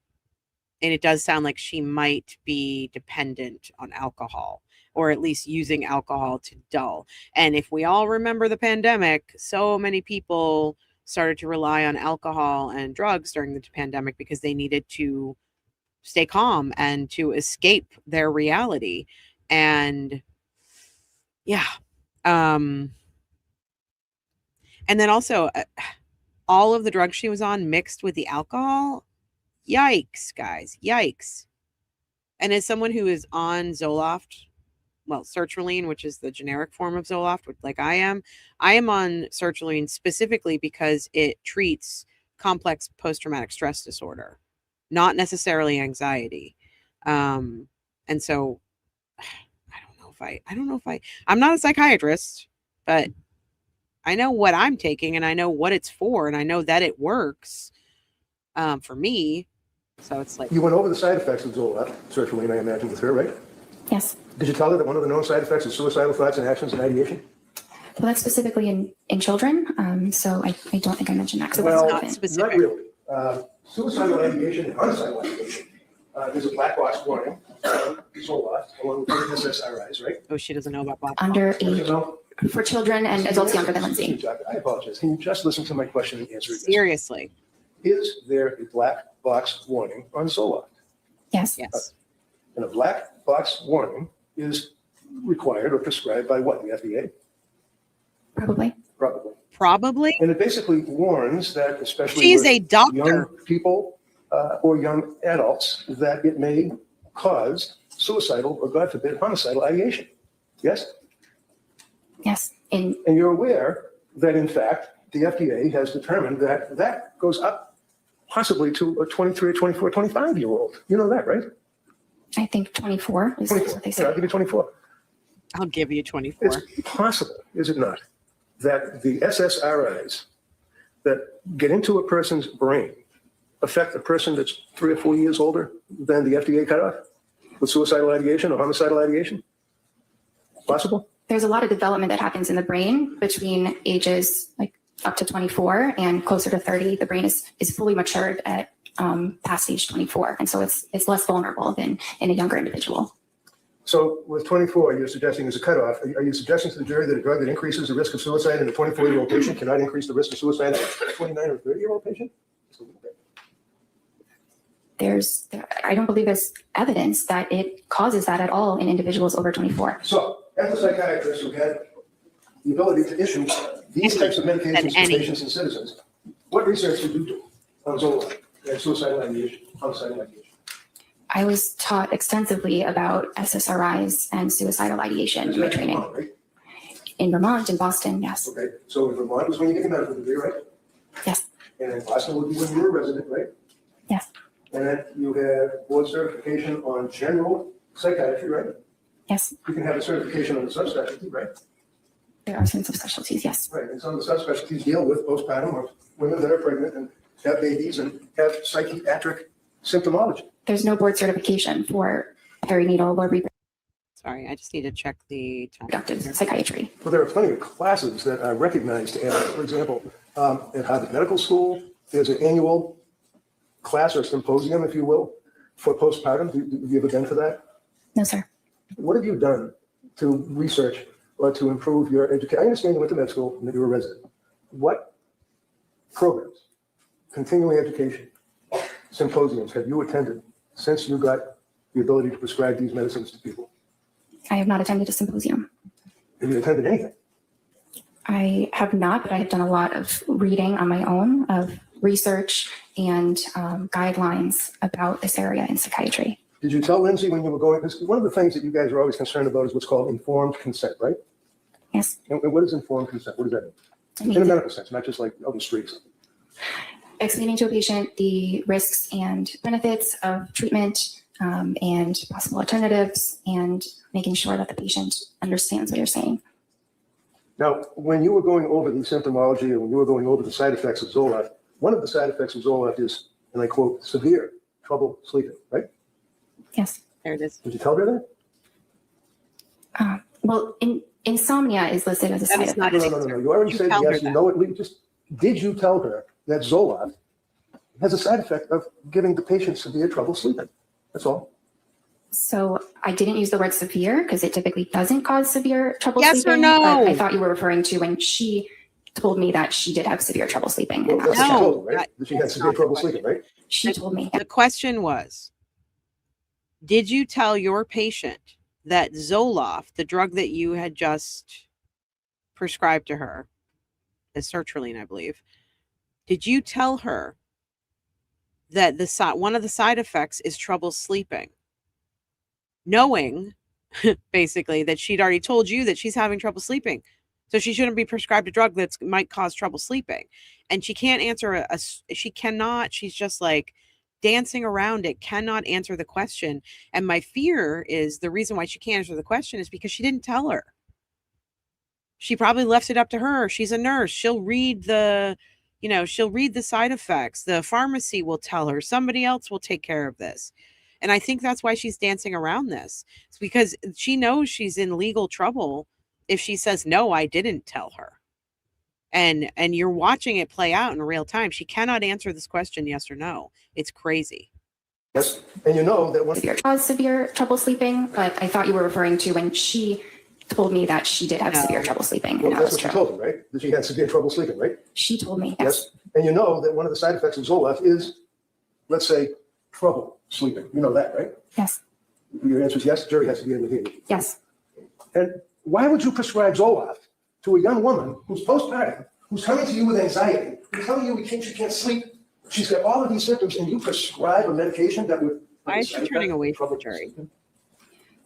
it does sound like she might be dependent on alcohol, or at least using alcohol to dull. And if we all remember the pandemic, so many people started to rely on alcohol and drugs during the pandemic because they needed to stay calm and to escape their reality. And yeah. And then also all of the drugs she was on mixed with the alcohol. Yikes, guys. Yikes. And as someone who is on Zoloft, well, sertraline, which is the generic form of Zoloft, like I am on sertraline specifically because it treats complex post-traumatic stress disorder, not necessarily anxiety. And so I'm not a psychiatrist, but I know what I'm taking and I know what it's for and I know that it works for me. So it's like, You went over the side effects of Zoloft, sertraline, I imagine, with her, right? Yes. Did you tell her that one of the known side effects is suicidal thoughts and actions and ideation? Well, that's specifically in children. So I don't think I mentioned that. 'Cause it Well, wasn't not relevant. specific. Not really. Suicidal ideation and unsuicidal ideation. There's a black box warning, Zoloft, along with other SSRIs, right? oh, she doesn't know about black. Under You age know? for children and adults younger than Lindsay. I apologize. Can you just listen to my question and answer it? Seriously. Is there a black box warning on Zoloft? Yes. Yes. And a black box warning is required or prescribed by what, the FDA? Probably. Probably. Probably. And it basically warns that especially She's with a doctor. young people or young adults that it may cause suicidal or, God forbid, homicidal ideation. Yes? Yes. And you're aware that, in fact, the FDA has determined that that goes up possibly to a 23 or 24, 25-year-old. You know that, right? I think 24 is 24. what they Yeah, said. I'll give you 24. I'll give you 24. It's possible, is it not, that the SSRIs that get into a person's brain affect a person that's 3 or 4 years older than the FDA cutoff with suicidal ideation or homicidal ideation? Possible? There's a lot of development that happens in the brain between ages like up to 24 and closer to 30. The brain is fully matured at past age 24. And so it's less vulnerable than in a younger individual. So with 24, you're suggesting as a cutoff, are you suggesting to the jury that a drug that increases the risk of suicide in a 24-year-old patient cannot increase the risk of suicide in a 29 or 30-year-old patient? I don't believe there's evidence that it causes that at all in individuals over 24. So as a psychiatrist who had the ability to issue these types of medications to patients and citizens, what research did you do on Zoloft and suicidal ideation, homicidal ideation? I was taught extensively about SSRIs and suicidal ideation in my training. Vermont, right? In Vermont, in Boston, yes. Okay, so in Vermont was when you get your medical degree, right? Yes. And in Boston would be when you were a resident, right? Yes. And then you have board certification on general psychiatry, right? Yes. You can have a certification on the subspecialty, right? There are some subspecialties, yes. Right, and some of the subspecialties deal with postpartum or women that are pregnant and have babies and have psychiatric symptomology. There's no board certification for perinatal or Sorry, I just need to check the time. reproductive psychiatry. Well, there are plenty of classes that are recognized. For example, at Harvard Medical School, there's an annual class or symposium, if you will, for postpartum. Have you ever been to that? No, sir. What have you done to research or to improve your education? I understand you went to med school and that you were a resident. What programs, continuing education, symposiums have you attended since you got the ability to prescribe these medicines to people? I have not attended a symposium. Have you attended anything? I have not, but I have done a lot of reading on my own of research and guidelines about this area in psychiatry. Did you tell Lindsay when you were going, because one of the things that you guys are always concerned about is what's called informed consent, right? Yes. And what is informed consent? What does that mean? I mean, In a medical sense, not just like on the streets. explaining to a patient the risks and benefits of treatment and possible alternatives and making sure that the patient understands what you're saying. Now, when you were going over the symptomology and when you were going over the side effects of Zoloft, one of the side effects of Zoloft is, and I quote, severe trouble sleeping, right? Yes. There it is. Did you tell her that? Well, insomnia is listed as a That side is not effect. No. You already You said tell her yes, you that. know it. Did you tell her that Zoloft has a side effect of giving the patient severe trouble sleeping? That's all. So I didn't use the word severe because it typically doesn't cause severe trouble Yes or sleeping. no? But I thought you were referring to when she told me that she did have severe trouble sleeping. Well, And that's what she No, told her, right? that- That she had that's severe not the trouble question. sleeping, right? she told me. The question was, did you tell your patient that Zoloft, the drug that you had just prescribed to her, is sertraline, I believe, did you tell her that one of the side effects is trouble sleeping? Knowing basically that she'd already told you that she's having trouble sleeping. So she shouldn't be prescribed a drug that might cause trouble sleeping. And she can't answer she cannot, she's just like dancing around it, cannot answer the question. And my fear is the reason why she can't answer the question is because she didn't tell her. She probably left it up to her. She's a nurse. She'll read she'll read the side effects. The pharmacy will tell her. Somebody else will take care of this. And I think that's why she's dancing around this. It's because she knows she's in legal trouble if she says, no, I didn't tell her. And you're watching it play out in real time. She cannot answer this question, yes or no. It's crazy. Yes. And you know that when Severe trouble sleeping, but I thought you were referring to when she told me that she did have No. severe trouble sleeping. well, And that that's was what you true. told her, right? That she had severe trouble sleeping, right? She told me, Yes. And you know that one of the side effects of Zoloft is, let's say, trouble sleeping. You know that, right? Yes. Your answer is yes. The jury has to be able to hear you. Yes. And why would you prescribe Zoloft to a young woman who's postpartum, who's coming to you with anxiety, who's telling you she can't sleep She's got all of these symptoms and you prescribe a medication that would. Why is she turning away from the jury?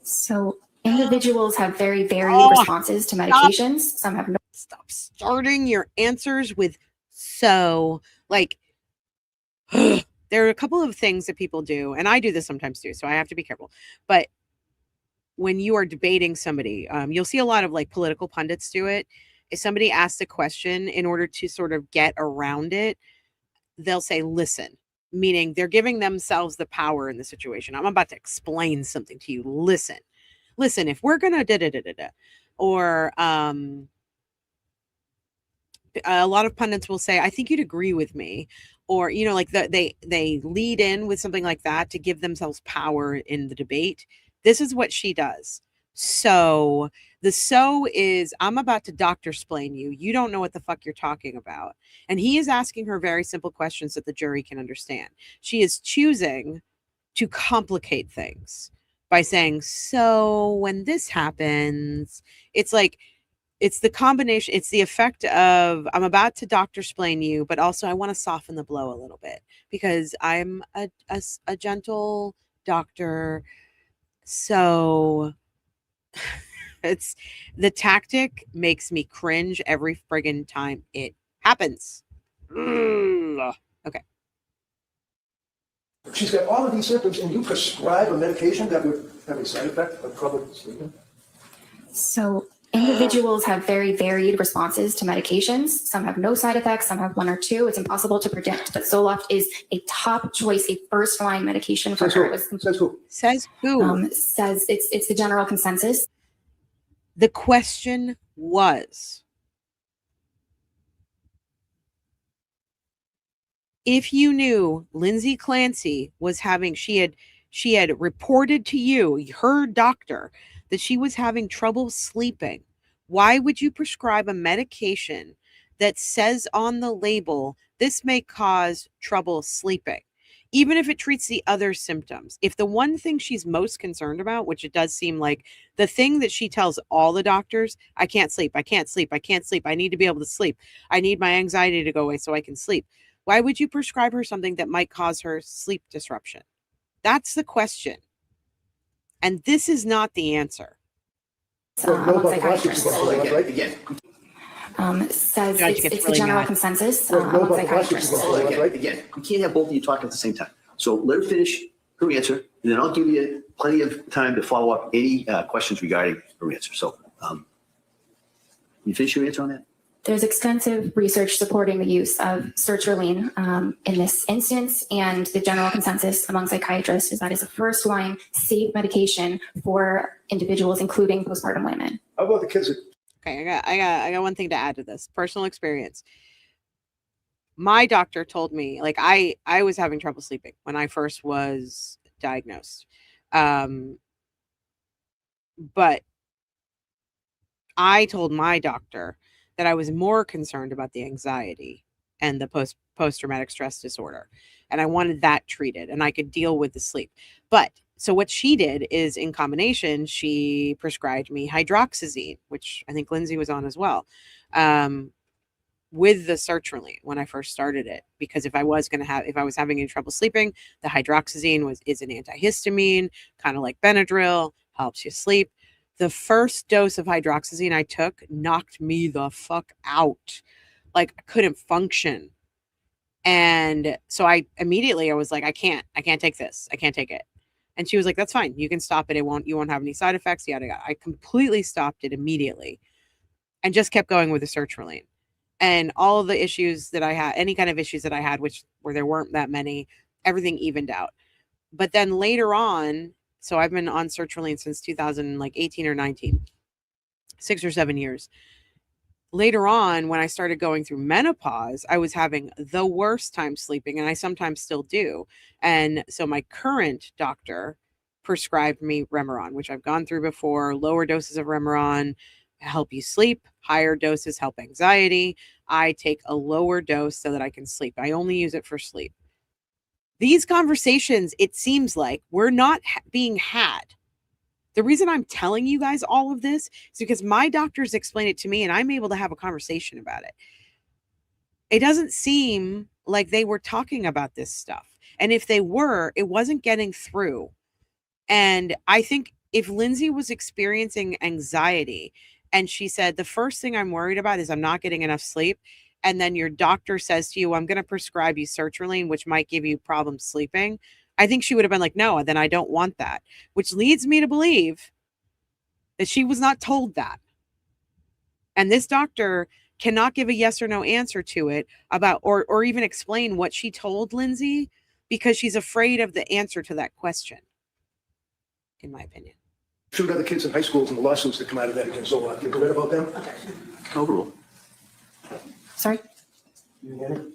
So individuals have very varied Oh, responses to medications. Some have no. Stop starting your answers with so. Like, there are a couple of things that people do, and I do this sometimes too, so I have to be careful. But when you are debating somebody, you'll see a lot of like political pundits do it. If somebody asks a question, in order to sort of get around it, they'll say, listen, meaning they're giving themselves the power in the situation. I'm about to explain something to you. Listen, if we're going to da-da-da-da-da, or a lot of pundits will say, I think you'd agree with me. Or, you know, like they lead in with something like that to give themselves power in the debate. This is what she does. So the is, I'm about to doctor explain you. You don't know what the fuck you're talking about. And he is asking her very simple questions that the jury can understand. She is choosing to complicate things by saying, so when this happens, it's like, it's the combination, it's the effect of, I'm about to doctor explain you, but also I want to soften the blow a little bit because I'm a gentle doctor. So it's, the tactic makes me cringe every friggin' time it happens. Okay. She's got all of these symptoms and you prescribe a medication that would have a side effect of trouble sleeping. So individuals have very varied responses to medications. Some have no side effects, some have one or two. It's impossible to predict, but Zoloft is a top choice, a first line medication for her. Says who? Says who? Says it's the general consensus. The question was, if you knew Lindsay Clancy was having, she had reported to you, her doctor, that she was having trouble sleeping, why would you prescribe a medication that says on the label, this may cause trouble sleeping, even if it treats the other symptoms? If the one thing she's most concerned about, which it does seem like the thing that she tells all the doctors, I can't sleep, I can't sleep, I can't sleep, I need to be able to sleep, I need my anxiety to go away so I can sleep. Why would you prescribe her something that might cause her sleep disruption? That's the question. And this is not the answer. Psychiatrists. Again. Says Judge it's gets the really general mad. consensus among psychiatrists. Again, we can't have both of you talking at the same time. So let her finish her answer, and then I'll give you plenty of time to follow up any questions regarding her answer. So you finish your answer on that? There's extensive research supporting the use of sertraline in this instance, and the general consensus among psychiatrists is that it's a first-line safe medication for individuals, including postpartum women. How about the kids? Okay, I got one thing to add to this. Personal experience. My doctor told me, like, I was having trouble sleeping when I first was diagnosed. But I told my doctor that I was more concerned about the anxiety and the post-traumatic stress disorder. And I wanted that treated and I could deal with the sleep. But so what she did is, in combination, she prescribed me hydroxyzine, which I think Lindsay was on as well, with the sertraline when I first started it. Because if I was having any trouble sleeping, the hydroxyzine is an antihistamine, kind of like Benadryl, helps you sleep. The first dose of hydroxyzine I took knocked me the fuck out. Like, I couldn't function. And so I was like, I can't take this. I can't take it. And she was like, that's fine. You can stop it. You won't have any side effects. Yada, yada. I completely stopped it immediately and just kept going with the sertraline. And all of the issues that I had, any kind of issues that I had, where there weren't that many, everything evened out. But then later on, so I've been on sertraline since 2018 or 19, 6 or 7 years. Later on, when I started going through menopause, I was having the worst time sleeping, and I sometimes still do. And so my current doctor prescribed me Remeron, which I've gone through before. Lower doses of Remeron help you sleep. Higher doses help anxiety. I take a lower dose so that I can sleep. I only use it for sleep. These conversations, it seems like, we're not being had. The reason I'm telling you guys all of this is because my doctors explain it to me and I'm able to have a conversation about it. It doesn't seem like they were talking about this stuff. And if they were, it wasn't getting through. And I think if Lindsay was experiencing anxiety and she said, the first thing I'm worried about is I'm not getting enough sleep. And then your doctor says to you, I'm going to prescribe you sertraline, which might give you problems sleeping. I think she would have been like, no, then I don't want that, which leads me to believe that she was not told that. And this doctor cannot give a yes or no answer to it about, or even explain what she told Lindsay because she's afraid of the answer to that question, in my opinion. Shoot other kids in high schools and the lawsuits that come out of that against Zoloft. You ever read about them? Overrule. Sorry, You didn't hear me?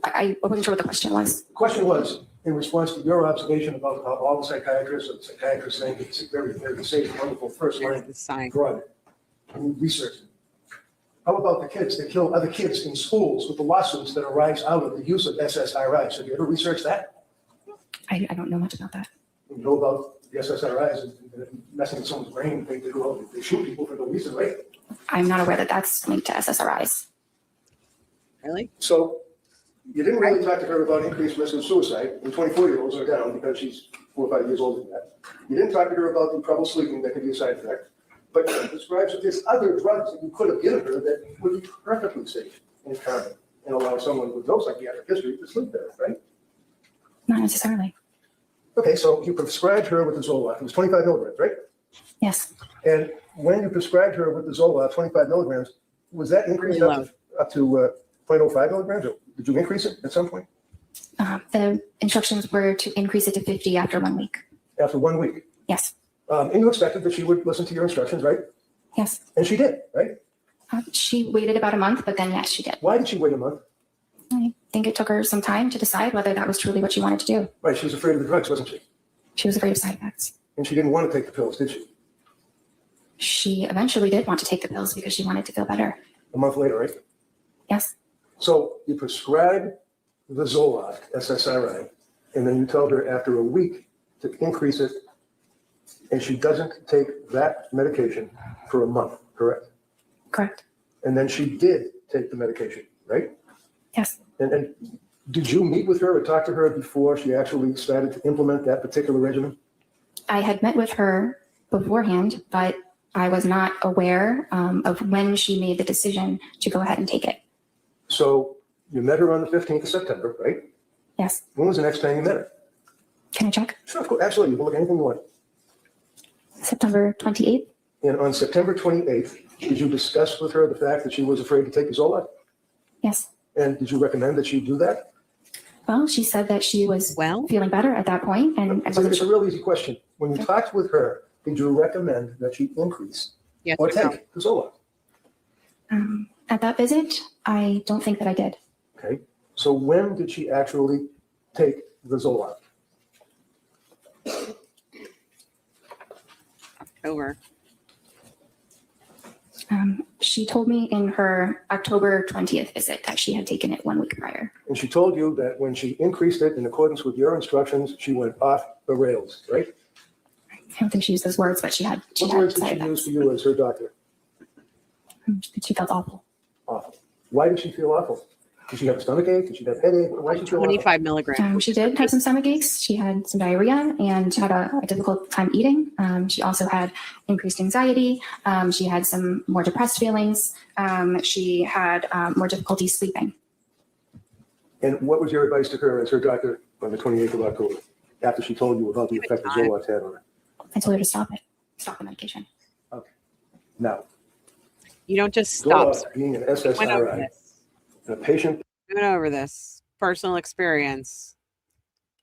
I wasn't sure what the question was. The question was, in response to your observation about how all the psychiatrists think it's a very, very safe, wonderful first-line The sign. drug. And you researched it. How about the kids that kill other kids in schools with the lawsuits that arise out of the use of SSRIs? Have you ever researched that? I don't know much about that. You know about the SSRIs and messing with someone's brain, they shoot people for no reason, right? I'm not aware that that's linked to SSRIs. Really? So you didn't really talk to her about increased risk of suicide when 24-year-olds are down because she's 4 or 5 years older than that. You didn't talk to her about the trouble sleeping that could be a side effect. But she describes that there's other drugs that you could have given her that would be perfectly safe and calming and allow someone with no psychiatric history to sleep better, right? Not necessarily. Okay, so you prescribed her with the Zoloft. It was 25 milligrams, right? Yes. And when you prescribed her with the Zoloft, 25 milligrams, was that increased Really up to 0.05 milligrams? Or did you increase it at some point? The instructions were to increase it to 50 after 1 week. After 1 week. Yes. And you expected that she would listen to your instructions, right? Yes. And she did, right? She waited about a month, but then yes, she did. Why did she wait a month? I think it took her some time to decide whether that was truly what she wanted to do. Right, she was afraid of the drugs, wasn't she? She was afraid of side effects. And she didn't want to take the pills, did she? She eventually did want to take the pills because she wanted to feel better. A month later, right? Yes. So you prescribe the Zoloft, SSRI, and then you tell her after a week to increase it, and she doesn't take that medication for a month, correct? Correct. And then she did take the medication, right? Yes. And did you meet with her or talk to her before she actually started to implement that particular regimen? I had met with her beforehand, but I was not aware of when she made the decision to go ahead and take it. So you met her on the 15th of September, right? Yes. When was the next time you met her? Can I check? Sure, of course, absolutely. You can look at anything you want. September 28th? And on September 28th, did you discuss with her the fact that she was afraid to take the Zoloft? Yes. And did you recommend that she do that? Well, she said that she was feeling better at that point, and I wasn't It's a sure. real easy question. When you talked with her, did you recommend that she increase Yes or or no? take the Zoloft? At that visit, I don't think that I did. Okay. So when did she actually take the Zoloft? October. She told me in her October 20th visit that she had taken it 1 week prior. And she told you that when she increased it in accordance with your instructions, she went off the rails, right? I don't think she used those words, but she had What words did side she use effects. for you as her doctor? She felt awful. Awful. Why did she feel awful? Did she have a stomachache? Did she have a headache? Why did she feel awful? 25 milligrams. She did have some stomach aches. She had some diarrhea and had a difficult time eating. She also had increased anxiety. She had some more depressed feelings. She had more difficulty sleeping. And what was your advice to her as her doctor on the 28th of October, after she told you about the effect the Zoloft had on her? I told her to stop it, stop the medication. Okay. Now, You don't just stop. Zoloft being an We went over SSRI, this. and a patient, We went over this. Personal experience.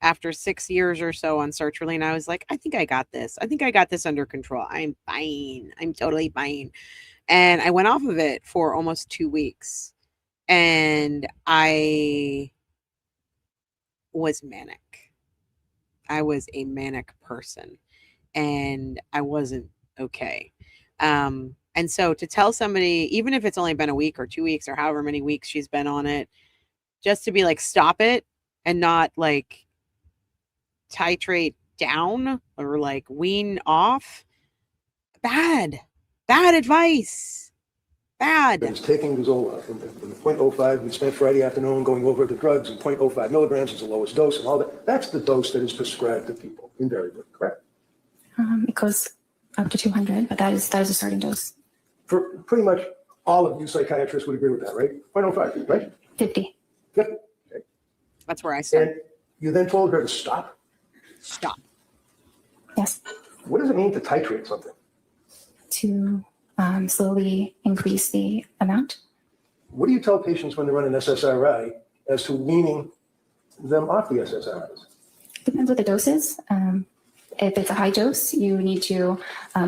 After 6 years or so on sertraline, I was like, I think I got this. I think I got this under control. I'm fine. I'm totally fine. And I went off of it for almost 2 weeks. And I was manic. I was a manic person. And I wasn't okay. And so to tell somebody, even if it's only been a week or 2 weeks or however many weeks she's been on it, just to be like, stop it and not like titrate down or like wean off. Bad advice. Bad. that is taking the Zoloft, and the 0.05, we spent Friday afternoon going over the drugs, and 0.05 milligrams is the lowest dose and all that. That's the dose that is prescribed to people invariably, correct? It goes up to 200, but that is a starting dose. For pretty much all of you psychiatrists would agree with that, right? 0.05, right? 50. Good. Okay. That's where I start. And you then told her to stop. Stop. Yes. What does it mean to titrate something? To slowly increase the amount. What do you tell patients when they're on an SSRI as to weaning them off the SSRIs? Depends what the dose is. If it's a high dose, you need to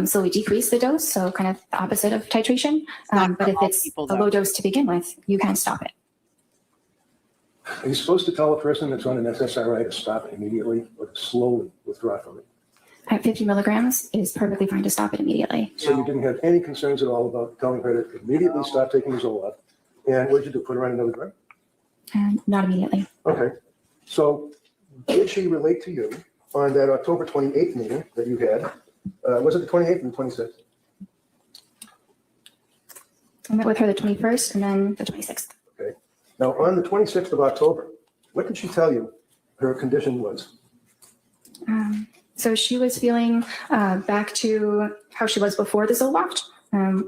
slowly decrease the dose, so kind of the opposite of titration. not But for if all it's people, a though. low dose to begin with, you can stop it. Are you supposed to tell a person that's on an SSRI to stop it immediately or to slowly withdraw from it? At 50 milligrams, it is perfectly fine to stop it immediately. So you didn't have any concerns at all about telling her to immediately stop taking the Zoloft? And what did you do, put her on another drug? And not immediately. Okay. So did she relate to you on that October 28th meeting that you had? Was it the 28th and the 26th? I met with her the 21st and then the 26th. Okay. Now, on the 26th of October, what did she tell you her condition was? So she was feeling back to how she was before the Zoloft,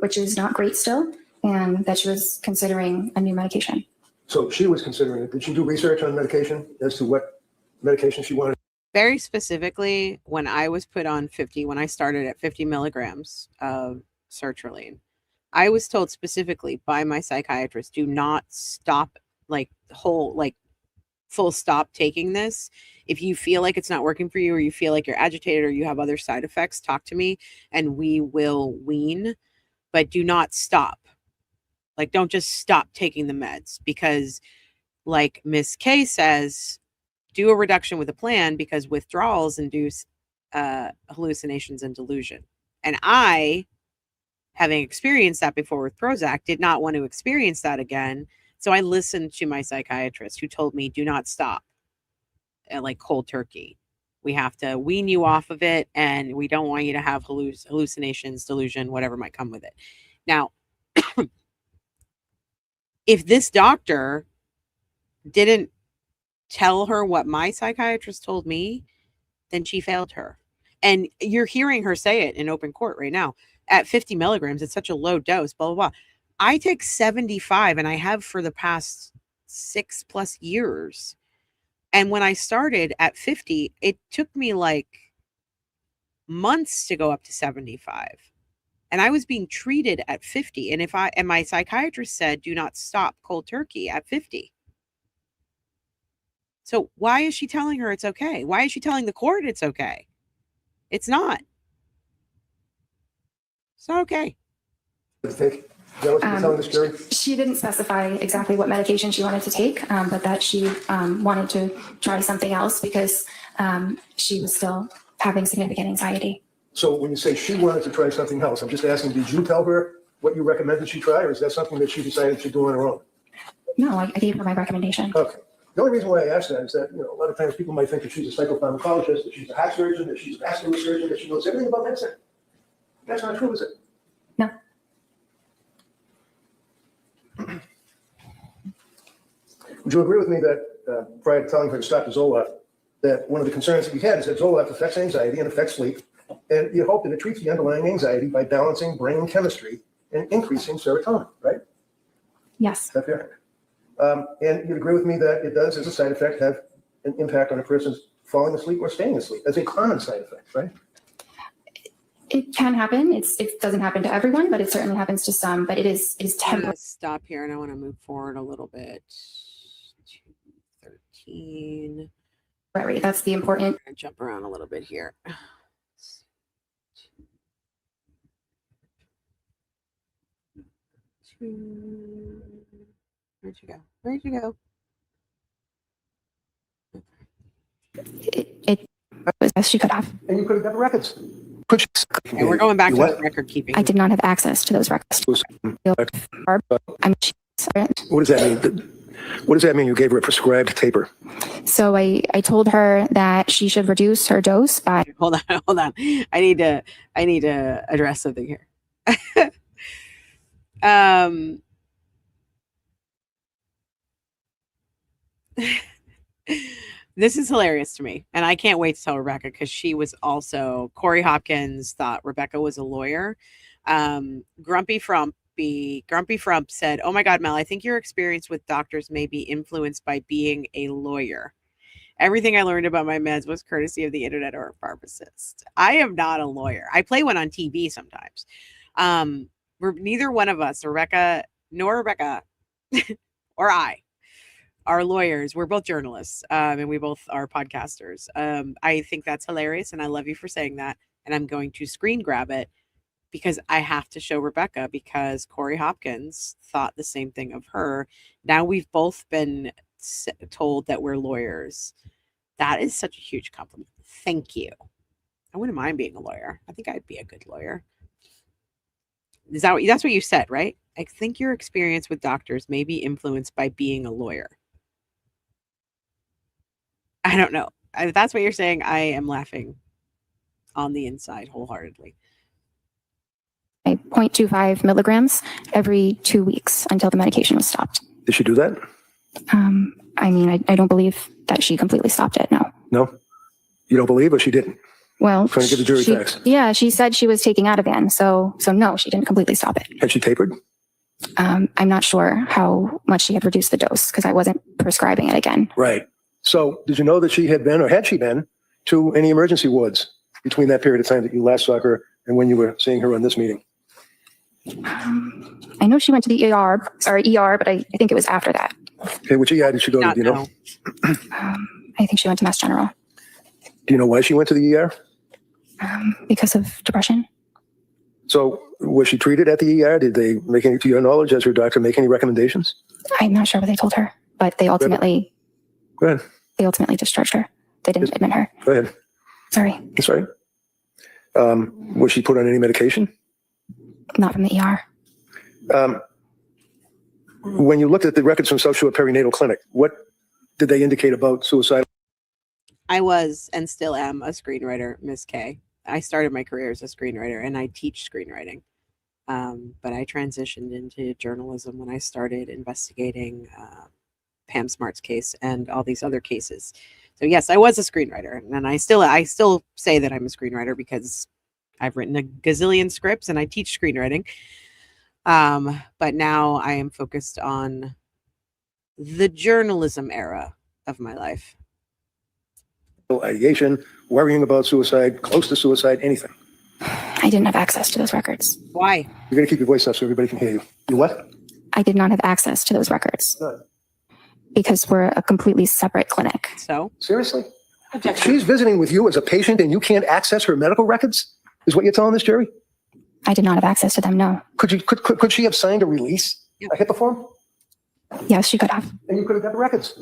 which is not great still, and that she was considering a new medication. So she was considering it. Did she do research on medication as to what medication she wanted? Very specifically, when I was put on 50, when I started at 50 milligrams of sertraline, I was told specifically by my psychiatrist, do not stop, full stop taking this. If you feel like it's not working for you, or you feel like you're agitated, or you have other side effects, talk to me and we will wean, but do not stop. Like, don't just stop taking the meds, because like Miss K says, do a reduction with a plan, because withdrawals induce hallucinations and delusion. And I, having experienced that before with Prozac, did not want to experience that again. So I listened to my psychiatrist, who told me, do not stop, like cold turkey. We have to wean you off of it, and we don't want you to have hallucinations, delusion, whatever might come with it. Now, if this doctor didn't tell her what my psychiatrist told me, then she failed her. And you're hearing her say it in open court right now. At 50 milligrams, it's such a low dose, blah, blah, blah. I take 75, and I have for the past 6+ years. And when I started at 50, it took me like months to go up to 75. And I was being treated at 50. And my psychiatrist said, do not stop cold turkey at 50. So why is she telling her it's okay? Why is she telling the court it's okay? It's not. It's not okay. Take? Is that what you're telling this jury? She didn't specify exactly what medication she wanted to take, but that she wanted to try something else because she was still having significant anxiety. So when you say she wanted to try something else, I'm just asking, did you tell her what you recommended she try, or is that something that she decided she'd do on her own? No, I gave her my recommendation. Okay. The only reason why I ask that is that, a lot of times people might think that she's a psychopharmacologist, that she's a heart surgeon, that she's a vascular surgeon, that she knows everything about medicine. That's not true, is it? No. Would you agree with me that prior to telling her to stop the Zoloft, that one of the concerns that you had is that Zoloft affects anxiety and affects sleep, and you hope that it treats the underlying anxiety by balancing brain chemistry and increasing serotonin, right? Yes. Is that fair? And you'd agree with me that it does, as a side effect, have an impact on a person's falling asleep or staying asleep as a common side effect, right? It can happen. It doesn't happen to everyone, but it certainly happens to some. But it is I'm temporary. gonna stop here, and I want to move forward a little bit. 213. That's the important. I'm gonna jump around a little bit here. Where'd you go? Where'd you go? It was best she could have. And you could have got the records. Okay, we're going back to What? the record keeping. I did not have access to those records. What does that mean? What does that mean? You gave her a prescribed taper. So I told her that she should reduce her dose by. Hold on. I need to address something here. Um, this is hilarious to me, and I can't wait to tell Rebecca because she was also Corey Hopkins thought Rebecca was a lawyer. Grumpy Frump said, "Oh my God, Mel, I think your experience with doctors may be influenced by being a lawyer. Everything I learned about my meds was courtesy of the internet or a pharmacist. I am not a lawyer. I play one on TV sometimes. We're neither one of us, Rebecca nor Rebecca, or I, are lawyers. We're both journalists, and we both are podcasters. I think that's hilarious, and I love you for saying that. And I'm going to screen grab it because I have to show Rebecca because Corey Hopkins thought the same thing of her. Now we've both been told that we're lawyers. That is such a huge compliment. Thank you. I wouldn't mind being a lawyer. I think I'd be a good lawyer. Is that that's what you said, right? I think your experience with doctors may be influenced by being a lawyer. I don't know. If that's what you're saying, I am laughing on the inside wholeheartedly. 0.25 milligrams every 2 weeks until the medication was stopped. Did she do that? I mean, I don't believe that she completely stopped it. No. No? You don't believe, or she didn't? Well, Trying to get the jury she, facts. yeah, she said she was taking Ativan. So no, she didn't completely stop it. Had she tapered? I'm not sure how much she had reduced the dose because I wasn't prescribing it again. Right. So did you know that she had been, or had she been, to any emergency wards between that period of time that you last saw her and when you were seeing her on this meeting? I know she went to the ER, but I think it was after that. Okay, which ER did she go to? Do you know? I think she went to Mass General. Do you know why she went to the ER? Because of depression. So was she treated at the ER? Did they make any, to your knowledge, as her doctor, make any recommendations? I'm not sure what they told her, but they ultimately Go ahead. discharged her. They didn't admit her. Go ahead. Sorry, That's right. Was she put on any medication? not from the ER. When you looked at the records from South Shore Perinatal Clinic, what did they indicate about suicide? I was and still am a screenwriter, Miss K. I started my career as a screenwriter and I teach screenwriting. But I transitioned into journalism when I started investigating Pam Smart's case and all these other cases. So yes, I was a screenwriter, and I still say that I'm a screenwriter because I've written a gazillion scripts and I teach screenwriting. But now I am focused on the journalism era of my life. Ideation, worrying about suicide, close to suicide, anything. I didn't have access to those records. Why? You got to keep your voice up so everybody can hear you. You what? I did not have access to those records Good. because we're a completely separate clinic. So Seriously? She's visiting with you as a patient and you can't access her medical records? Is what you're telling this jury? I did not have access to them, no. Could she have signed a release, a HIPAA form? Yes, she could have. And you could have got the records,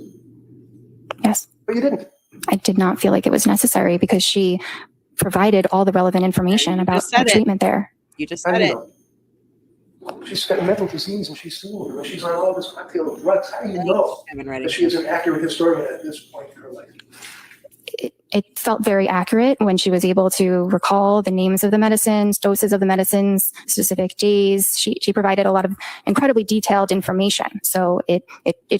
Yes. but you didn't. I did not feel like it was necessary because she provided all the relevant information about said her it. treatment there. you just How said do you it. know? She's got a mental disease and she's suing you and she's on all this cocktail of drugs. How do you know Kevin that she is Reddington. an accurate historian at this point in her life? It felt very accurate when she was able to recall the names of the medicines, doses of the medicines, specific days. She provided a lot of incredibly detailed information. So it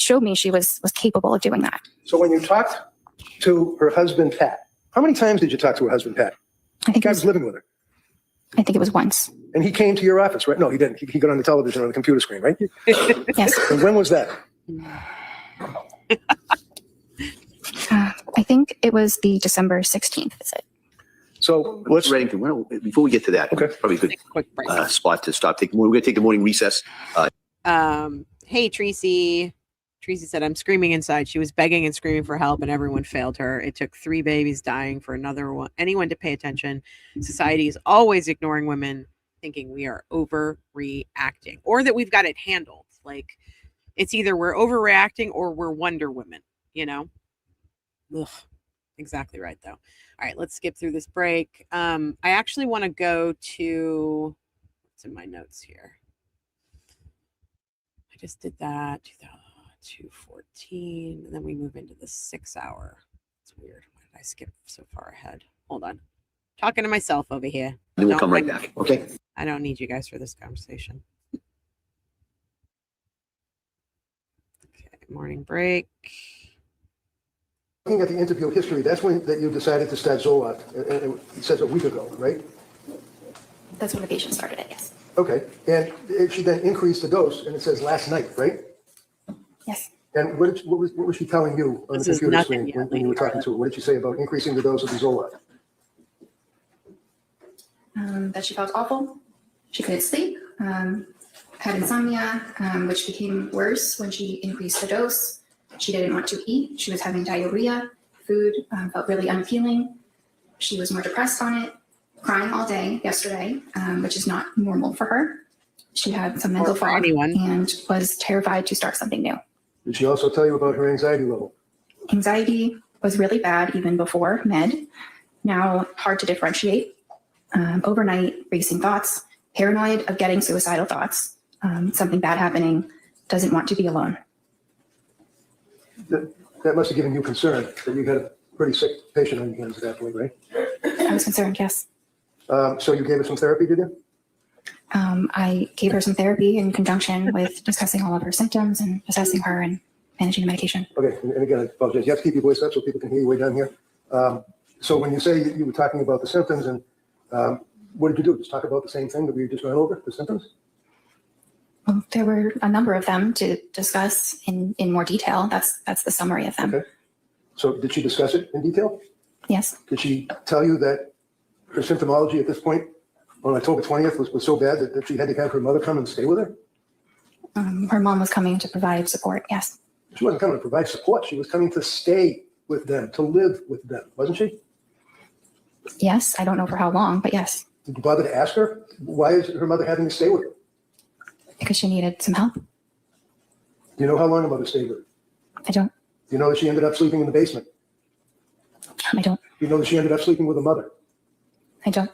showed me she was capable of doing that. So when you talked to her husband, Pat, how many times did you talk to her husband, Pat? I think The guy was living with her. I think it was once. And he came to your office, right? No, he didn't. He got on the television on the computer screen, right? Yes. And when was that? I think it was the December 16th visit. So let's, Reddington, why don't- before we get to that, Okay. probably a good Take a quick break. spot to stop. We're going to take the morning recess. Hey, Tracy. Tracy said, I'm screaming inside. She was begging and screaming for help, and everyone failed her. It took 3 babies dying for anyone to pay attention. Society is always ignoring women, thinking we are overreacting or that we've got it handled. Like, it's either we're overreacting or we're Wonder Women, you know? Ugh, exactly right, though. All right, let's skip through this break. I actually want to go to what's in my notes here. I just did that 2:14, and then we move into the 6 hour. It's weird. Why did I skip so far ahead? Hold on. Talking to myself over here. Then we'll Don't come right like- back. Okay. I don't need you guys for this conversation. morning break. Looking at the interview history, that's when that you decided to start Zoloft. It says a week ago, right? That's when the patient started it, yes. Okay, and she then increased the dose, and it says last night, right? Yes. And what was she telling you on This the is computer nothing screen yet, when you were Lady talking to her? What did she say about increasing the dose of the Zoloft? That she felt awful. She couldn't sleep, had insomnia, which became worse when she increased the dose. She didn't want to eat. She was having diarrhea. Food felt really unappealing. She was more depressed on it, crying all day yesterday, which is not normal for her. She had some mental Or for fog anyone. and was terrified to start something new. Did she also tell you about her anxiety level? Anxiety was really bad even before med. Now hard to differentiate. Overnight racing thoughts, paranoid of getting suicidal thoughts, something bad happening, doesn't want to be alone. That must have given you concern that you had a pretty sick patient on your hands at that point, right? I was concerned, yes. So you gave her some therapy, did you? I gave her some therapy in conjunction with discussing all of her symptoms and assessing her and managing the medication. Okay, and again, I apologize. You have to keep your voice up so people can hear you way down here. So when you say you were talking about the symptoms, and what did you do? Just talk about the same thing that we just went over, the symptoms? Well, there were a number of them to discuss in more detail. That's the summary of them. Okay. So did she discuss it in detail? Yes. Did she tell you that her symptomology at this point on October 20th was so bad that she had to have her mother come and stay with her? Her mom was coming to provide support, yes. She wasn't coming to provide support. She was coming to stay with them, to live with them, wasn't she? Yes, I don't know for how long, but yes. Did you bother to ask her? Why is her mother having to stay with her? Because she needed some help. Do you know how long her mother stayed with her? I don't. Do you know that she ended up sleeping in the basement? I don't. Do you know that she ended up sleeping with her mother? I don't.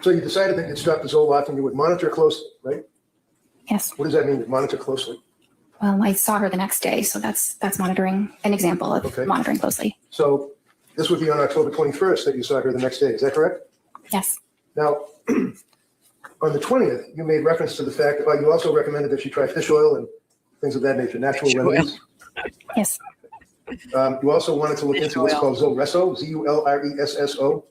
So you decided that you'd stop the Zoloft and you would monitor closely, right? Yes. What does that mean, monitor closely? Well, I saw her the next day, so that's monitoring, an example of Okay. monitoring closely. So this would be on October 21st that you saw her the next day, is that correct? Yes. Now, on the 20th, you made reference to the fact that you also recommended that she try fish oil and things of that nature, natural Fish oil. remedies. Yes. You also wanted to look Fish into what's oil. called Zulresso, Zulresso.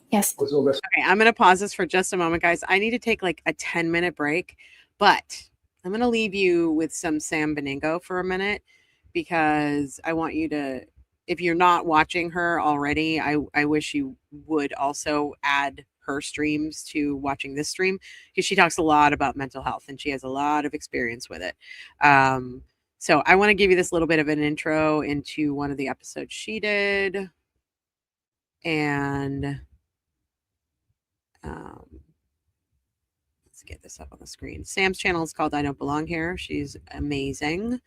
Yes. What's Zulresso? Okay, I'm going to pause this for just a moment, guys. I need to take like a 10-minute break, but I'm going to leave you with some Sam Beningo for a minute because I want you to, if you're not watching her already, I wish you would also add her streams to watching this stream because she talks a lot about mental health and she has a lot of experience with it. So I want to give you this little bit of an intro into one of the episodes she did. And let's get this up on the screen. Sam's channel is called I Don't Belong Here. She's amazing.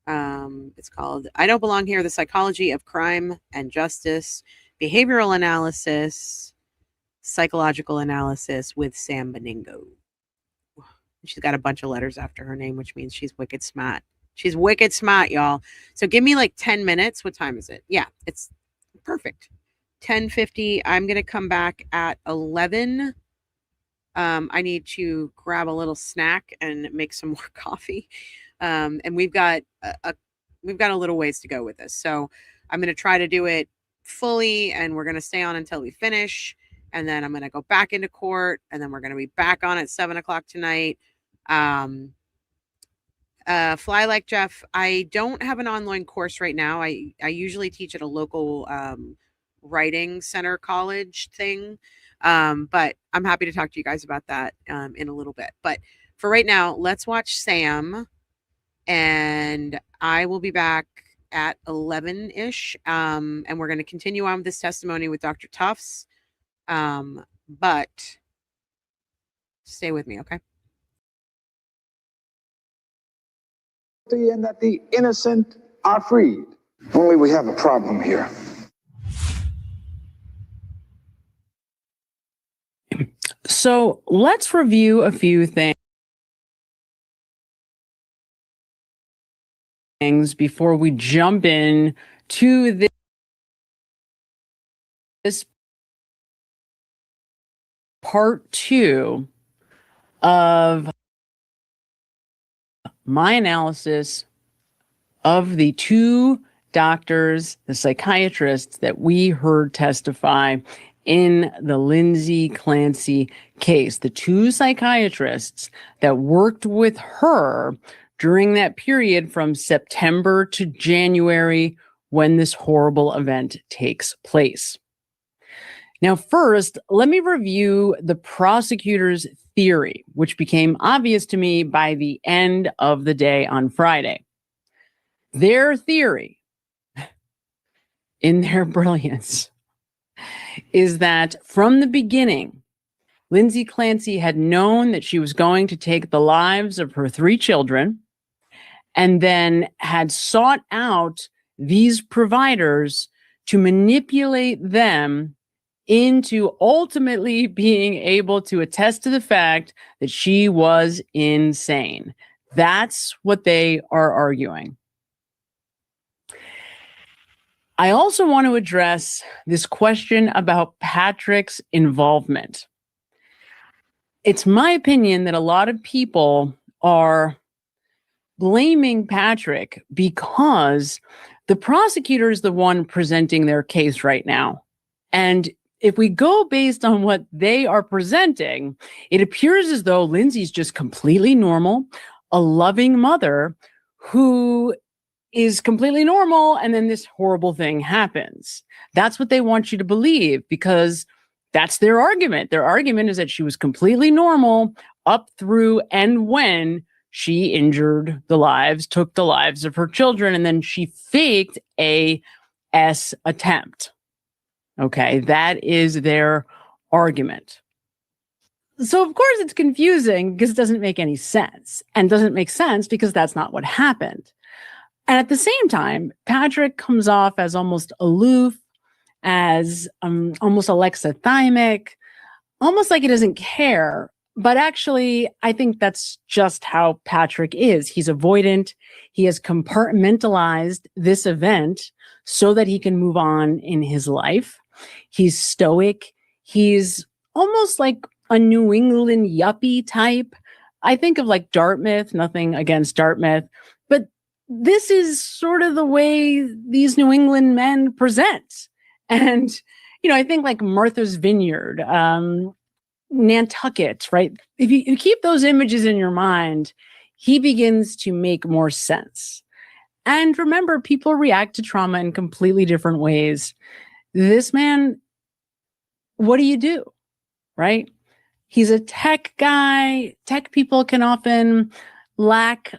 It's called I Don't Belong Here, The Psychology of Crime and Justice, Behavioral Analysis, Psychological Analysis with Sam Beningo. She's got a bunch of letters after her name, which means she's wicked smart. She's wicked smart, y'all. So give me like 10 minutes. What time is it? Yeah, it's perfect. 10:50. I'm going to come back at 11. I need to grab a little snack and make some more coffee. And we've got a little ways to go with this. So I'm going to try to do it fully and we're going to stay on until we finish. And then I'm going to go back into court and then we're going to be back on at 7:00 tonight. Fly Like Jeff. I don't have an online course right now. I usually teach at a local, writing center college thing. But I'm happy to talk to you guys about that, in a little bit. But for right now, let's watch Sam and I will be back at 11-ish. And we're going to continue on with this testimony with Dr. Tufts. But stay with me, okay? And that the innocent are freed. Only we have a problem here. So let's review a few things before we jump in to this part 2 of my analysis of the two doctors, the psychiatrists that we heard testify in the Lindsay Clancy case, the two psychiatrists that worked with her during that period from September to January when this horrible event takes place. Now, first, let me review the prosecutor's theory, which became obvious to me by the end of the day on Friday. Their theory, in their brilliance, is that from the beginning, Lindsay Clancy had known that she was going to take the lives of her 3 children and then had sought out these providers to manipulate them into ultimately being able to attest to the fact that she was insane. That's what they are arguing. I also want to address this question about Patrick's involvement. It's my opinion that a lot of people are blaming Patrick because the prosecutor is the one presenting their case right now. And if we go based on what they are presenting, it appears as though Lindsay's just completely normal, a loving mother who is completely normal, and then this horrible thing happens. That's what they want you to believe, because that's their argument. Their argument is that she was completely normal up through and when she injured the lives, took the lives of her children, and then she faked a S attempt. Okay, that is their argument. So, of course, it's confusing because it doesn't make any sense, and doesn't make sense because that's not what happened. And at the same time, Patrick comes off as almost aloof, as almost alexithymic, almost like he doesn't care. But actually, I think that's just how Patrick is. He's avoidant. He has compartmentalized this event so that he can move on in his life. He's stoic. He's almost like a New England yuppie type. I think of like Dartmouth, nothing against Dartmouth, but this is sort of the way these New England men present. And, I think like Martha's Vineyard, Nantucket, right? If you keep those images in your mind, he begins to make more sense. And remember, people react to trauma in completely different ways. This man, what do you do, right? He's a tech guy. Tech people can often lack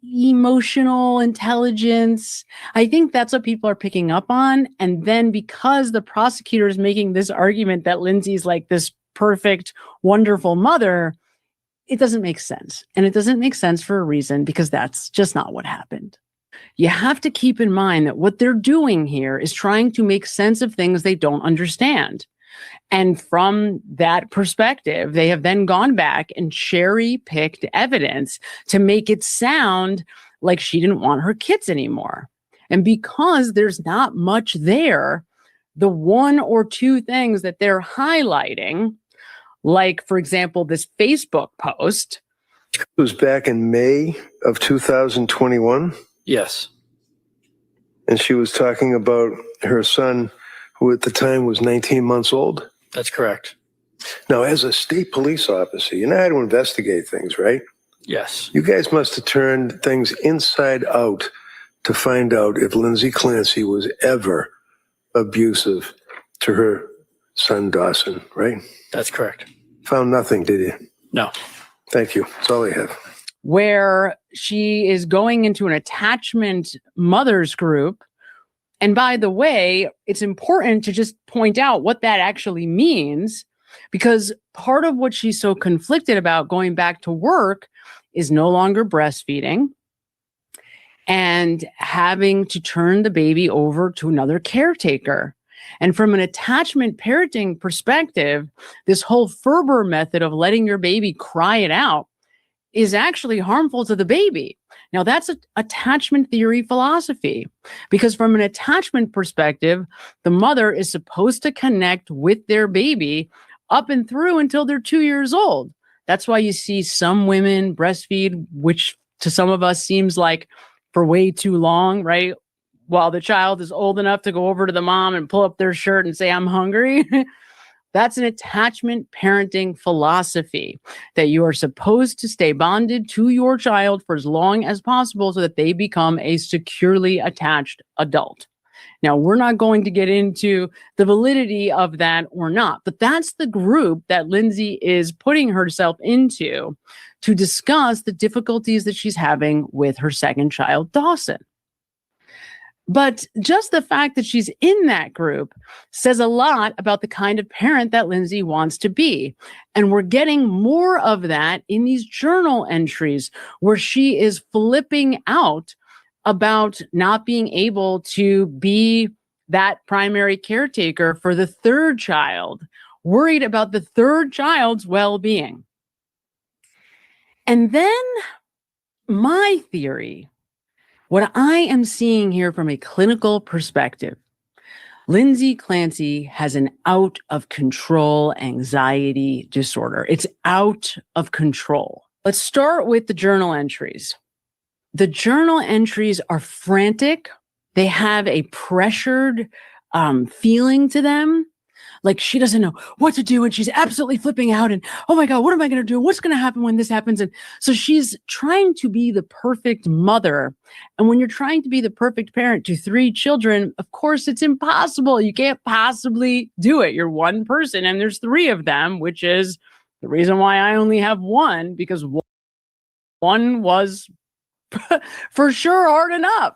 emotional intelligence. I think that's what people are picking up on. And then because the prosecutor is making this argument that Lindsay's like this perfect, wonderful mother, it doesn't make sense. And it doesn't make sense for a reason, because that's just not what happened. You have to keep in mind that what they're doing here is trying to make sense of things they don't understand. And from that perspective, they have then gone back and cherry-picked evidence to make it sound like she didn't want her kids anymore. And because there's not much there, the one or two things that they're highlighting, like, for example, this Facebook post. It was back in May of 2021. Yes. And she was talking about her son, who at the time was 19 months old. That's correct. Now, as a state police officer, you know how to investigate things, right? Yes. You guys must have turned things inside out to find out if Lindsay Clancy was ever abusive to her son, Dawson, right? That's correct. Found nothing, did you? No. Thank you. That's all I have. Where she is going into an attachment mothers group. And by the way, it's important to just point out what that actually means, because part of what she's so conflicted about going back to work is no longer breastfeeding and having to turn the baby over to another caretaker. And from an attachment parenting perspective, this whole Ferber method of letting your baby cry it out is actually harmful to the baby. Now, that's an attachment theory philosophy, because from an attachment perspective, the mother is supposed to connect with their baby up and through until they're 2 years old. That's why you see some women breastfeed, which to some of us seems like for way too long, right? While the child is old enough to go over to the mom and pull up their shirt and say, I'm hungry. That's an attachment parenting philosophy that you are supposed to stay bonded to your child for as long as possible so that they become a securely attached adult. Now, we're not going to get into the validity of that or not, but that's the group that Lindsay is putting herself into to discuss the difficulties that she's having with her second child, Dawson. But just the fact that she's in that group says a lot about the kind of parent that Lindsay wants to be. And we're getting more of that in these journal entries where she is flipping out about not being able to be that primary caretaker for the third child, worried about the third child's well-being. And then my theory, what I am seeing here from a clinical perspective, Lindsay Clancy has an out of control anxiety disorder. It's out of control. Let's start with the journal entries. The journal entries are frantic. They have a pressured feeling to them. Like she doesn't know what to do and she's absolutely flipping out and, oh my God, what am I going to do? What's going to happen when this happens? And so she's trying to be the perfect mother. And when you're trying to be the perfect parent to 3 children, of course, it's impossible. You can't possibly do it. You're one person and there's 3 of them, which is the reason why I only have one, because one was for sure hard enough.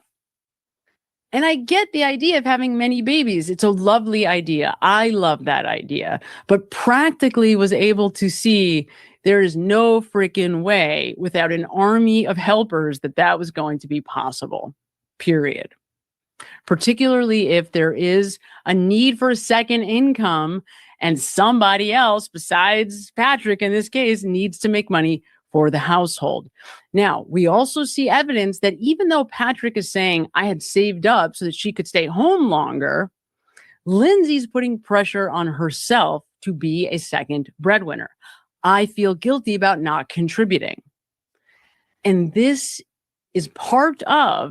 And I get the idea of having many babies. It's a lovely idea. I love that idea. But practically was able to see there is no freaking way without an army of helpers that was going to be possible, period. Particularly if there is a need for a second income and somebody else besides Patrick, in this case, needs to make money for the household. Now, we also see evidence that even though Patrick is saying, I had saved up so that she could stay home longer, Lindsay's putting pressure on herself to be a second breadwinner. I feel guilty about not contributing. And this is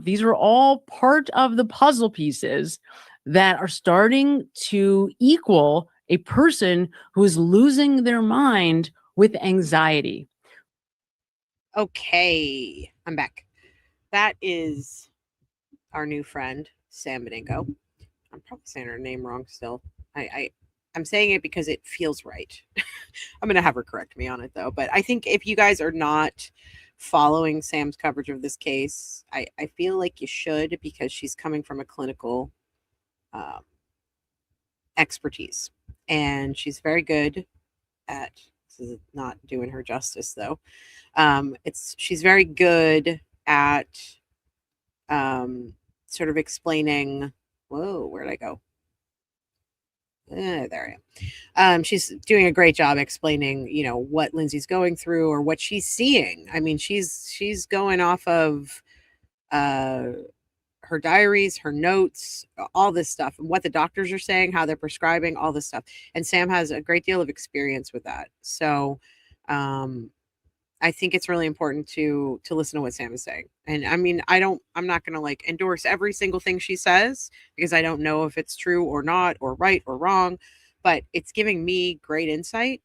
these are all part of the puzzle pieces that are starting to equal a person who is losing their mind with anxiety. Okay, I'm back. That is our new friend, Sam Bedingo. I'm probably saying her name wrong still. I'm saying it because it feels right. I'm going to have her correct me on it, though. But I think if you guys are not following Sam's coverage of this case, I feel like you should, because she's coming from a clinical expertise. And she's very good at, this is not doing her justice, though. She's very good at sort of explaining, whoa, where'd I go? There I am. She's doing a great job explaining, what Lindsay's going through or what she's seeing. I mean, she's going off of her diaries, her notes, all this stuff, and what the doctors are saying, how they're prescribing, all this stuff. And Sam has a great deal of experience with that. So I think it's really important to listen to what Sam is saying. And I mean, I'm not going to endorse every single thing she says, because I don't know if it's true or not, or right or wrong, but it's giving me great insight,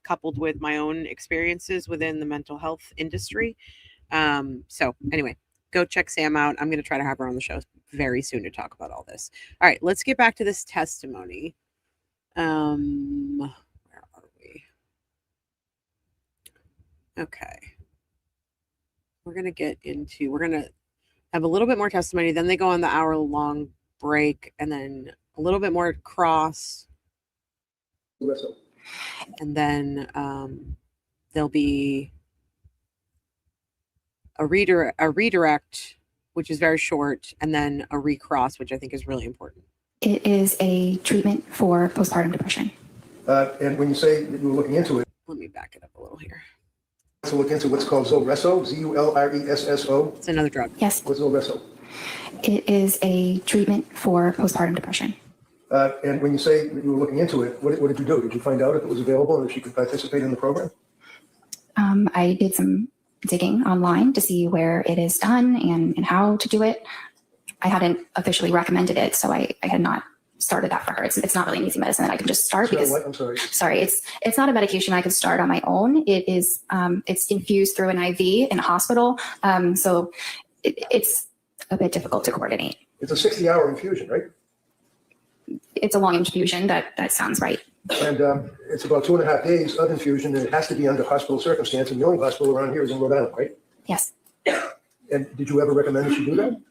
coupled with my own experiences within the mental health industry. So anyway, go check Sam out. I'm going to try to have her on the show very soon to talk about all this. All right, let's get back to this testimony. Where are we? Okay. We're going to have a little bit more testimony. Then they go on the hour-long break, and then a little bit more cross. And then there'll be a redirect, which is very short, and then a recross, which I think is really important. It is a treatment for postpartum depression. And when you say that you were looking into it, Let me back it up a little here. to look into what's called Zulresso, Zuresso. It's another drug. Yes, What's Zulresso? it is a treatment for postpartum depression. And when you say that you were looking into it, what did you do? Did you find out if it was available and if she could participate in the program? I did some digging online to see where it is done and how to do it. I hadn't officially recommended it, so I had not started that for her. It's not really an easy medicine that I can just start because what? I'm sorry. Sorry, it's not a medication I can start on my own. It is it's infused through an IV in a hospital, so it's a bit difficult to coordinate. It's a 60-hour infusion, right? It's a long infusion. That sounds right. And it's about 2.5 days of infusion, and it has to be under hospital circumstance. And the only hospital around here is in Rhode Island, right? Yes. And did you ever recommend that she do that?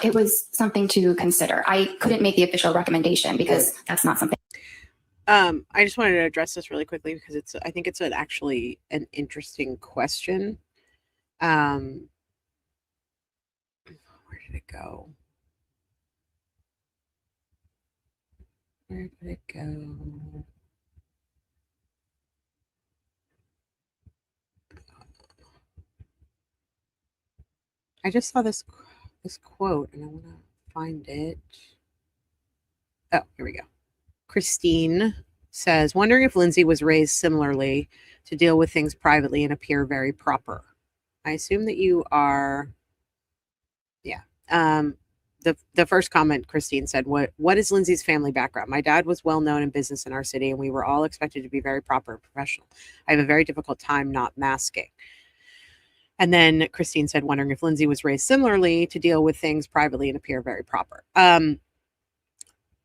It was something to consider. I couldn't make the official recommendation because that's not something. I just wanted to address this really quickly because I think it's actually an interesting question. Where did it go? Where did it go? I just saw this quote and I want to find it. Oh, here we go. Christine says, wondering if Lindsay was raised similarly to deal with things privately and appear very proper. I assume that you are, yeah. The first comment Christine said, what is Lindsay's family background? My dad was well known in business in our city and we were all expected to be very proper and professional. I have a very difficult time not masking. And then Christine said, wondering if Lindsay was raised similarly to deal with things privately and appear very proper.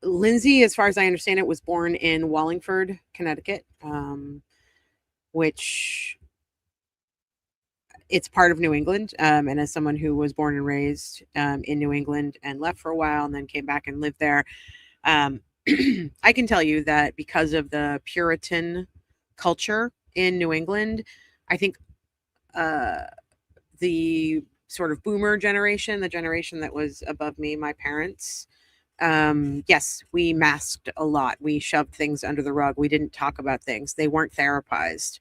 Lindsay, as far as I understand it, was born in Wallingford, Connecticut, which it's part of New England. And as someone who was born and raised in New England and left for a while and then came back and lived there, I can tell you that because of the Puritan culture in New England, I think the sort of boomer generation, the generation that was above me, my parents, yes, we masked a lot. We shoved things under the rug. We didn't talk about things. They weren't therapized.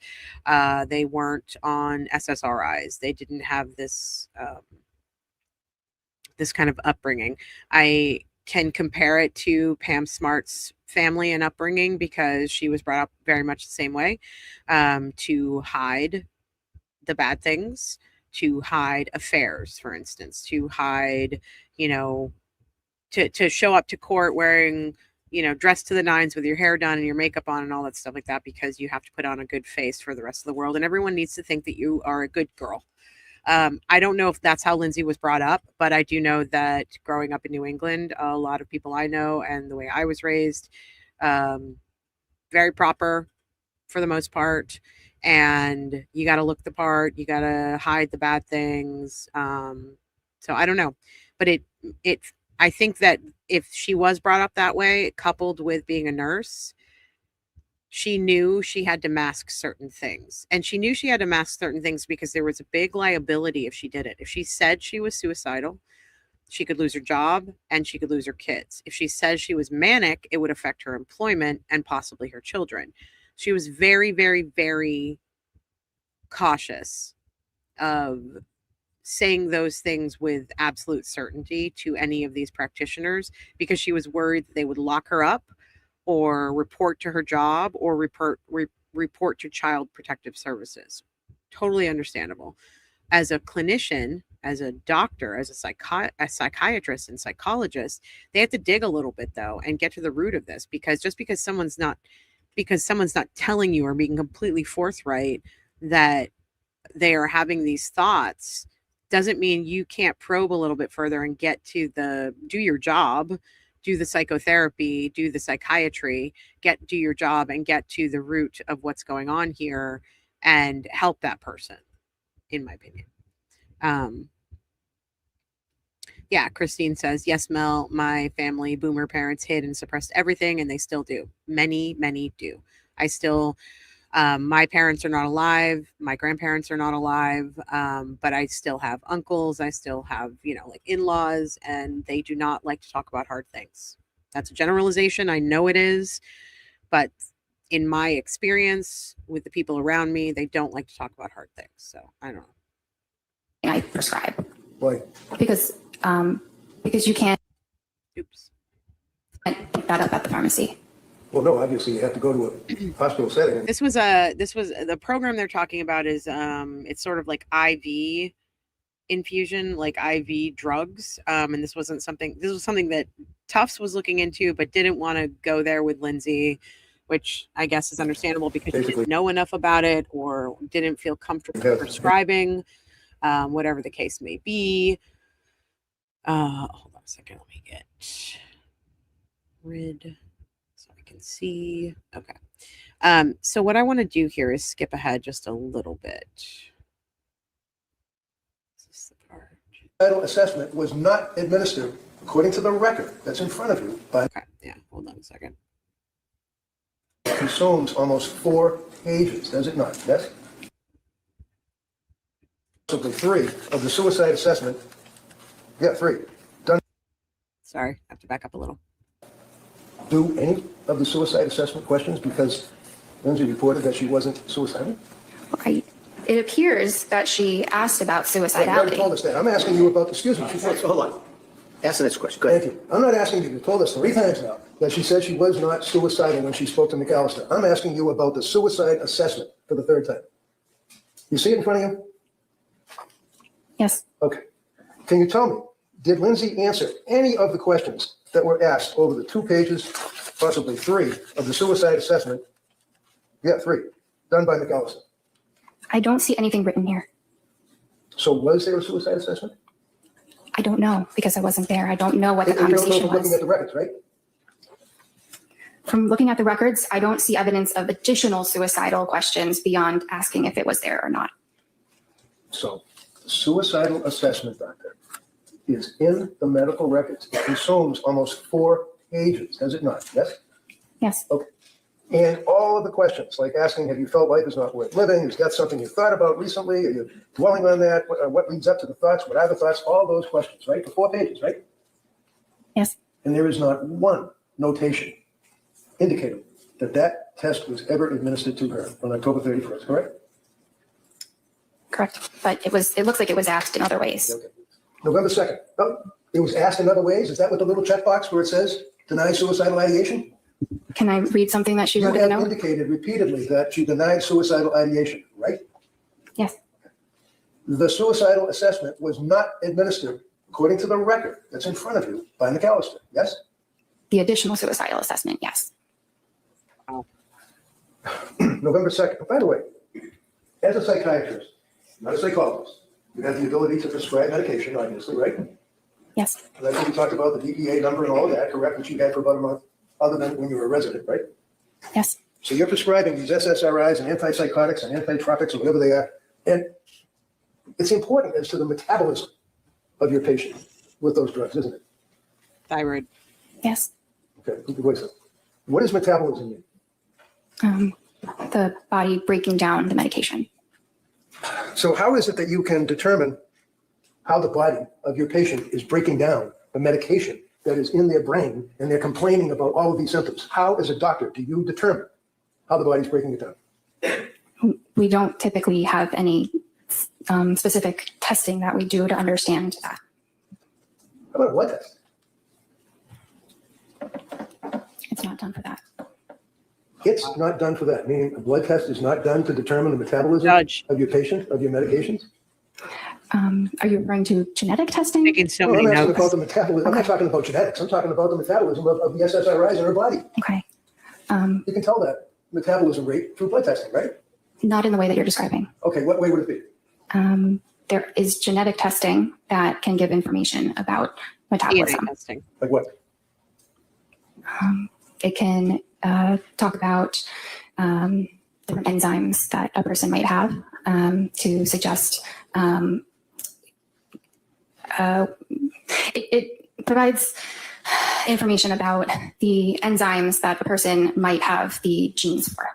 They weren't on SSRIs. They didn't have this this kind of upbringing. I can compare it to Pam Smart's family and upbringing because she was brought up very much the same way, to hide the bad things, to hide affairs, for instance, to hide, to show up to court wearing, dressed to the nines with your hair done and your makeup on and all that stuff like that, because you have to put on a good face for the rest of the world. And everyone needs to think that you are a good girl. I don't know if that's how Lindsay was brought up, but I do know that growing up in New England, a lot of people I know and the way I was raised, very proper for the most part. And you got to look the part, you got to hide the bad things. So I don't know, but I think that if she was brought up that way, coupled with being a nurse, she knew she had to mask certain things. And she knew she had to mask certain things because there was a big liability if she did it. If she said she was suicidal, she could lose her job and she could lose her kids. If she said she was manic, it would affect her employment and possibly her children. She was very, very, very cautious of saying those things with absolute certainty to any of these practitioners because she was worried that they would lock her up or report to her job or report to Child Protective Services. Totally understandable. As a clinician, as a doctor, as a psychiatrist and psychologist, they have to dig a little bit though and get to the root of this, because just because someone's not telling you or being completely forthright that they are having these thoughts doesn't mean you can't probe a little bit further and get to do your job, do the psychotherapy, do the psychiatry, do your job and get to the root of what's going on here and help that person, in my opinion. Yeah, Christine says, yes, Mel, my family, boomer parents hid and suppressed everything, and they still do. Many, many do. I still, my parents are not alive. My grandparents are not alive. But I still have uncles. I still have, like in-laws, and they do not like to talk about hard things. That's a generalization. I know it is. But in my experience with the people around me, they don't like to talk about hard things. So I don't know. I prescribe. Why? Because you can't Oops. pick that up at the pharmacy. Well, no, obviously you have to go to a hospital setting. This was the program they're talking about is it's sort of like IV infusion, like IV drugs. And this was something that Tufts was looking into, but didn't want to go there with Lindsay, which I guess is understandable because she didn't know enough about it or didn't feel comfortable prescribing, whatever the case may be. Hold on a second. Let me get rid so I can see. Okay. So what I want to do here is skip ahead just a little bit. Suicidal assessment was not administered according to the record that's in front of you by. Okay. Yeah. Hold on a second. Consumes almost 4 pages, does it not? Yes? Simply 3 of the suicide assessment. Yeah, 3. Done. Sorry, I have to back up a little. Do any of the suicide assessment questions because Lindsay reported that she wasn't suicidal? Right. It appears that she asked about You already suicidality. told us that. I'm asking you about, excuse me. Hold on. Ask the next question. Go ahead. Thank you. I'm not asking you, you told us 3 times now that she said she was not suicidal when she spoke to McAllister. I'm asking you about the suicide assessment for the 3rd time. You see it in front of you? Yes. Okay. Can you tell me, did Lindsay answer any of the questions that were asked over the 2 pages, possibly 3, of the suicide assessment? Yeah, 3, done by McAllister. I don't see anything written here. So was there a suicide assessment? I don't know because I wasn't there. I don't know what the And you don't know conversation from looking was. at the records, right? From looking at the records, I don't see evidence of additional suicidal questions beyond asking if it was there or not. So the suicidal assessment, doctor, is in the medical records. It consumes almost 4 pages, does it not? Yes? Yes. Okay. And all of the questions, like asking, have you felt life is not worth living? Is that something you thought about recently? Are you dwelling on that? What leads up to the thoughts? What are the thoughts? All those questions, right? The 4 pages, right? Yes. And there is not one notation indicating that that test was ever administered to her on October 31st, correct? Correct. But it looks like it was asked in other ways. Okay. November 2nd. Oh, it was asked in other ways. Is that what the little checkbox where it says deny suicidal ideation? Can I read something that she You wrote in a have note? indicated repeatedly that she denied suicidal ideation, right? Yes. The suicidal assessment was not administered according to the record that's in front of you by McAllister, yes? The additional suicidal assessment, yes. November 2nd. By the way, as a psychiatrist, not a psychologist, you have the ability to prescribe medication, obviously, right? Yes. And I think we talked about the DEA number and all of that, correct, which you had for about a month, other than when you were a resident, right? Yes. So you're prescribing these SSRIs and antipsychotics and antitropics or whatever they are. And it's important as to the metabolism of your patient with those drugs, isn't it? Thyroid. Yes. Okay, wait a second. What does metabolism mean? The body breaking down the medication. So how is it that you can determine how the body of your patient is breaking down the medication that is in their brain and they're complaining about all of these symptoms? How, as a doctor, do you determine how the body's breaking it down? We don't typically have any specific testing that we do to understand that. How about a blood test? It's not done for that. It's not done for that, meaning a blood test is not done to determine the metabolism Judge. of your patient, of your medications? Are you referring to genetic testing? Taking so Well, many I'm asking notes. about the metabolism. I'm not talking about genetics. I'm talking about the metabolism of the SSRIs in her body. Okay. You can tell that metabolism rate through blood testing, right? Not in the way that you're describing. Okay, what way would it be? There is genetic testing that can give information about DNA metabolism. testing. Like what? It can talk about different enzymes that a person might have to suggest. It provides information about the enzymes that a person might have the genes for.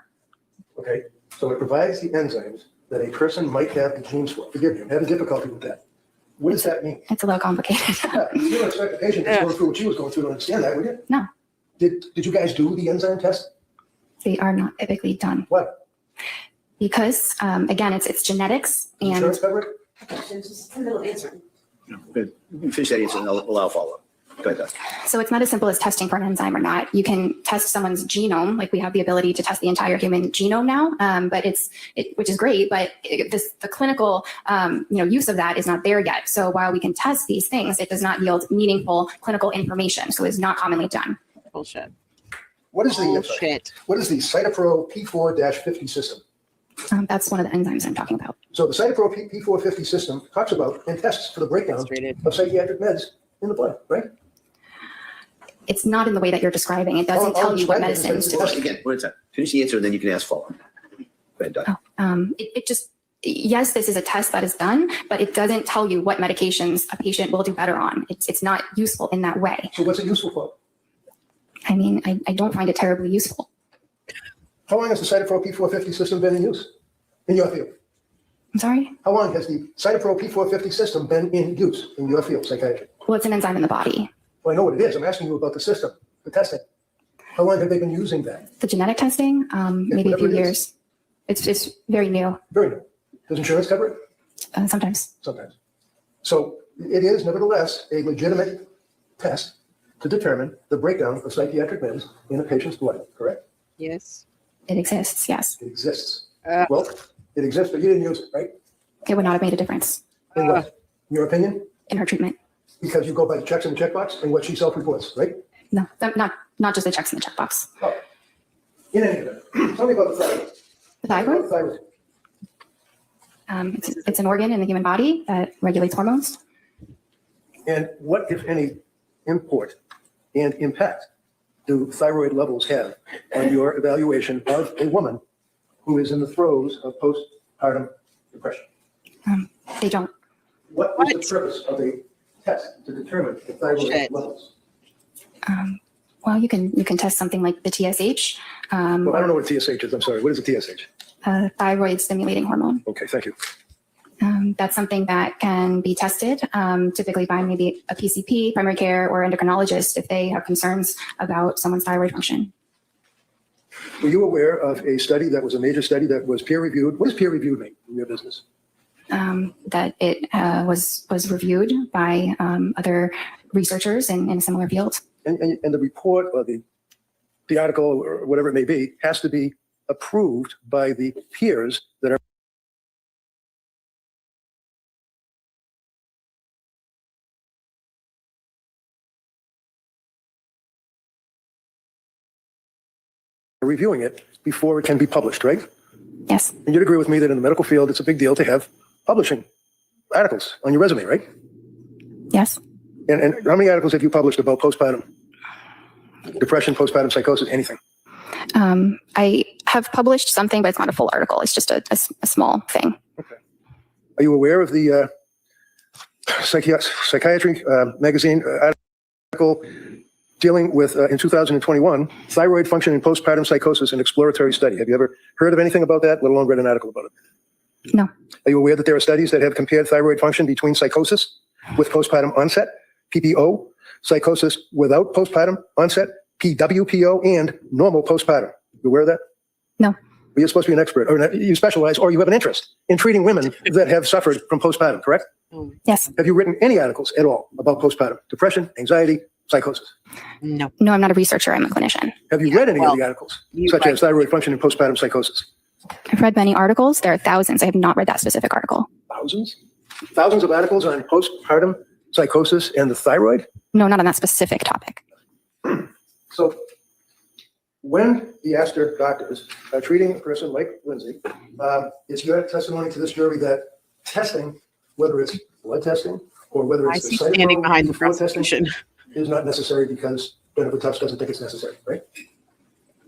Okay, so it provides the enzymes that a person might have the genes for. Forgive me, I'm having difficulty with that. What does that mean? It's a little complicated. Yeah, you don't expect the patient that's going through what she was going through to understand that, would you? No. Did you guys do the enzyme test? They are not typically done What? because, again, it's genetics and Insurance cover it? Good. You can finish that answer and I'll allow follow-up. Go ahead, Doc. So it's not as simple as testing for an enzyme or not. You can test someone's genome, like we have the ability to test the entire human genome now, but which is great, but the clinical use of that is not there yet. So while we can test these things, it does not yield meaningful clinical information. So it's not commonly done. Bullshit. What is the Bullshit. what is the Cytopro P4-50 system? That's one of the enzymes I'm talking about. So the Cytopro P450 system talks about and tests for the breakdown Frustrated. of psychiatric meds in the blood, right? It's not in the way that you're describing. It doesn't tell you what medicines to take. Again, one at a time. Finish the answer, and then you can ask follow-up. Go ahead, Doc. Yes, this is a test that is done, but it doesn't tell you what medications a patient will do better on. It's not useful in that way. So what's it useful for? I mean, I don't find it terribly useful. How long has the Cytopro P450 system been in use in your field? I'm sorry? How long has the Cytopro P450 system been in use in your field, psychiatry? Well, it's an enzyme in the body. Well, I know what it is. I'm asking you about the system, the testing. How long have they been using that? The genetic testing, maybe a whatever few it years. It's very new, Very new. Does insurance cover it? sometimes. Sometimes. So it is nevertheless a legitimate test to determine the breakdown of psychiatric meds in a patient's blood, correct? Yes. It exists, yes. It exists. Uh, Well, it exists, but you didn't use it, right? It would not have made a difference In what? In your opinion? in her treatment. Because you go by the checks in the checkbox and what she self-reports, right? No, not just the checks in the checkbox. Oh. In any event, tell me about the thyroid. The Tell me thyroid, about the thyroid. it's an organ in the human body that regulates hormones. And what, if any, import and impact do thyroid levels have on your evaluation of a woman who is in the throes of postpartum depression? They don't. What is the purpose of a test to determine the thyroid Shit. levels? Well, you can test something like the TSH, Well, I don't know what TSH is. I'm sorry. What is a TSH? thyroid stimulating hormone. Okay, thank you. That's something that can be tested, typically by maybe a PCP, primary care, or endocrinologist if they have concerns about someone's thyroid function. Were you aware of a study that was a major study that was peer reviewed? What does peer reviewed mean in your business? That it was reviewed by other researchers in a similar field. And the report or the article or whatever it may be has to be approved by the peers that are reviewing it before it can be published, right? Yes. And you'd agree with me that in the medical field, it's a big deal to have publishing articles on your resume, right? Yes. And how many articles have you published about postpartum depression, postpartum psychosis, anything? I have published something, but it's not a full article. It's just a small thing. Okay. Are you aware of the psychiatry magazine article dealing with, in 2021, thyroid function in postpartum psychosis, an exploratory study? Have you ever heard of anything about that, let alone read an article about it? No. Are you aware that there are studies that have compared thyroid function between psychosis with postpartum onset, PPO, psychosis without postpartum onset, PWPO, and normal postpartum? You aware of that? No. Well, you're supposed to be an expert, or you specialize, or you have an interest in treating women that have suffered from postpartum, correct? Yes. Have you written any articles at all about postpartum depression, anxiety, psychosis? No. No, I'm not a researcher. I'm a clinician. Have you read any of the articles, such as thyroid function in postpartum psychosis? I've read many articles. There are thousands. I have not read that specific article. Thousands? Thousands of articles on postpartum psychosis and the thyroid? No, not on that specific topic. So when the Astor doctors are treating a person like Lindsay, it's your testimony to this jury that testing, whether it's blood testing or whether I it's see standing behind the prosecution. is not necessary because Jennifer Tufts doesn't think it's necessary, right?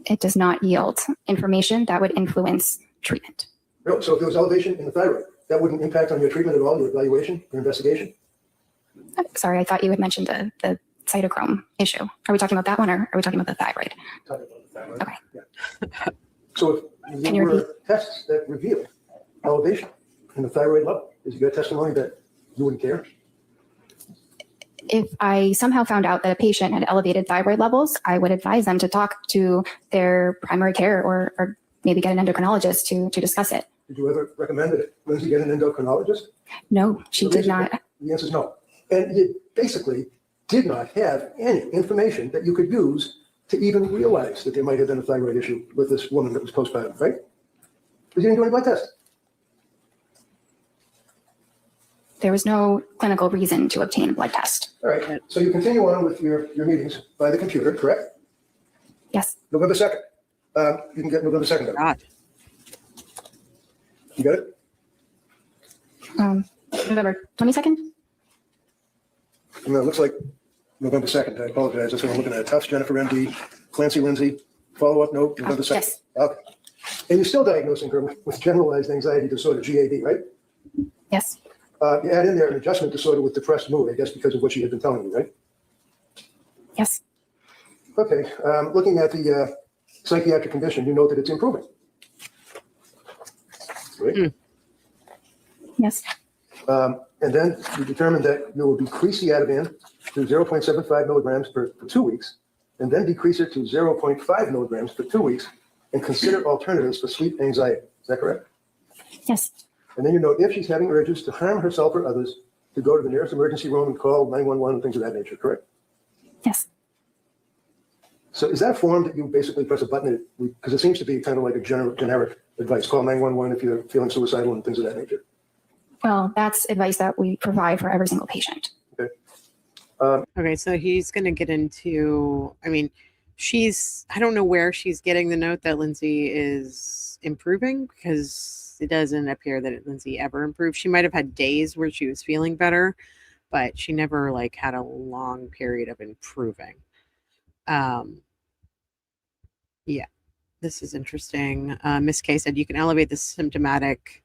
It does not yield information that would influence treatment. No, so if there was elevation in the thyroid, that wouldn't impact on your treatment at all, your evaluation, your investigation? Sorry, I thought you had mentioned the cytochrome issue. Are we talking about that one, or are we talking about the thyroid? Talking about the thyroid. Okay. Yeah. So if Can there you were tests that reveal elevation in the thyroid level, is it your testimony that you wouldn't care? If I somehow found out that a patient had elevated thyroid levels, I would advise them to talk to their primary care or maybe get an endocrinologist to discuss it. Did you ever recommend that Lindsay get an endocrinologist? No, she The did reason- not. The answer is no. And you basically did not have any information that you could use to even realize that there might have been a thyroid issue with this woman that was postpartum, right? Because you didn't do any blood test. There was no clinical reason to obtain a blood test. All right, so you continue on with your meetings by the computer, correct? Yes. November 2nd. You can get November 2nd. God. You got it? November 22nd? No, it looks like November 2nd. I apologize. That's what I'm looking at. Tufts, Jennifer, MD, Clancy, Lindsay. Follow-up note, November 2nd. Yes. Okay. And you're still diagnosing her with generalized anxiety disorder, GAD, right? Yes. You add in there an adjustment disorder with depressed mood, I guess, because of what she had been telling you, right? Yes. Okay. Looking at the psychiatric condition, you note that it's improving. Right? Yes. And then you determined that you will decrease the Ativan to 0.75 milligrams for 2 weeks, and then decrease it to 0.5 milligrams for 2 weeks, and consider alternatives for sleep anxiety. Is that correct? Yes. And then you note if she's having urges to harm herself or others, to go to the nearest emergency room and call 911 and things of that nature, correct? Yes. So is that a form that you basically press a button? Because it seems to be kind of like a generic advice. Call 911 if you're feeling suicidal and things of that nature. Well, that's advice that we provide for every single patient. Okay. Okay, so he's going to get into, I mean, I don't know where she's getting the note that Lindsay is improving, because it doesn't appear that Lindsay ever improved. She might have had days where she was feeling better, but she never like had a long period of improving. Yeah, this is interesting. Miss K said you can elevate the symptomatic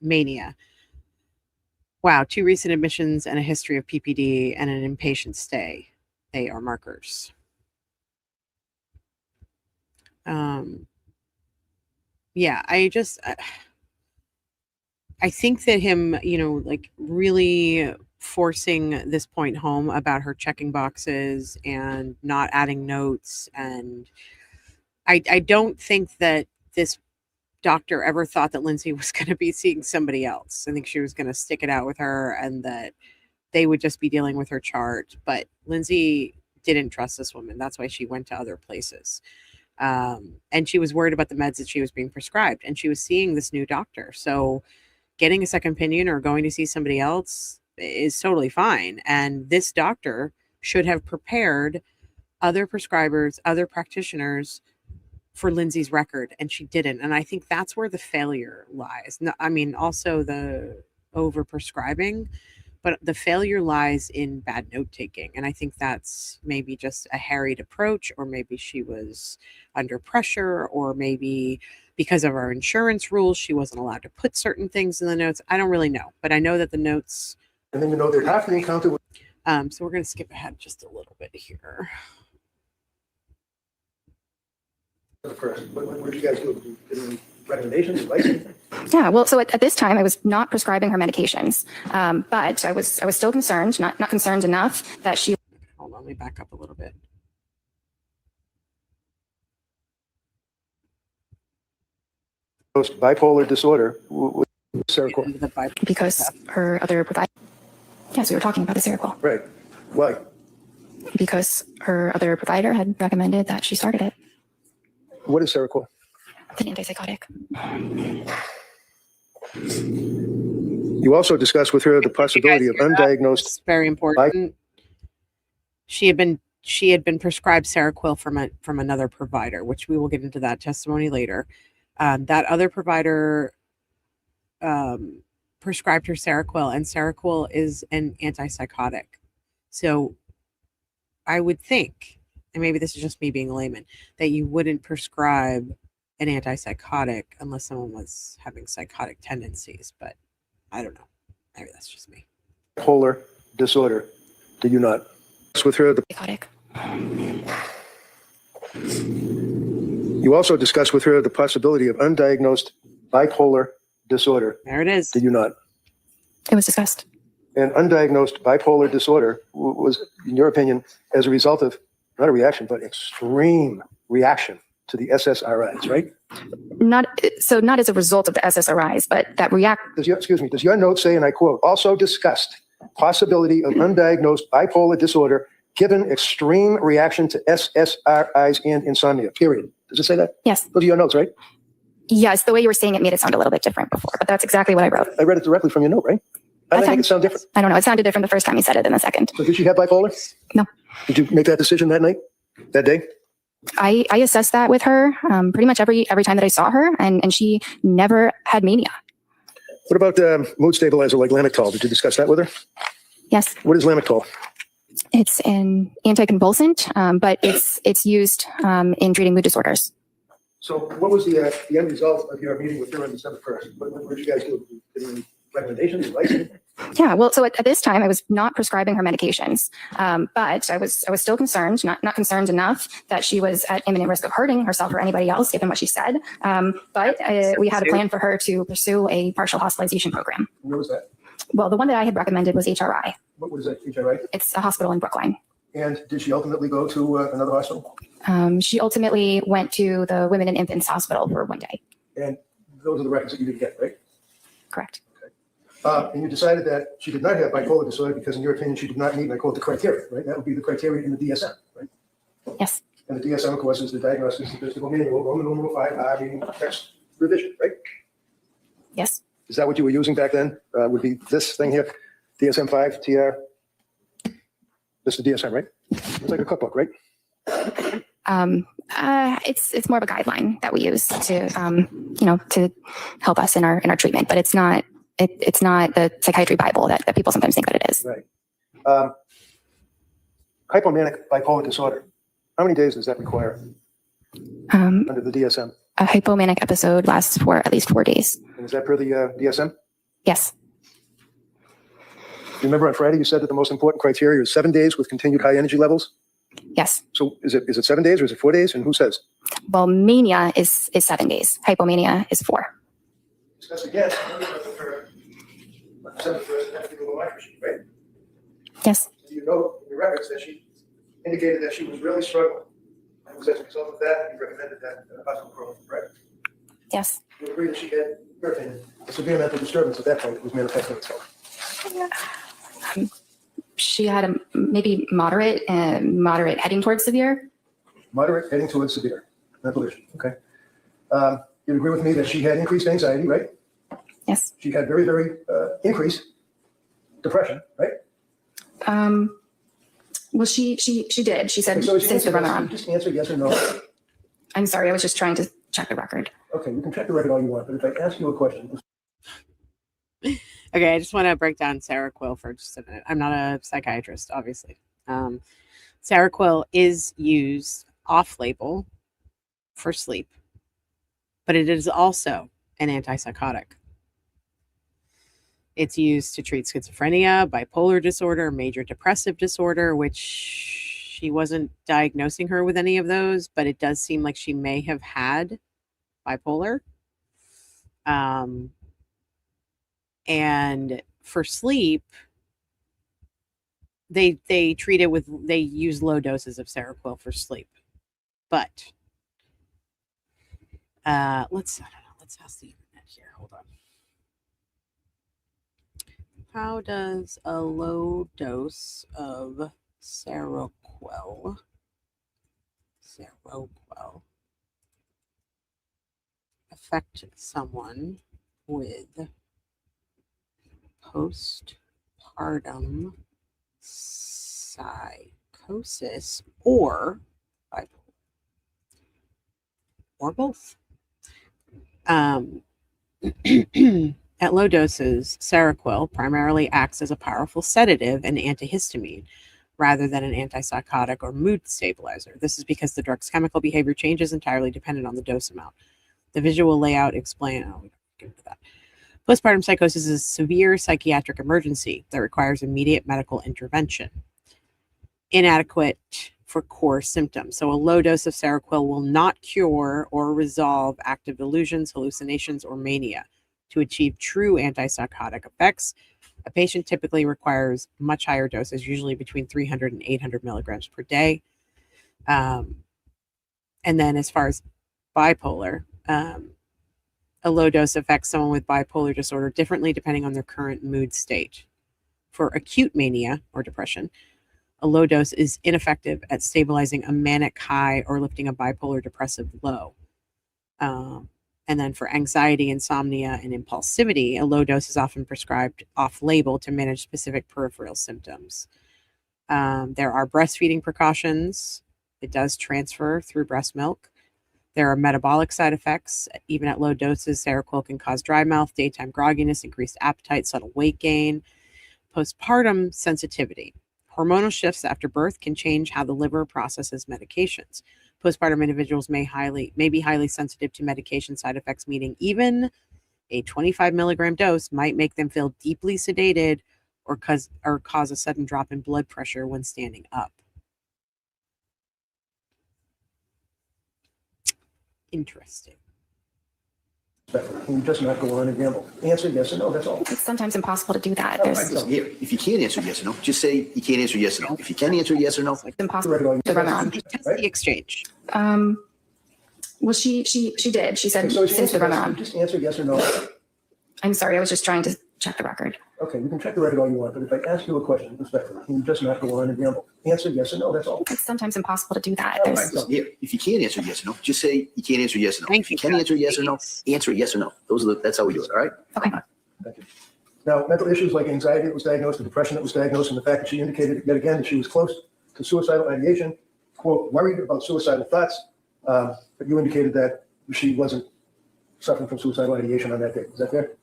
mania. Wow, 2 recent admissions and a history of PPD and an inpatient stay. They are markers. Yeah, I think that him, like really forcing this point home about her checking boxes and not adding notes. And I don't think that this doctor ever thought that Lindsay was going to be seeing somebody else. I think she was going to stick it out with her and that they would just be dealing with her chart. But Lindsay didn't trust this woman. That's why she went to other places. And she was worried about the meds that she was being prescribed, and she was seeing this new doctor. So getting a second opinion or going to see somebody else is totally fine. And this doctor should have prepared other prescribers, other practitioners for Lindsay's record, and she didn't. And I think that's where the failure lies. No, I mean, also the over-prescribing, but the failure lies in bad note-taking. And I think that's maybe just a harried approach, or maybe she was under pressure, or maybe because of our insurance rules, she wasn't allowed to put certain things in the notes. I don't really know, but I know that the notes... And then they're half the encounter with... So we're going to skip ahead just a little bit here. What did you guys do? Any recommendations, advice? Yeah, well, so at this time, I was not prescribing her medications, but I was still concerned, not concerned enough that she... Hold on, let me back up a little bit. Bipolar disorder with Seroquel. Because her other provider... Yes, we were talking about the Seroquel. Right. Why? Because her other provider had recommended that she started it. What is Seroquel? It's an antipsychotic. You also discussed with her the possibility of undiagnosed... It's very important. She had been prescribed Seroquel from another provider, which we will get into that testimony later. That other provider prescribed her Seroquel, and Seroquel is an antipsychotic. So I would think, and maybe this is just me being a layman, that you wouldn't prescribe an antipsychotic unless someone was having psychotic tendencies. But I don't know. Maybe that's just me. Bipolar disorder. Did you not? With her the Psychotic. You also discussed with her the possibility of undiagnosed bipolar disorder. There it is. Did you not? It was discussed. And undiagnosed bipolar disorder was, in your opinion, as a result of not a reaction, but extreme reaction to the SSRIs, right? Not as a result of the SSRIs, but that Does your note say, and I quote, also discussed possibility of undiagnosed bipolar disorder given extreme reaction to SSRIs and insomnia, period. Does it say that? Yes. Those are your notes, right? Yes, the way you were saying it made it sound a little bit different before, but that's exactly what I wrote. I read it directly from your note, right? How did I make it sound different? I don't know. It sounded different the first time you said it than the second. So did she have bipolar? No. Did you make that decision that night, that day? I assessed that with her pretty much every time that I saw her, and she never had mania. What about mood stabilizer like Lamictal? Did you discuss that with her? Yes. What is Lamictal? It's an anticonvulsant, but it's used in treating mood disorders. So what was the end result of your meeting with her on December 1st? What did you guys do? Did you any recommendations, advice? Yeah, well, so at this time, I was not prescribing her medications, but I was still concerned, not concerned enough that she was at imminent risk of hurting herself or anybody else, given what she said. But we had a plan for her to pursue a partial hospitalization program. Where was that? Well, the one that I had recommended was HRI. What is that, HRI? It's a hospital in Brookline. And did she ultimately go to another hospital? She ultimately went to the Women and Infants Hospital for one day. And those are the records that you didn't get, right? Correct. And you decided that she did not have bipolar disorder because, in your opinion, she did not meet, and I quote, the criteria, right? That would be the criteria in the DSM, right? Yes. And the DSM, of course, is the Diagnostic Statistical Manual, Roman numeral 5, meaning text revision, right? Yes. Is that what you were using back then? Would be this thing here, DSM-5, TR? This is the DSM, right? It's like a cookbook, right? It's more of a guideline that we use to, to help us in our treatment, but it's not the psychiatry Bible that people sometimes think that it is. Right. Hypomanic bipolar disorder. How many days does that require under the DSM? A hypomanic episode lasts for at least 4 days. And is that per the DSM? Yes. You remember on Friday you said that the most important criteria is 7 days with continued high energy levels? Yes. So is it 7 days or is it 4 days? And who says? Well, mania is 7 days. Hypomania is 4. Discuss again. December 1st, that particular life sheet, right? Yes. You know in your records that she indicated that she was really struggling. And it was as a result of that you recommended that hospital program, right? Yes. You agree that she had, in your opinion, a severe mental disturbance at that point that was manifesting itself? She had a maybe moderate heading towards severe. Moderate heading towards severe mental issue. Okay. You agree with me that she had increased anxiety, right? Yes. She had very, very increased depression, right? Well, she did. She said So since the runaround. just answer yes or no. I'm sorry. I was just trying to check the record. Okay, you can check the record all you want, but if I ask you a question. Okay, I just want to break down Seroquel for just a minute. I'm not a psychiatrist, obviously. Seroquel is used off-label for sleep, but it is also an antipsychotic. It's used to treat schizophrenia, bipolar disorder, major depressive disorder, which she wasn't diagnosing her with any of those, but it does seem like she may have had bipolar. And for sleep, they treat it with, they use low doses of Seroquel for sleep. But let's ask the internet here. Hold on. How does a low dose of Seroquel affect someone with postpartum psychosis or bipolar, or both? At low doses, Seroquel primarily acts as a powerful sedative and antihistamine rather than an antipsychotic or mood stabilizer. This is because the drug's chemical behavior changes entirely dependent on the dose amount. The visual layout explain. Oh, we don't get into that. Postpartum psychosis is a severe psychiatric emergency that requires immediate medical intervention. Inadequate for core symptoms. So a low dose of Seroquel will not cure or resolve active delusions, hallucinations, or mania. To achieve true antipsychotic effects, a patient typically requires much higher doses, usually between 300 and 800 milligrams per day. And then as far as bipolar, a low dose affects someone with bipolar disorder differently depending on their current mood state. For acute mania or depression, a low dose is ineffective at stabilizing a manic high or lifting a bipolar depressive low. And then for anxiety, insomnia, and impulsivity, a low dose is often prescribed off-label to manage specific peripheral symptoms. There are breastfeeding precautions. It does transfer through breast milk. There are metabolic side effects. Even at low doses, Seroquel can cause dry mouth, daytime grogginess, increased appetite, subtle weight gain, postpartum sensitivity. Hormonal shifts after birth can change how the liver processes medications. Postpartum individuals may be highly sensitive to medication side effects, meaning even a 25 milligram dose might make them feel deeply sedated or cause a sudden drop in blood pressure when standing up. Interesting. Can you just not go on and gamble? Answer yes or no, that's all. It's sometimes impossible to do that. All right, so here, if you can't answer yes or no, just say you can't answer yes or no. If you can answer yes or no, It's impossible to run on. Just the exchange. Well, she did. She said So since the run on. just answer yes or no. I'm sorry, I was just trying to check the record. Okay, you can check the record all you want, but if I ask you a question respectfully, can you just not go on and gamble? Answer yes or no, that's all. It's sometimes impossible to do that. all right, so here, if you can't answer yes or no, just say you can't answer yes or no. Thank If you you, can Judge. answer yes or no, answer yes or no. That's how we do it, all right? Okay. Thank you. Now, mental issues like anxiety that was diagnosed, the depression that was diagnosed, and the fact that she indicated yet again that she was close to suicidal ideation, quote, worried about suicidal thoughts, but you indicated that she wasn't suffering from suicidal ideation on that day. Is that fair?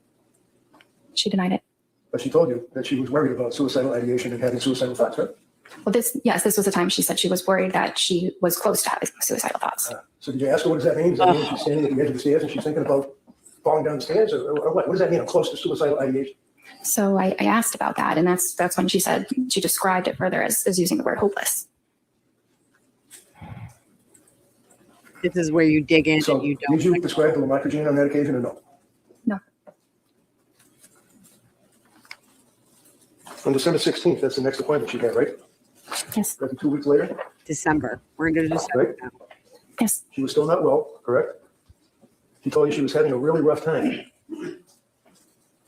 She denied it. But she told you that she was worried about suicidal ideation and having suicidal thoughts, right? Well, this was the time she said she was worried that she was close to having suicidal thoughts. So did you ask her what does that mean? Does that mean she's standing at the edge of the stairs and she's thinking about falling down the stairs, or what? What does that mean? I'm close to suicidal ideation. So I asked about that, and that's when she said she described it further as using the word hopeless. This is where you dig in So and you don't. did you prescribe the lamotrigine on that occasion or no? No. On December 16th, that's the next appointment she had, right? Yes. That's 2 weeks later, December. We're into December now. Yes. she was still not well, correct? She told you she was having a really rough time.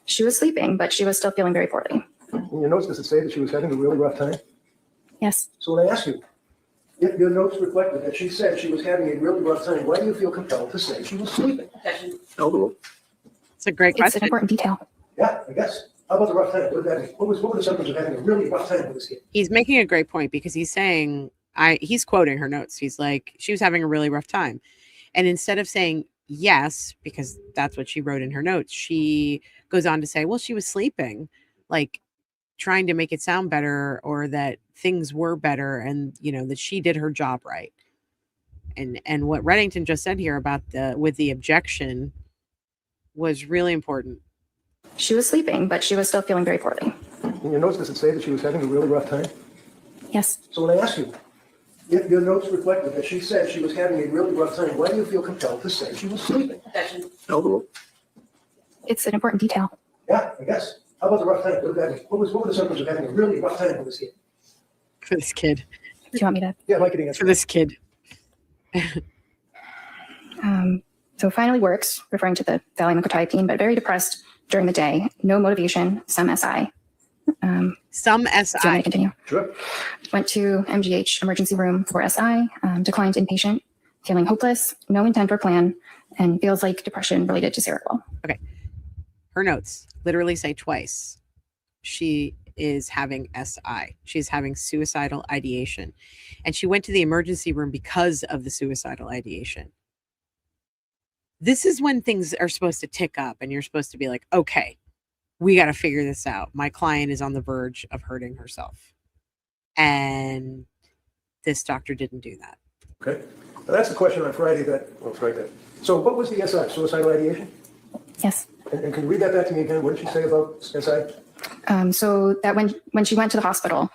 She was sleeping, but she was still feeling very poorly. In your notes, does it say that she was having a really rough time? Yes. So when I ask you, if your notes reflected that she said she was having a really rough time, why do you feel compelled to say she was sleeping? No, It's a great It's an question. important detail. Yeah, I guess. How about the rough time? What did that mean? What were the symptoms of having a really rough time with this kid? He's making a great point because he's saying, he's quoting her notes. He's like, she was having a really rough time. And instead of saying yes, because that's what she wrote in her notes, she goes on to say, well, she was sleeping, like trying to make it sound better or that things were better and, that she did her job right. And what Reddington just said here about with the objection was really important. She was sleeping, but she was still feeling very poorly. In your notes, does it say that she was having a really rough time? Yes. So when I ask you, if your notes reflected that she said she was having a really rough time, why do you feel compelled to say she was sleeping? no. It's an important detail. Yeah, I guess. How about the rough time? What did that mean? What were the symptoms of having a really rough time with this kid? For this kid. Do you want me to? Yeah, I'd like it to answer. For this kid. So finally works, referring to the valine-nicotine, but very depressed during the day. No motivation, some SI. Some Do you want me SI. to continue? Sure. Went to MGH emergency room for SI, declined inpatient, feeling hopeless, no intent or plan, and feels like depression related to Seroquel. Her notes literally say twice she is having SI. She's having suicidal ideation. And she went to the emergency room because of the suicidal ideation. This is when things are supposed to tick up and you're supposed to be like, okay, we got to figure this out. My client is on the verge of hurting herself. And this doctor didn't do that. Okay. Now that's the question on Friday Friday. So what was the SI, suicidal ideation? Yes. And can you read that back to me again? What did she say about SI? So that when she went to the hospital,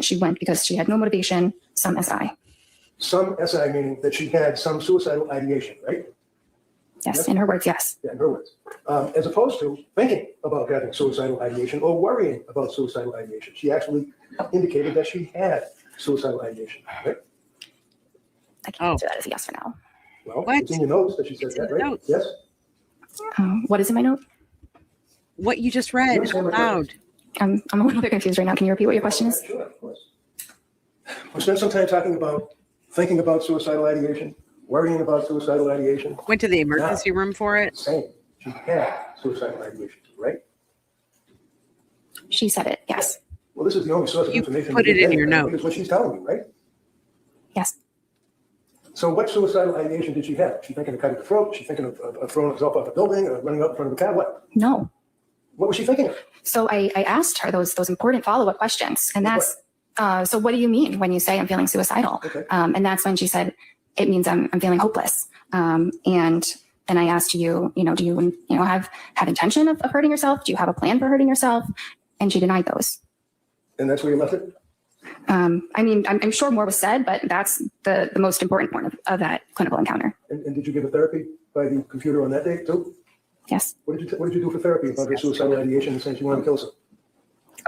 she went because she had no motivation, some SI. Some SI meaning that she had some suicidal ideation, right? Yes, in her words, yes. Yeah, in her words. As opposed to thinking about having suicidal ideation or worrying about suicidal ideation. She actually indicated that she had suicidal ideation, right? I can't answer that as a yes or no. Well, What? it's in your notes that she said It's in that, the right? notes. Yes? What is in my note? What you just read Yes, out I'm loud. I'm a little bit confused right now. Can you repeat what your question is? Sure, of course. We spent some time talking about thinking about suicidal ideation, worrying about suicidal ideation. Went to the emergency room for it. Same. She had suicidal ideation, right? She said it, yes. Well, this is the only source of You information. put we it get in your anyway, note. because what she's telling you, right? Yes. So what suicidal ideation did she have? She thinking of cutting the throat? She thinking of throwing herself off a building or running up in front of a car? What? No. What was she thinking of? So I asked her those important follow-up questions. And that's, so what do you mean when you say I'm feeling suicidal? Okay. And that's when she said, it means I'm feeling hopeless. And then I asked you, do you have intention of hurting yourself? Do you have a plan for hurting yourself? And she denied those. And that's where you left it? I mean, I'm sure more was said, but that's the most important part of that clinical encounter. And did you give a therapy by the computer on that day too? Yes. What did you do for therapy about her suicidal ideation and saying she wanted to kill herself?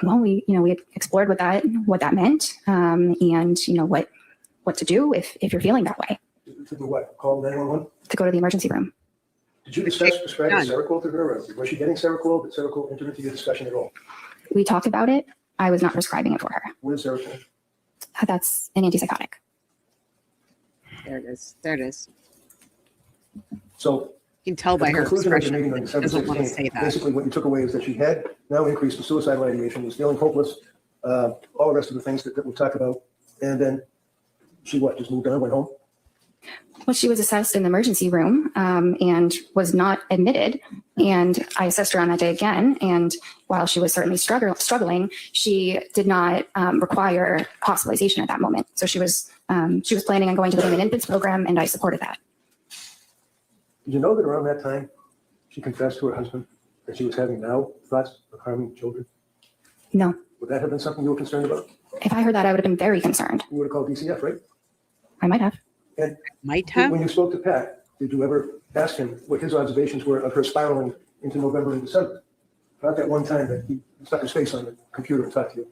Well, we had explored what that meant, and what to do if you're feeling that way. To do what? Call 911? To go to the emergency room. Did you prescribe Seroquel to her? Or was she getting Seroquel? Did Seroquel enter into your discussion at all? We talked about it. I was not prescribing it for her. What is Seroquel? That's an antipsychotic. There it is. There it is. So You can tell by at the her conclusion of the expression meeting on that she December doesn't want to 16th, say that. basically what you took away is that she had now increased the suicidal ideation, was feeling hopeless, all the rest of the things that we talked about. And then she just moved on, went home? Well, she was assessed in the emergency room and was not admitted. And I assessed her on that day again. And while she was certainly struggling, she did not require hospitalization at that moment. So she was planning on going to the Women and Infants program, and I supported that. Did you know that around that time, she confessed to her husband that she was having now thoughts of harming children? No. Would that have been something you were concerned about? If I heard that, I would have been very concerned. You would have called DCF, right? I might have. And Might have. when you spoke to Pat, did you ever ask him what his observations were of her spiraling into November and December? Not that one time that he stuck his face on the computer and talked to you.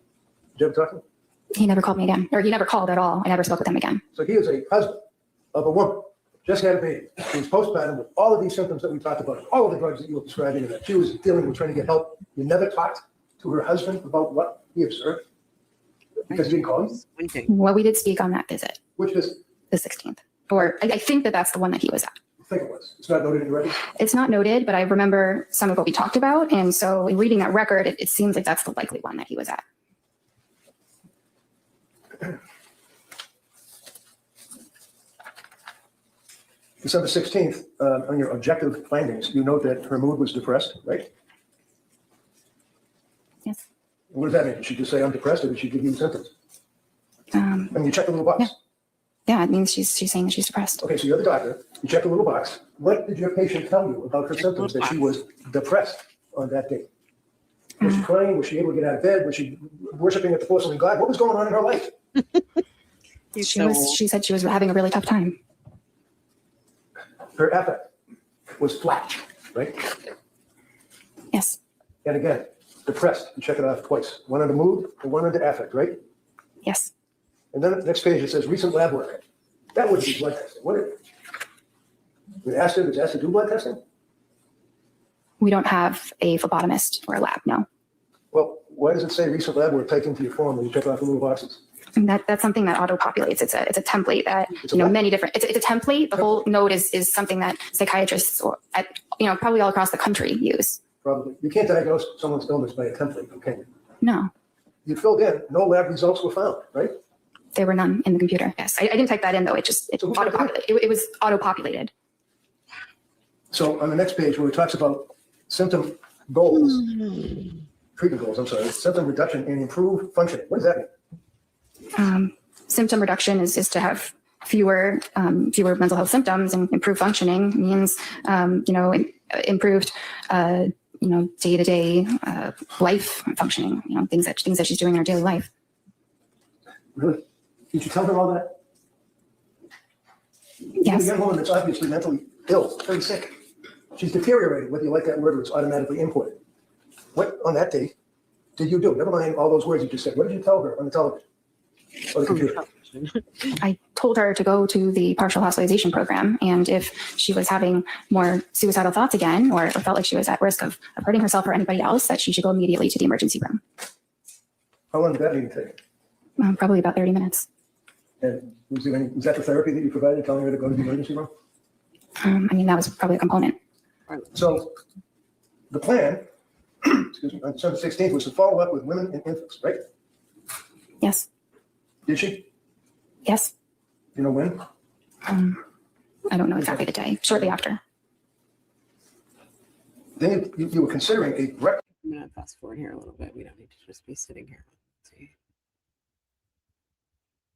Did you ever talk to him? He never called me again, or he never called at all. I never spoke with him again. So he is a husband of a woman, just had a baby. He was postpartum with all of these symptoms that we talked about, all of the drugs that you were prescribing, and that she was dealing with trying to get help. You never talked to her husband about what he observed because he didn't call him? Well, we did speak on that visit. Which visit? The 16th. Or I think that's the one that he was at. I think it was. It's not noted in your record? It's not noted, but I remember some of what we talked about. And so in reading that record, it seems like that's the likely one that he was at. December 16th, on your objective findings, you note that her mood was depressed, right? Yes. What does that mean? Did she just say, I'm depressed, or did she give you symptoms? I mean, you check the little box. Yeah, it means she's saying that she's depressed. Okay, so you're the doctor. You check the little box. What did your patient tell you about her symptoms that she was depressed on that day? Was she crying? Was she able to get out of bed? Was she worshiping at the porcelain god? What was going on in her life? She said she was having a really tough time. Her affect was flat, right? Yes. And again, depressed. You check it off twice. One under mood and one under affect, right? Yes. And then the next page, it says recent lab work. That would be blood testing, wouldn't it? We asked her, was asked to do blood testing? We don't have a phlebotomist or a lab, no. Well, why does it say recent lab work typed into your form when you check off the little boxes? And that's something that auto-populates. It's a template that, many different, it's a template. The whole note is something that psychiatrists or probably all across the country use. Probably. You can't diagnose someone's illness by a template, can you? No. You filled in, no lab results were found, right? There were none in the computer. Yes. I didn't type that in though. It So auto-populated. It was auto-populated. So on the next page where it talks about symptom goals, treatment goals, symptom reduction and improved functioning. What does that mean? Symptom reduction is to have fewer mental health symptoms, and improved functioning means, improved, day-to-day life functioning, things that she's doing in her daily life. Really? Did you tell her all that? Yes. A young woman that's obviously mentally ill, very sick. She's deteriorating, whether you like that word or it's automatically imported. What on that day did you do? Never mind all those words you just said. What did you tell her on the television or the computer? I told her to go to the partial hospitalization program. And if she was having more suicidal thoughts again, or felt like she was at risk of hurting herself or anybody else, that she should go immediately to the emergency room. How long did that meeting take? Probably about 30 minutes. And was that the therapy that you provided, telling her to go to the emergency room? I mean, that was probably a component. So the plan, excuse me, on December 16th was to follow up with women and infants, right? Yes. Did she? Yes. You know when? I don't know exactly the day. Shortly after. Then you were considering a record. I'm going to fast forward here a little bit. We don't need to just be sitting here. Let's see.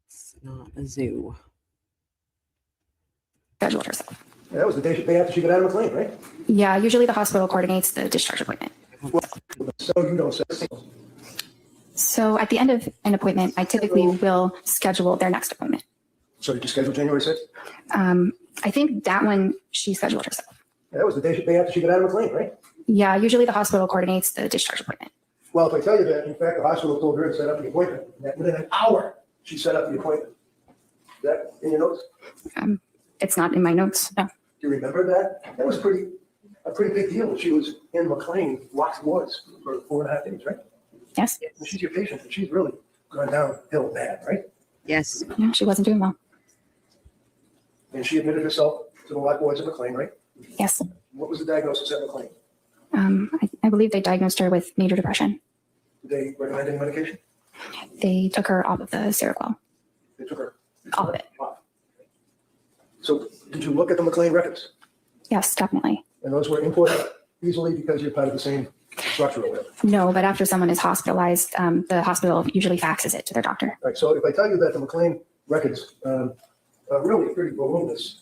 It's not a zoo. Scheduled herself. Yeah, that was the day after she got out of McLean, right? Yeah, usually the hospital coordinates the discharge appointment. So you don't say. So at the end of an appointment, I typically will schedule their next appointment. So did you schedule January 6th? I think that one she scheduled herself. Yeah, that was the day after she got out of McLean, right? Yeah, usually the hospital coordinates the discharge appointment. Well, if I tell you that, in fact, the hospital told her to set up the appointment, that within an hour, she set up the appointment. Is that in your notes? It's not in my notes. No. Do you remember that? That was a pretty big deal. She was in McLean, Locked Woods, for 4.5 days, right? Yes. And she's your patient, and she's really gone downhill bad, right? Yes. Yeah, she wasn't doing well. And she admitted herself to the Locked Woods at McLean, right? Yes. What was the diagnosis at McLean? I believe they diagnosed her with major depression. Did they recommend any medication? They took her off of the Seroquel. They took her All of it. off. So did you look at the McLean records? Yes, definitely. And those were imported easily because you're part of the same structure or whatever? No, but after someone is hospitalized, the hospital usually faxes it to their doctor. Right, so if I tell you that the McLean records are really pretty voluminous,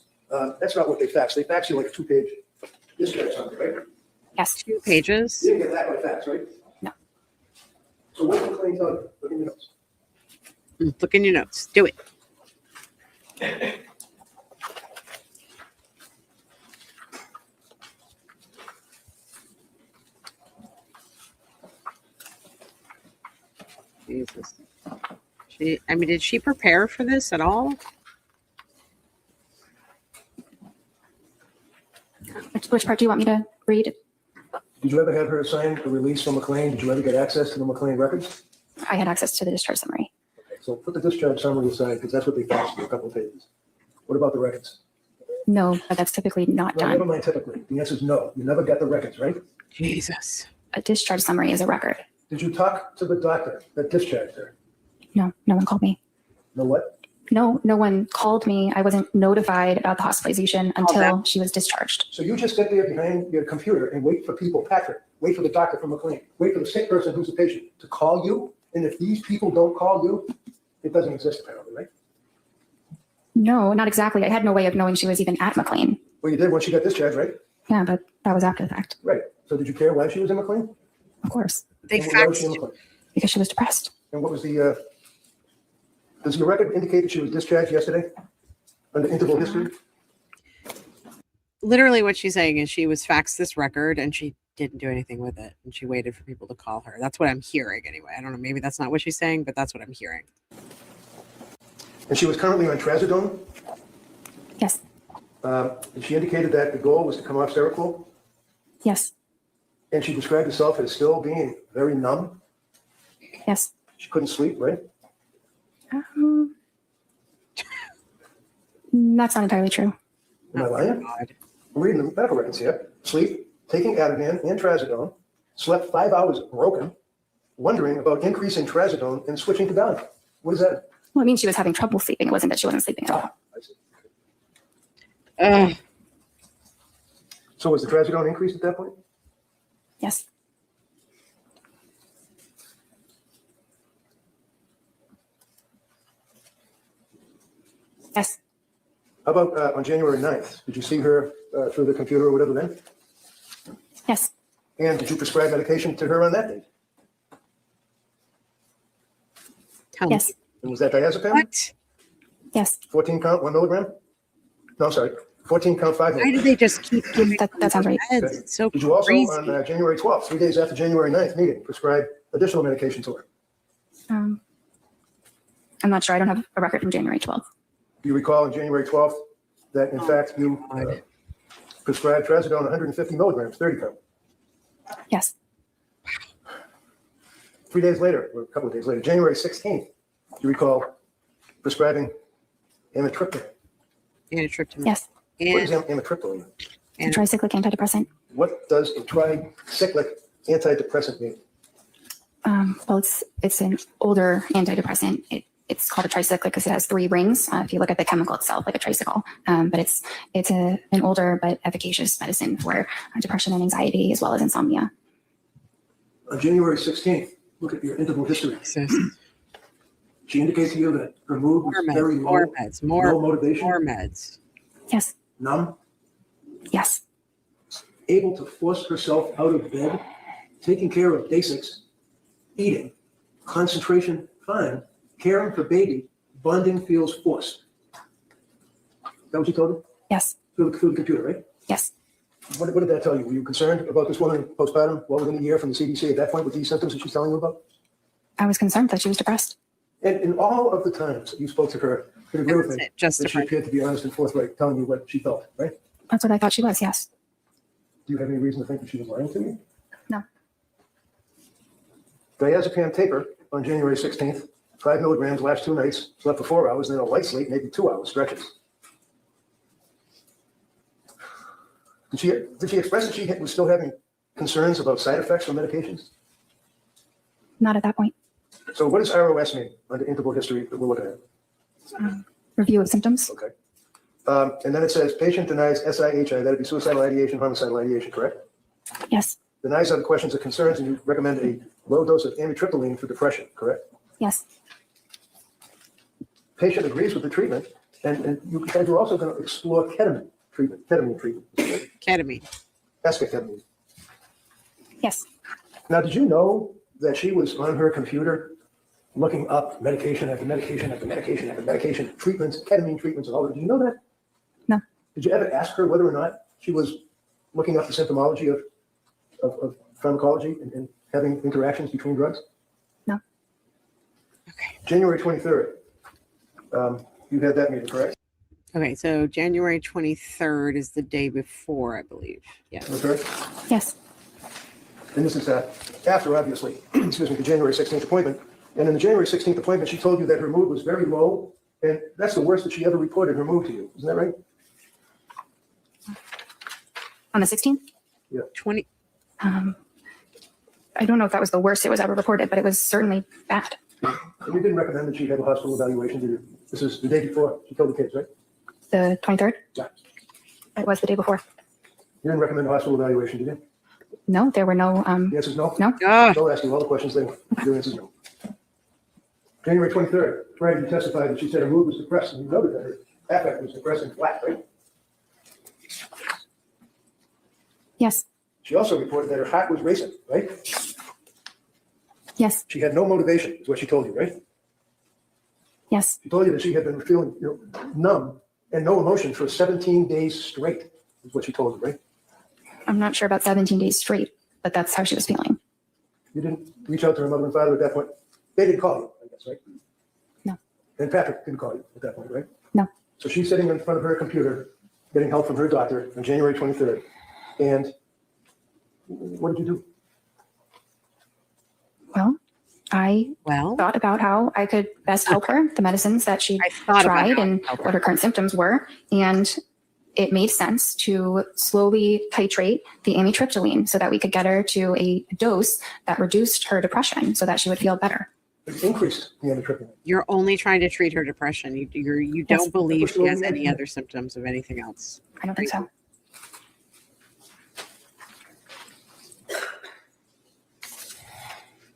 that's not what they fax. They fax you like a 2-page discharge summary, right? Yes. 2 pages. You didn't get that by fax, right? No. So what did McLean tell you? Look in your notes. Look in your notes. Do it. Jesus. Did she prepare for this at all? Which part do you want me to read? Did you ever have her sign the release from McLean? Did you ever get access to the McLean records? I had access to the discharge summary. Okay, so put the discharge summary aside because that's what they faxed you, a couple of pages. What about the records? No, but that's typically not No, never done. mind typically. The answer is no. You never got the records, right? Jesus. A discharge summary is a record. Did you talk to the doctor that discharged her? No, no one called me. No what? No one called me. I wasn't notified about the hospitalization until she was discharged. So you just sit there behind your computer and wait for people, Patrick, wait for the doctor from McLean, wait for the sick person who's a patient to call you. And if these people don't call you, it doesn't exist apparently, right? No, not exactly. I had no way of knowing she was even at McLean. Well, you did when she got discharged, right? Yeah, but that was after the fact. Right. So did you care why she was in McLean? Of course, They And why was she in faxed. McLean? because she was depressed. And what was the, does your record indicate that she was discharged yesterday? Under interval history? Literally what she's saying is she was faxed this record and she didn't do anything with it. And she waited for people to call her. That's what I'm hearing anyway. I don't know. Maybe that's not what she's saying, but that's what I'm hearing. And she was currently on trazodone? Yes, And she indicated that the goal was to come off Seroquel? yes, And she described herself as still being very numb. yes. She couldn't sleep, right? That's not entirely true. Am I lying? God. I'm reading the medical records here. Sleep, taking Ativan and trazodone, slept 5 hours broken, wondering about increasing trazodone and switching to Valium. What is that? Well, it means she was having trouble sleeping. It wasn't that she wasn't sleeping at all. I see. Ugh. So was the trazodone increased at that point? Yes, yes, How about on January 9th? Did you see her through the computer or whatever then? yes, And did you prescribe medication to her on that date? Tell me. yes, And was that diazepam? What? yes. 14 count, 1 milligram? No, sorry, 14 count, 5 Why milligram. do they just keep giving That sounds right. meds? It's so Did you also crazy. on January 12th, 3 days after January 9th meeting, prescribe additional medication to her? I'm not sure. I don't have a record from January 12th. Do you recall on January 12th that in fact you prescribed trazodone 150 milligrams, 30 gram? Yes. 3 days later, or a couple of days later, January 16th, do you recall prescribing amitriptyline? Amitriptyline. Yes. What is And, amitriptyline? A tricyclic antidepressant. What does a tricyclic antidepressant mean? Well, it's an older antidepressant. It's called a tricyclic because it has 3 rings. If you look at the chemical itself, like a tricycle, but it's an older but efficacious medicine for depression and anxiety as well as insomnia. On January 16th, look at your interval history. She indicates to you that her mood was very low, more meds, low motivation, more meds. Yes. numb, Yes. able to force herself out of bed, taking care of basics, eating, concentration fine, caring for baby, bonding feels forced. Is that what you told her? Yes. Through the computer, right? Yes. What did that tell you? Were you concerned about this woman postpartum well within a year from the CDC at that point with these symptoms that she's telling you about? I was concerned that she was depressed. And in all of the times that you spoke to her, you agree with me Just that she appeared to be honest and forthright, telling you what she felt, right? That's what I thought she was. Yes. Do you have any reason to think that she was lying to you? No. Diazepam taper on January 16th, 5 milligrams last 2 nights, slept for 4 hours, then a light sleep, maybe 2 hours stretches. Did she express that she was still having concerns about side effects from medications? Not at that point. So what does ROS mean on the interval history that we're looking at? Review of symptoms. Okay. And then it says patient denies SIHI, that'd be suicidal ideation, homicidal ideation, correct? Yes. Denies other questions or concerns, and you recommend a low dose of amitriptyline for depression, correct? Yes. Patient agrees with the treatment, and you guys are also going to explore ketamine treatment. Ketamine. Esketamine. Yes. Now, did you know that she was on her computer looking up medication after medication after medication after medication, treatments, ketamine treatments, and all that? Did you know that? No. Did you ever ask her whether or not she was looking up the symptomology of pharmacology and having interactions between drugs? No. Okay. January 23rd. You had that meeting, correct? Okay, so January 23rd is the day before, I believe. Yes. Okay. Yes. And this is after, obviously, excuse me, the January 16th appointment. And in the January 16th appointment, she told you that her mood was very low, and that's the worst that she ever reported her mood to you. Isn't that right? On the 16th? 20. I don't know if that was the worst it was ever reported, but it was certainly bad. And you didn't recommend that she have a hospital evaluation, did you? This is the day before she killed the kids, right? The 23rd? Yeah. It was the day before. You didn't recommend a hospital evaluation, did you? No, there were no. The answer is no? No. Don't ask you all the questions, then your answer is no. January 23rd, Fred, you testified that she said her mood was depressed, and you noted that her affect was depressed and flat, right? Yes. She also reported that her heart was racing, right? Yes. She had no motivation, is what she told you, right? Yes. She told you that she had been feeling numb and no emotion for 17 days straight, is what she told you, right? I'm not sure about 17 days straight, but that's how she was feeling. You didn't reach out to her mother and father at that point. They didn't call you, I guess, right? No. And Patrick didn't call you at that point, right? No. So she's sitting in front of her computer, getting help from her doctor on January 23rd. And what did you do? Well, I thought about how I could best help her, the medicines that she tried and what her current symptoms were. And it made sense to slowly titrate the amitriptyline so that we could get her to a dose that reduced her depression so that she would feel better. It increased the amitriptyline. You're only trying to treat her depression. You don't believe she has any other symptoms of anything else. I don't think so.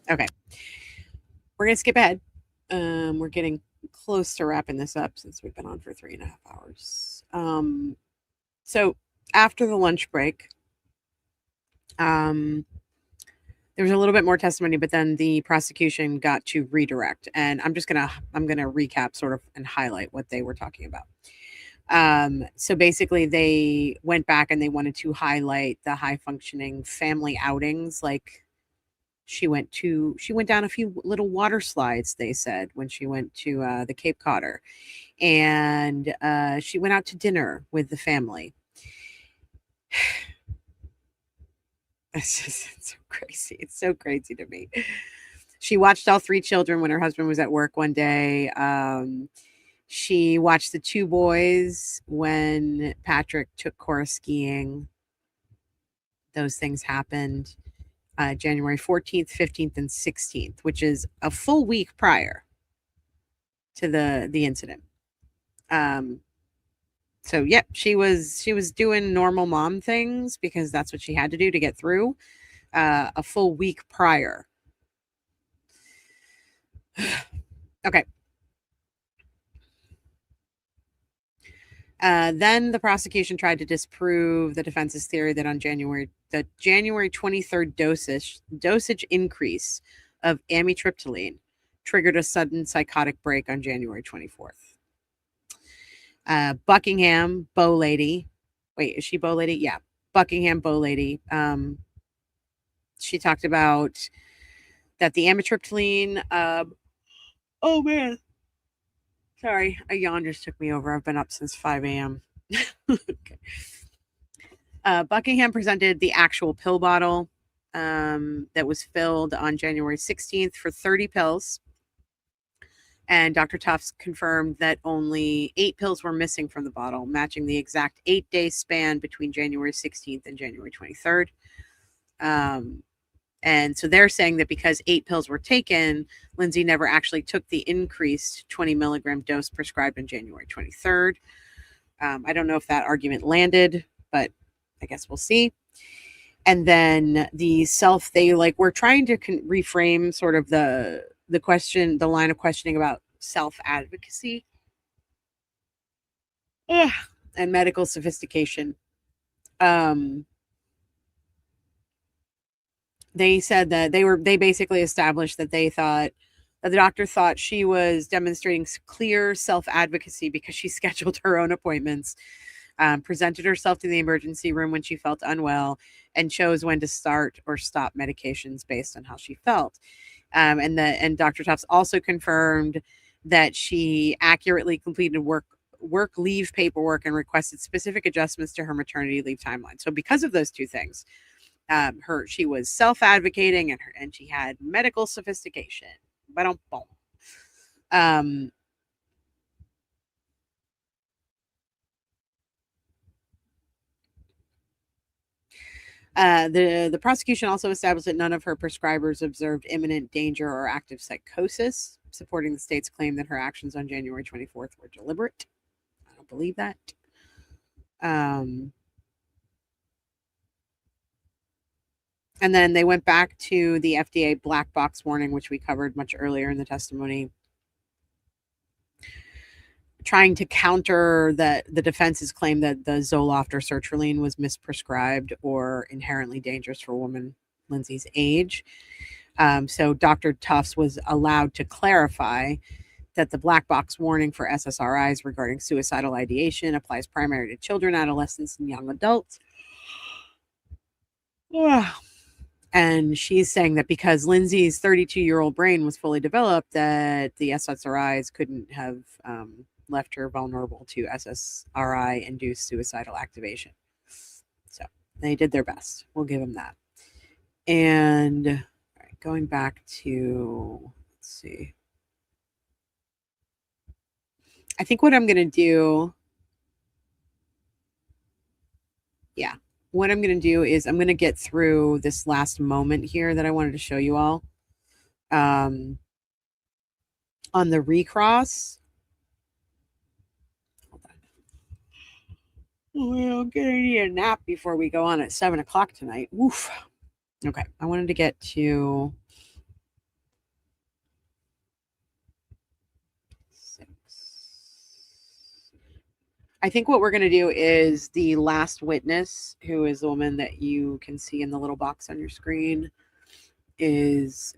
Okay. We're going to skip ahead. We're getting close to wrapping this up since we've been on for 3.5 hours. So after the lunch break, there was a little bit more testimony, but then the prosecution got to redirect. And I'm gonna recap sort of and highlight what they were talking about. So basically they went back and they wanted to highlight the high functioning family outings, like She went down a few little water slides, they said, when she went to the Cape Codder. And she went out to dinner with the family. It's so crazy. It's so crazy to me. She watched all 3 children when her husband was at work one day. She watched the 2 boys when Patrick took Cora skiing. Those things happened January 14th, 15th, and 16th, which is a full week prior to the incident. So yep, she was doing normal mom things because that's what she had to do to get through a full week prior. Okay. Then the prosecution tried to disprove the defense's theory that the January 23rd dosage increase of amitriptyline triggered a sudden psychotic break on January 24th. Buckingham Bow Lady. Wait, is she Bow Lady? Yeah. Buckingham Bow Lady. She talked about that the amitriptyline. Oh man. Sorry, a yawn just took me over. I've been up since 5 a.m. Okay. Buckingham presented the actual pill bottle that was filled on January 16th for 30 pills. And Dr. Tufts confirmed that only 8 pills were missing from the bottle, matching the exact 8-day span between January 16th and January 23rd. And so they're saying that because 8 pills were taken, Lindsay never actually took the increased 20 milligram dose prescribed on January 23rd. I don't know if that argument landed, but I guess we'll see. And then they were trying to reframe sort of the line of questioning about self-advocacy and medical sophistication. They said that they basically established that they thought that the doctor thought she was demonstrating clear self-advocacy because she scheduled her own appointments, presented herself to the emergency room when she felt unwell, and chose when to start or stop medications based on how she felt. And Dr. Tufts also confirmed that she accurately completed work leave paperwork and requested specific adjustments to her maternity leave timeline. So because of those 2 things, she was self-advocating and she had medical sophistication. The prosecution also established that none of her prescribers observed imminent danger or active psychosis, supporting the state's claim that her actions on January 24th were deliberate. I don't believe that. And then they went back to the FDA black box warning, which we covered much earlier in the testimony, trying to counter the defense's claim that the Zoloft or sertraline was misprescribed or inherently dangerous for a woman Lindsay's age. So Dr. Tufts was allowed to clarify that the black box warning for SSRIs regarding suicidal ideation applies primarily to children, adolescents, and young adults. And she's saying that because Lindsay's 32-year-old brain was fully developed, that the SSRIs couldn't have left her vulnerable to SSRI-induced suicidal activation. So they did their best. We'll give them that. And going back to, let's see. I think what I'm going to do, what I'm going to do is I'm going to get through this last moment here that I wanted to show you all. On the recross. Hold on. We're going to need a nap before we go on at 7 o'clock tonight. Woof. Okay. I wanted to get to 6. I think what we're going to do is the last witness, who is the woman that you can see in the little box on your screen, is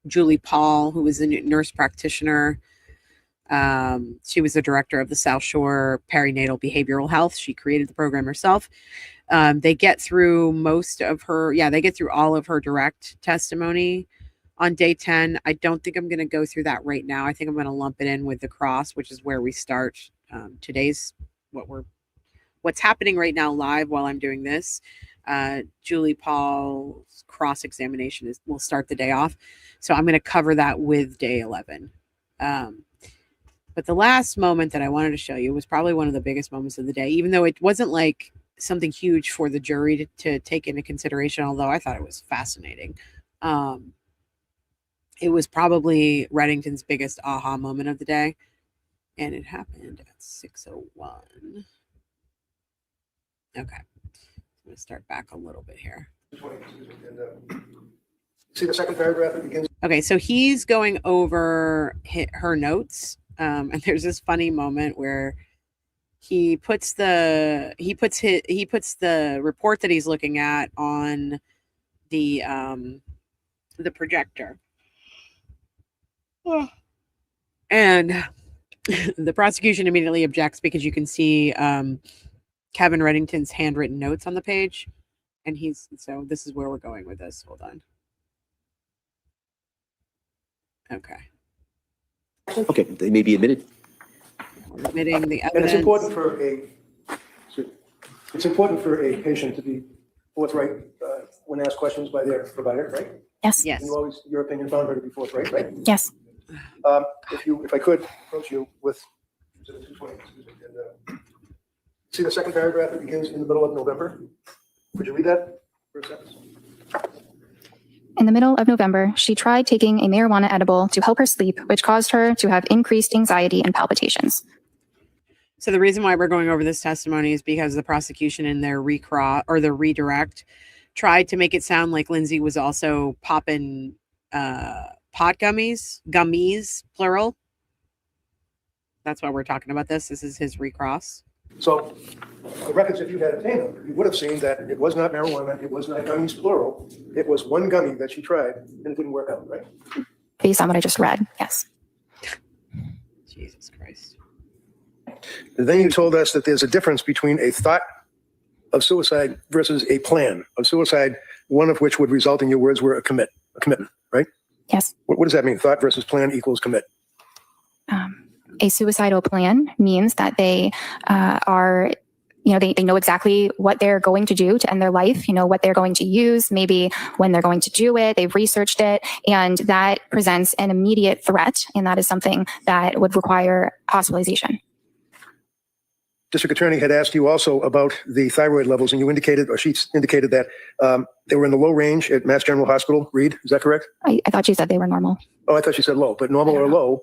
Julie Paul, who was a nurse practitioner. She was the director of the South Shore Perinatal Behavioral Health. She created the program herself. They get through they get through all of her direct testimony on day 10. I don't think I'm going to go through that right now. I think I'm going to lump it in with the cross, which is where we start today's what's happening right now live while I'm doing this. Julie Paul's cross examination will start the day off. So I'm going to cover that with day 11. But the last moment that I wanted to show you was probably one of the biggest moments of the day, even though it wasn't like something huge for the jury to take into consideration, although I thought it was fascinating. It was probably Reddington's biggest aha moment of the day. And it happened at 6:01. Okay. I'm going to start back a little bit here. See the second paragraph that begins. Okay, so he's going over her notes, and there's this funny moment where he puts the report that he's looking at on the projector, and the prosecution immediately objects because you can see Kevin Reddington's handwritten notes on the page, and so this is where we're going with this. Hold on. Okay. Okay, they may be admitted. We're admitting the And evidence. it's important for a patient to be forthright when asked questions by their provider, right? Yes. Yes. And you always, your opinion, found her to be forthright, right? Yes. If I could approach you with, see the second paragraph that begins in the middle of November? Would you read that for a second? In the middle of November, she tried taking a marijuana edible to help her sleep, which caused her to have increased anxiety and palpitations. So the reason why we're going over this testimony is because the prosecution in their redirect tried to make it sound like Lindsay was also popping pot gummies, plural. That's why we're talking about this. This is his recross. So the records, if you had obtained them, you would have seen that it was not marijuana, it was not gummies, plural. It was one gummy that she tried and it didn't work out, right? Based on what I just read, yes. Jesus Christ. Then you told us that there's a difference between a thought of suicide versus a plan of suicide, one of which would result in, your words were, a commitment, right? Yes. What does that mean? Thought versus plan equals commit. A suicidal plan means that they they know exactly what they're going to do to end their life, what they're going to use, maybe when they're going to do it, they've researched it, and that presents an immediate threat, and that is something that would require hospitalization. District Attorney had asked you also about the thyroid levels, and you indicated, or she indicated that they were in the low range at Mass General Hospital. Reed, is that correct? I thought she said they were normal. Oh, I thought she said low, but normal or low.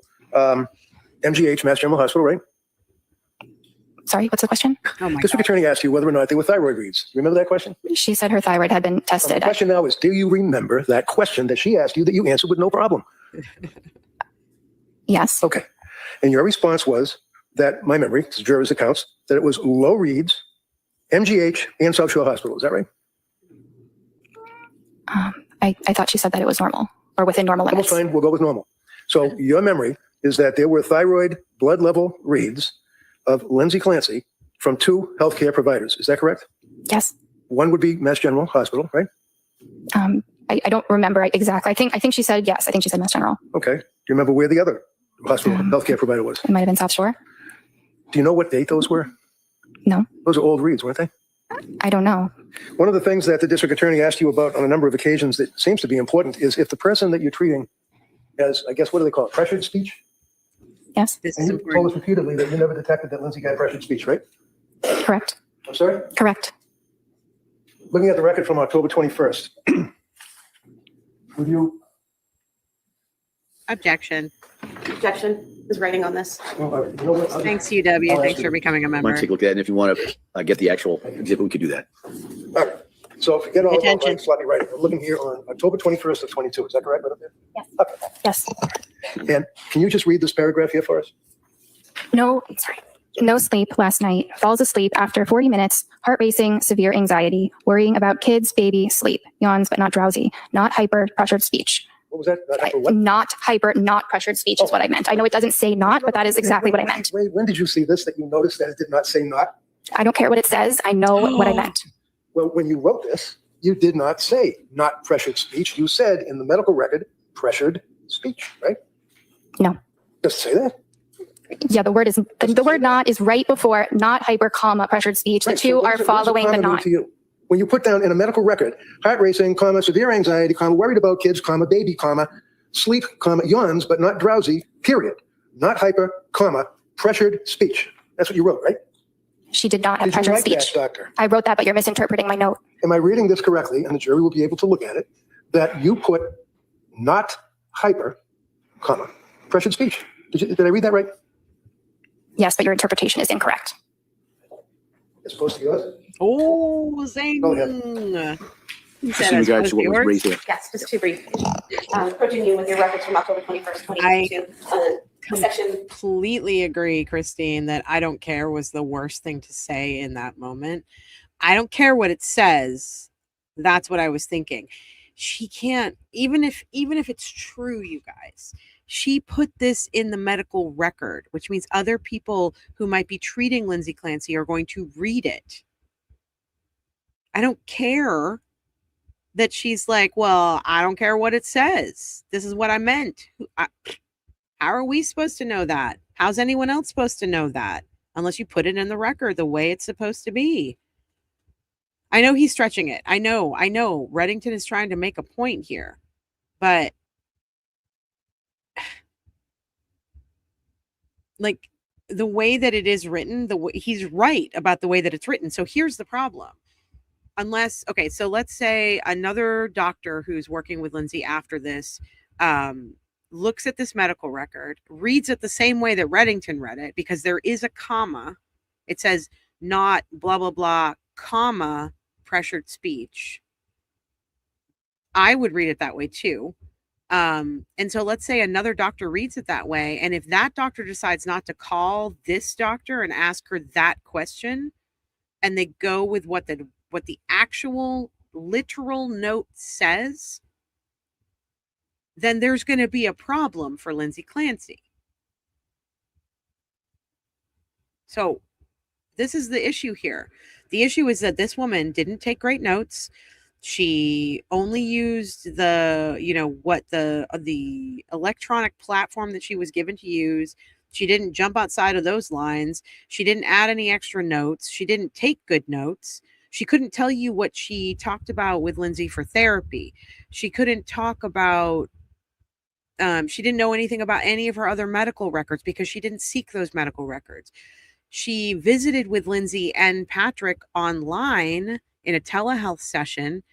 MGH, Mass General Hospital, right? Sorry, what's the question? Oh my District Attorney asked you whether or not they were thyroid reads. Remember that question? She said her thyroid had been The tested. question now is, do you remember that question that she asked you that you answered with no problem? Yes. Okay. And your response was that, my memory, to jurors' accounts, that it was low reads, MGH, and South Shore Hospital. Is that right? I thought she said that it was normal or within normal limits. Almost fine. We'll go with normal. So your memory is that there were thyroid blood level reads of Lindsay Clancy from two healthcare providers. Is that correct? Yes. One would be Mass General Hospital, right? I don't remember exactly. I think she said yes. I think she said Mass General. Okay. Do you remember where the other hospital healthcare provider was? It might have been South Shore. Do you know what date those were? No. Those are old reads, weren't they? I don't know. One of the things that the district attorney asked you about on a number of occasions that seems to be important is if the person that you're treating has, I guess, what do they call it? Pressured speech? Yes. This And is you told us important. repeatedly that you never detected that Lindsay got pressured speech, right? Correct. I'm sorry? Correct. Looking at the record from October 21st, would you, Objection. Objection is writing on this. you know what? Thanks, UW. I'll Thanks ask for you. becoming a I member. want to take a look at it, and if you want to get the actual exhibit, we could do that. All right. So forget all about Attention. like sloppy writing. We're looking here on October 21st of 22. Is that correct? Right up there? Yes. Okay. Yes. And can you just read this paragraph here for us? No sleep last night. Falls asleep after 40 minutes. Heart racing, severe anxiety, worrying about kids, baby, sleep. Yawns but not drowsy. Not hyper pressured speech. What was that? Not hyper what? Not hyper, not pressured speech is what I meant. I know it doesn't say not, but that is exactly what I meant. When did you see this that you noticed that it did not say not? I don't care what it says. I know what I meant. Well, when you wrote this, you did not say not pressured speech. You said in the medical record, pressured speech, right? No. Does it say that? Yeah, the word not is right before not hyper, comma, pressured speech. The Right, two so are following the comma mean not. to you? When you put down in a medical record, heart racing, comma, severe anxiety, comma, worried about kids, comma, baby, comma, sleep, comma, yawns, but not drowsy, period. Not hyper, comma, pressured speech. That's what you wrote, right? She did not have Did you pressured write speech. that, doctor? I wrote that, but you're misinterpreting my note. Am I reading this correctly? And the jury will be able to look at it, that you put not hyper, comma, pressured speech. Did I read that right? Yes, but your interpretation is incorrect. As opposed to yours? Oh, zing. Go ahead. Just in regards to what was raised there. Yes, just to brief. Approaching you with your records from October 21st, 2022. Section. Completely agree, Christine, that I don't care was the worst thing to say in that moment. I don't care what it says. That's what I was thinking. She can't, even if it's true, you guys, she put this in the medical record, which means other people who might be treating Lindsay Clancy are going to read it. I don't care that she's like, well, I don't care what it says. This is what I meant. How are we supposed to know that? How's anyone else supposed to know that? Unless you put it in the record the way it's supposed to be. I know he's stretching it. I know. Reddington is trying to make a point here. But like the way that it is written, he's right about the way that it's written. So here's the problem. Okay, so let's say another doctor who's working with Lindsay after this looks at this medical record, reads it the same way that Reddington read it, because there is a comma. It says not blah, blah, blah, comma, pressured speech. I would read it that way too. And so let's say another doctor reads it that way. And if that doctor decides not to call this doctor and ask her that question, and they go with what the actual literal note says, then there's going to be a problem for Lindsay Clancy. So this is the issue here. The issue is that this woman didn't take great notes. She only used the electronic platform that she was given to use. She didn't jump outside of those lines. She didn't add any extra notes. She didn't take good notes. She couldn't tell you what she talked about with Lindsay for therapy. She couldn't talk about, she didn't know anything about any of her other medical records because she didn't seek those medical records. She visited with Lindsay and Patrick online in a telehealth session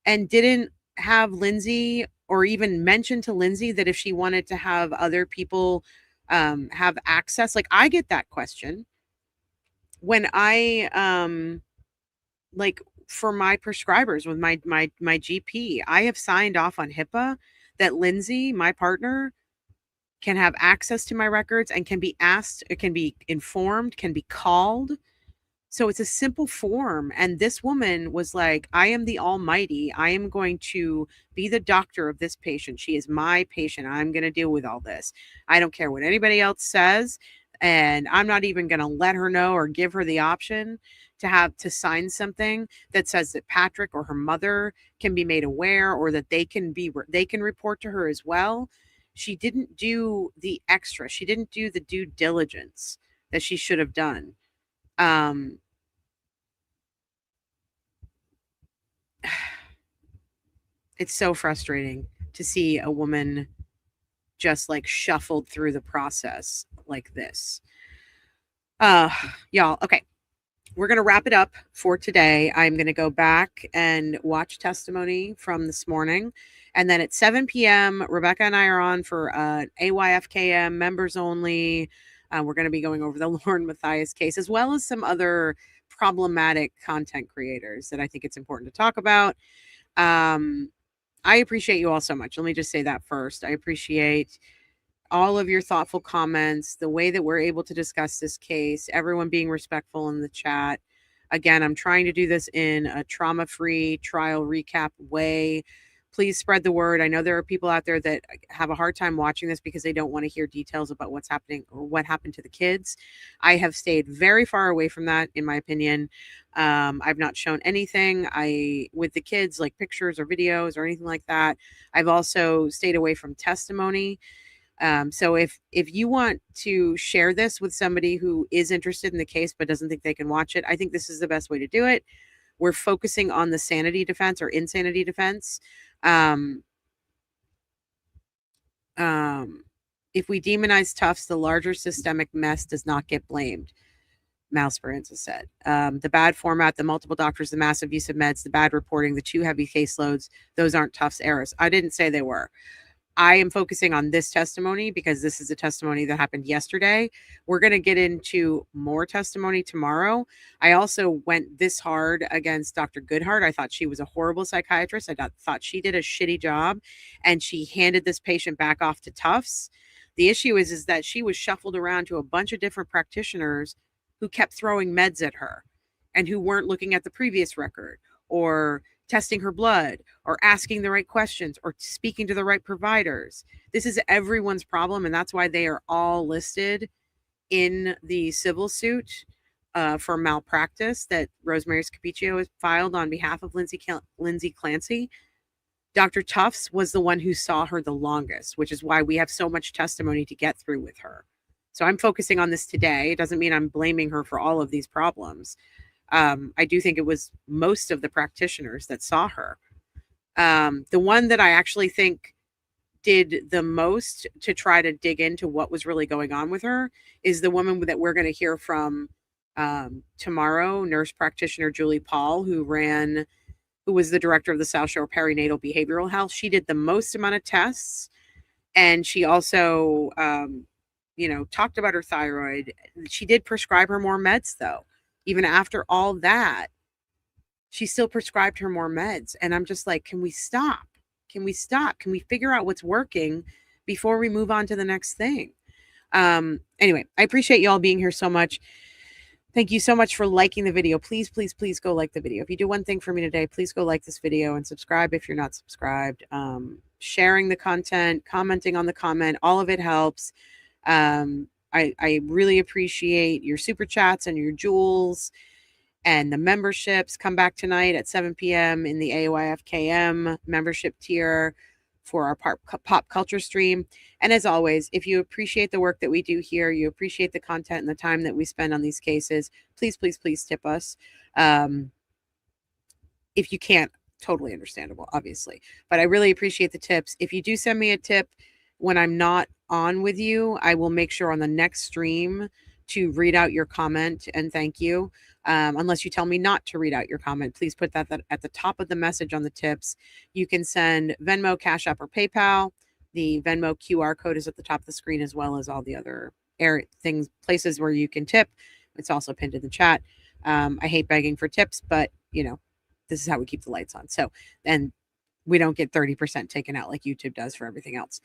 and didn't have Lindsay or even mention to Lindsay that if she wanted to have other people have access. Like, I get that question when I like for my prescribers with my GP, I have signed off on HIPAA that Lindsay, my partner, can have access to my records and can be asked, it can be informed, can be called. So it's a simple form. And this woman was like, I am the almighty. I am going to be the doctor of this patient. She is my patient. I'm going to deal with all this. I don't care what anybody else says. And I'm not even going to let her know or give her the option to sign something that says that Patrick or her mother can be made aware, or that they can report to her as well. She didn't do the extra. She didn't do the due diligence that she should have done. It's so frustrating to see a woman just like shuffled through the process like this. Y'all, okay. We're going to wrap it up for today. I'm going to go back and watch testimony from this morning. And then at 7 p.m., Rebecca and I are on for AYFKM members only. We're going to be going over the Lauren Mathias case, as well as some other problematic content creators that I think it's important to talk about. I appreciate you all so much. Let me just say that first. I appreciate all of your thoughtful comments, the way that we're able to discuss this case, everyone being respectful in the chat. Again, I'm trying to do this in a trauma-free trial recap way Please spread the word. I know there are people out there that have a hard time watching this because they don't want to hear details about what's happening or what happened to the kids. I have stayed very far away from that, in my opinion. I've not shown anything with the kids, like pictures or videos or anything like that. I've also stayed away from testimony. So if you want to share this with somebody who is interested in the case but doesn't think they can watch it, I think this is the best way to do it. We're focusing on the sanity defense or insanity defense. If we demonize Tufts, the larger systemic mess does not get blamed, Mal Speranza said. The bad format, the multiple doctors, the massive use of meds, the bad reporting, the too heavy caseloads, those aren't Tufts errors. I didn't say they were. I am focusing on this testimony because this is a testimony that happened yesterday. We're going to get into more testimony tomorrow. I also went this hard against Dr. Goodhart. I thought she was a horrible psychiatrist. I thought she did a shitty job, and she handed this patient back off to Tufts. The issue is that she was shuffled around to a bunch of different practitioners who kept throwing meds at her and who weren't looking at the previous record or testing her blood or asking the right questions or speaking to the right providers. This is everyone's problem, and that's why they are all listed in the civil suit for malpractice that Rosemary Scapicchio has filed on behalf of Lindsay Clancy. Dr. Tufts was the one who saw her the longest, which is why we have so much testimony to get through with her. So I'm focusing on this today. It doesn't mean I'm blaming her for all of these problems. I do think it was most of the practitioners that saw her. The one that I actually think did the most to try to dig into what was really going on with her is the woman that we're going to hear from tomorrow, nurse practitioner Julie Paul, who was the director of the South Shore Perinatal Behavioral Health. She did the most amount of tests, and she also, talked about her thyroid. She did prescribe her more meds, though. Even after all that, she still prescribed her more meds. And I'm just like, can we stop? Can we stop? Can we figure out what's working before we move on to the next thing? Anyway, I appreciate you all being here so much. Thank you so much for liking the video. Please, please, please go like the video. If you do one thing for me today, please go like this video and subscribe if you're not subscribed. Sharing the content, commenting on the comment, all of it helps. I really appreciate your super chats and your jewels and the memberships. Come back tonight at 7 p.m. in the AOIFKM membership tier for our pop culture stream. And as always, if you appreciate the work that we do here, you appreciate the content and the time that we spend on these cases, please, please, please tip us. If you can't, totally understandable, obviously. But I really appreciate the tips. If you do send me a tip when I'm not on with you, I will make sure on the next stream to read out your comment and thank you. Unless you tell me not to read out your comment, please put that at the top of the message on the tips. You can send Venmo, Cash App, or PayPal. The Venmo QR code is at the top of the screen, as well as all the other places where you can tip. It's also pinned in the chat. I hate begging for tips, but this is how we keep the lights on. So, and we don't get 30% taken out like YouTube does for everything else.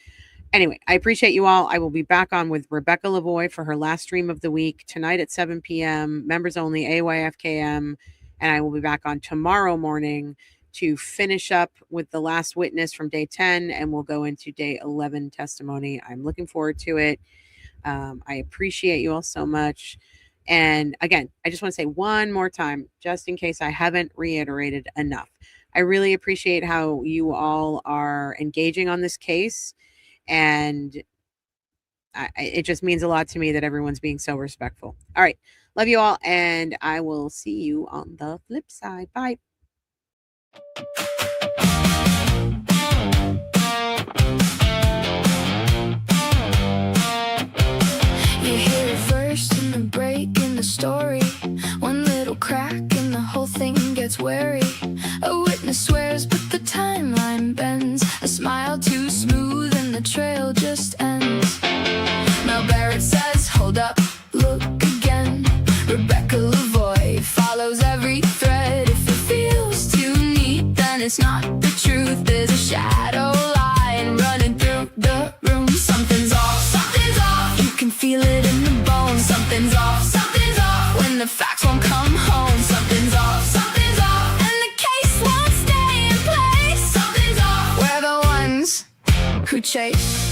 Anyway, I appreciate you all. I will be back on with Rebecca Lavoie for her last stream of the week tonight at 7 p.m. Members only, AYFKM. And I will be back on tomorrow morning to finish up with the last witness from day 10. And we'll go into day 11 testimony. I'm looking forward to it. I appreciate you all so much. And again, I just want to say one more time, just in case I haven't reiterated enough. I really appreciate how you all are engaging on this case. And it just means a lot to me that everyone's being so respectful. All right. Love you all. And I will see you on the flip side. Bye. You hear it first in the break in the story. One little crack and the whole thing gets wary. A witness swears but the timeline bends. A smile too smooth and the trail just ends. Mel Barrett says, hold up, look again. Rebecca Lavoie follows every thread. If it feels too neat, then it's not the truth. There's a shadow line running through the room. Something's off, something's off. You can feel it in the bones. Something's off, something's off. When the facts won't come home. Something's off, something's off. And the case won't stay in place. Something's off. chase.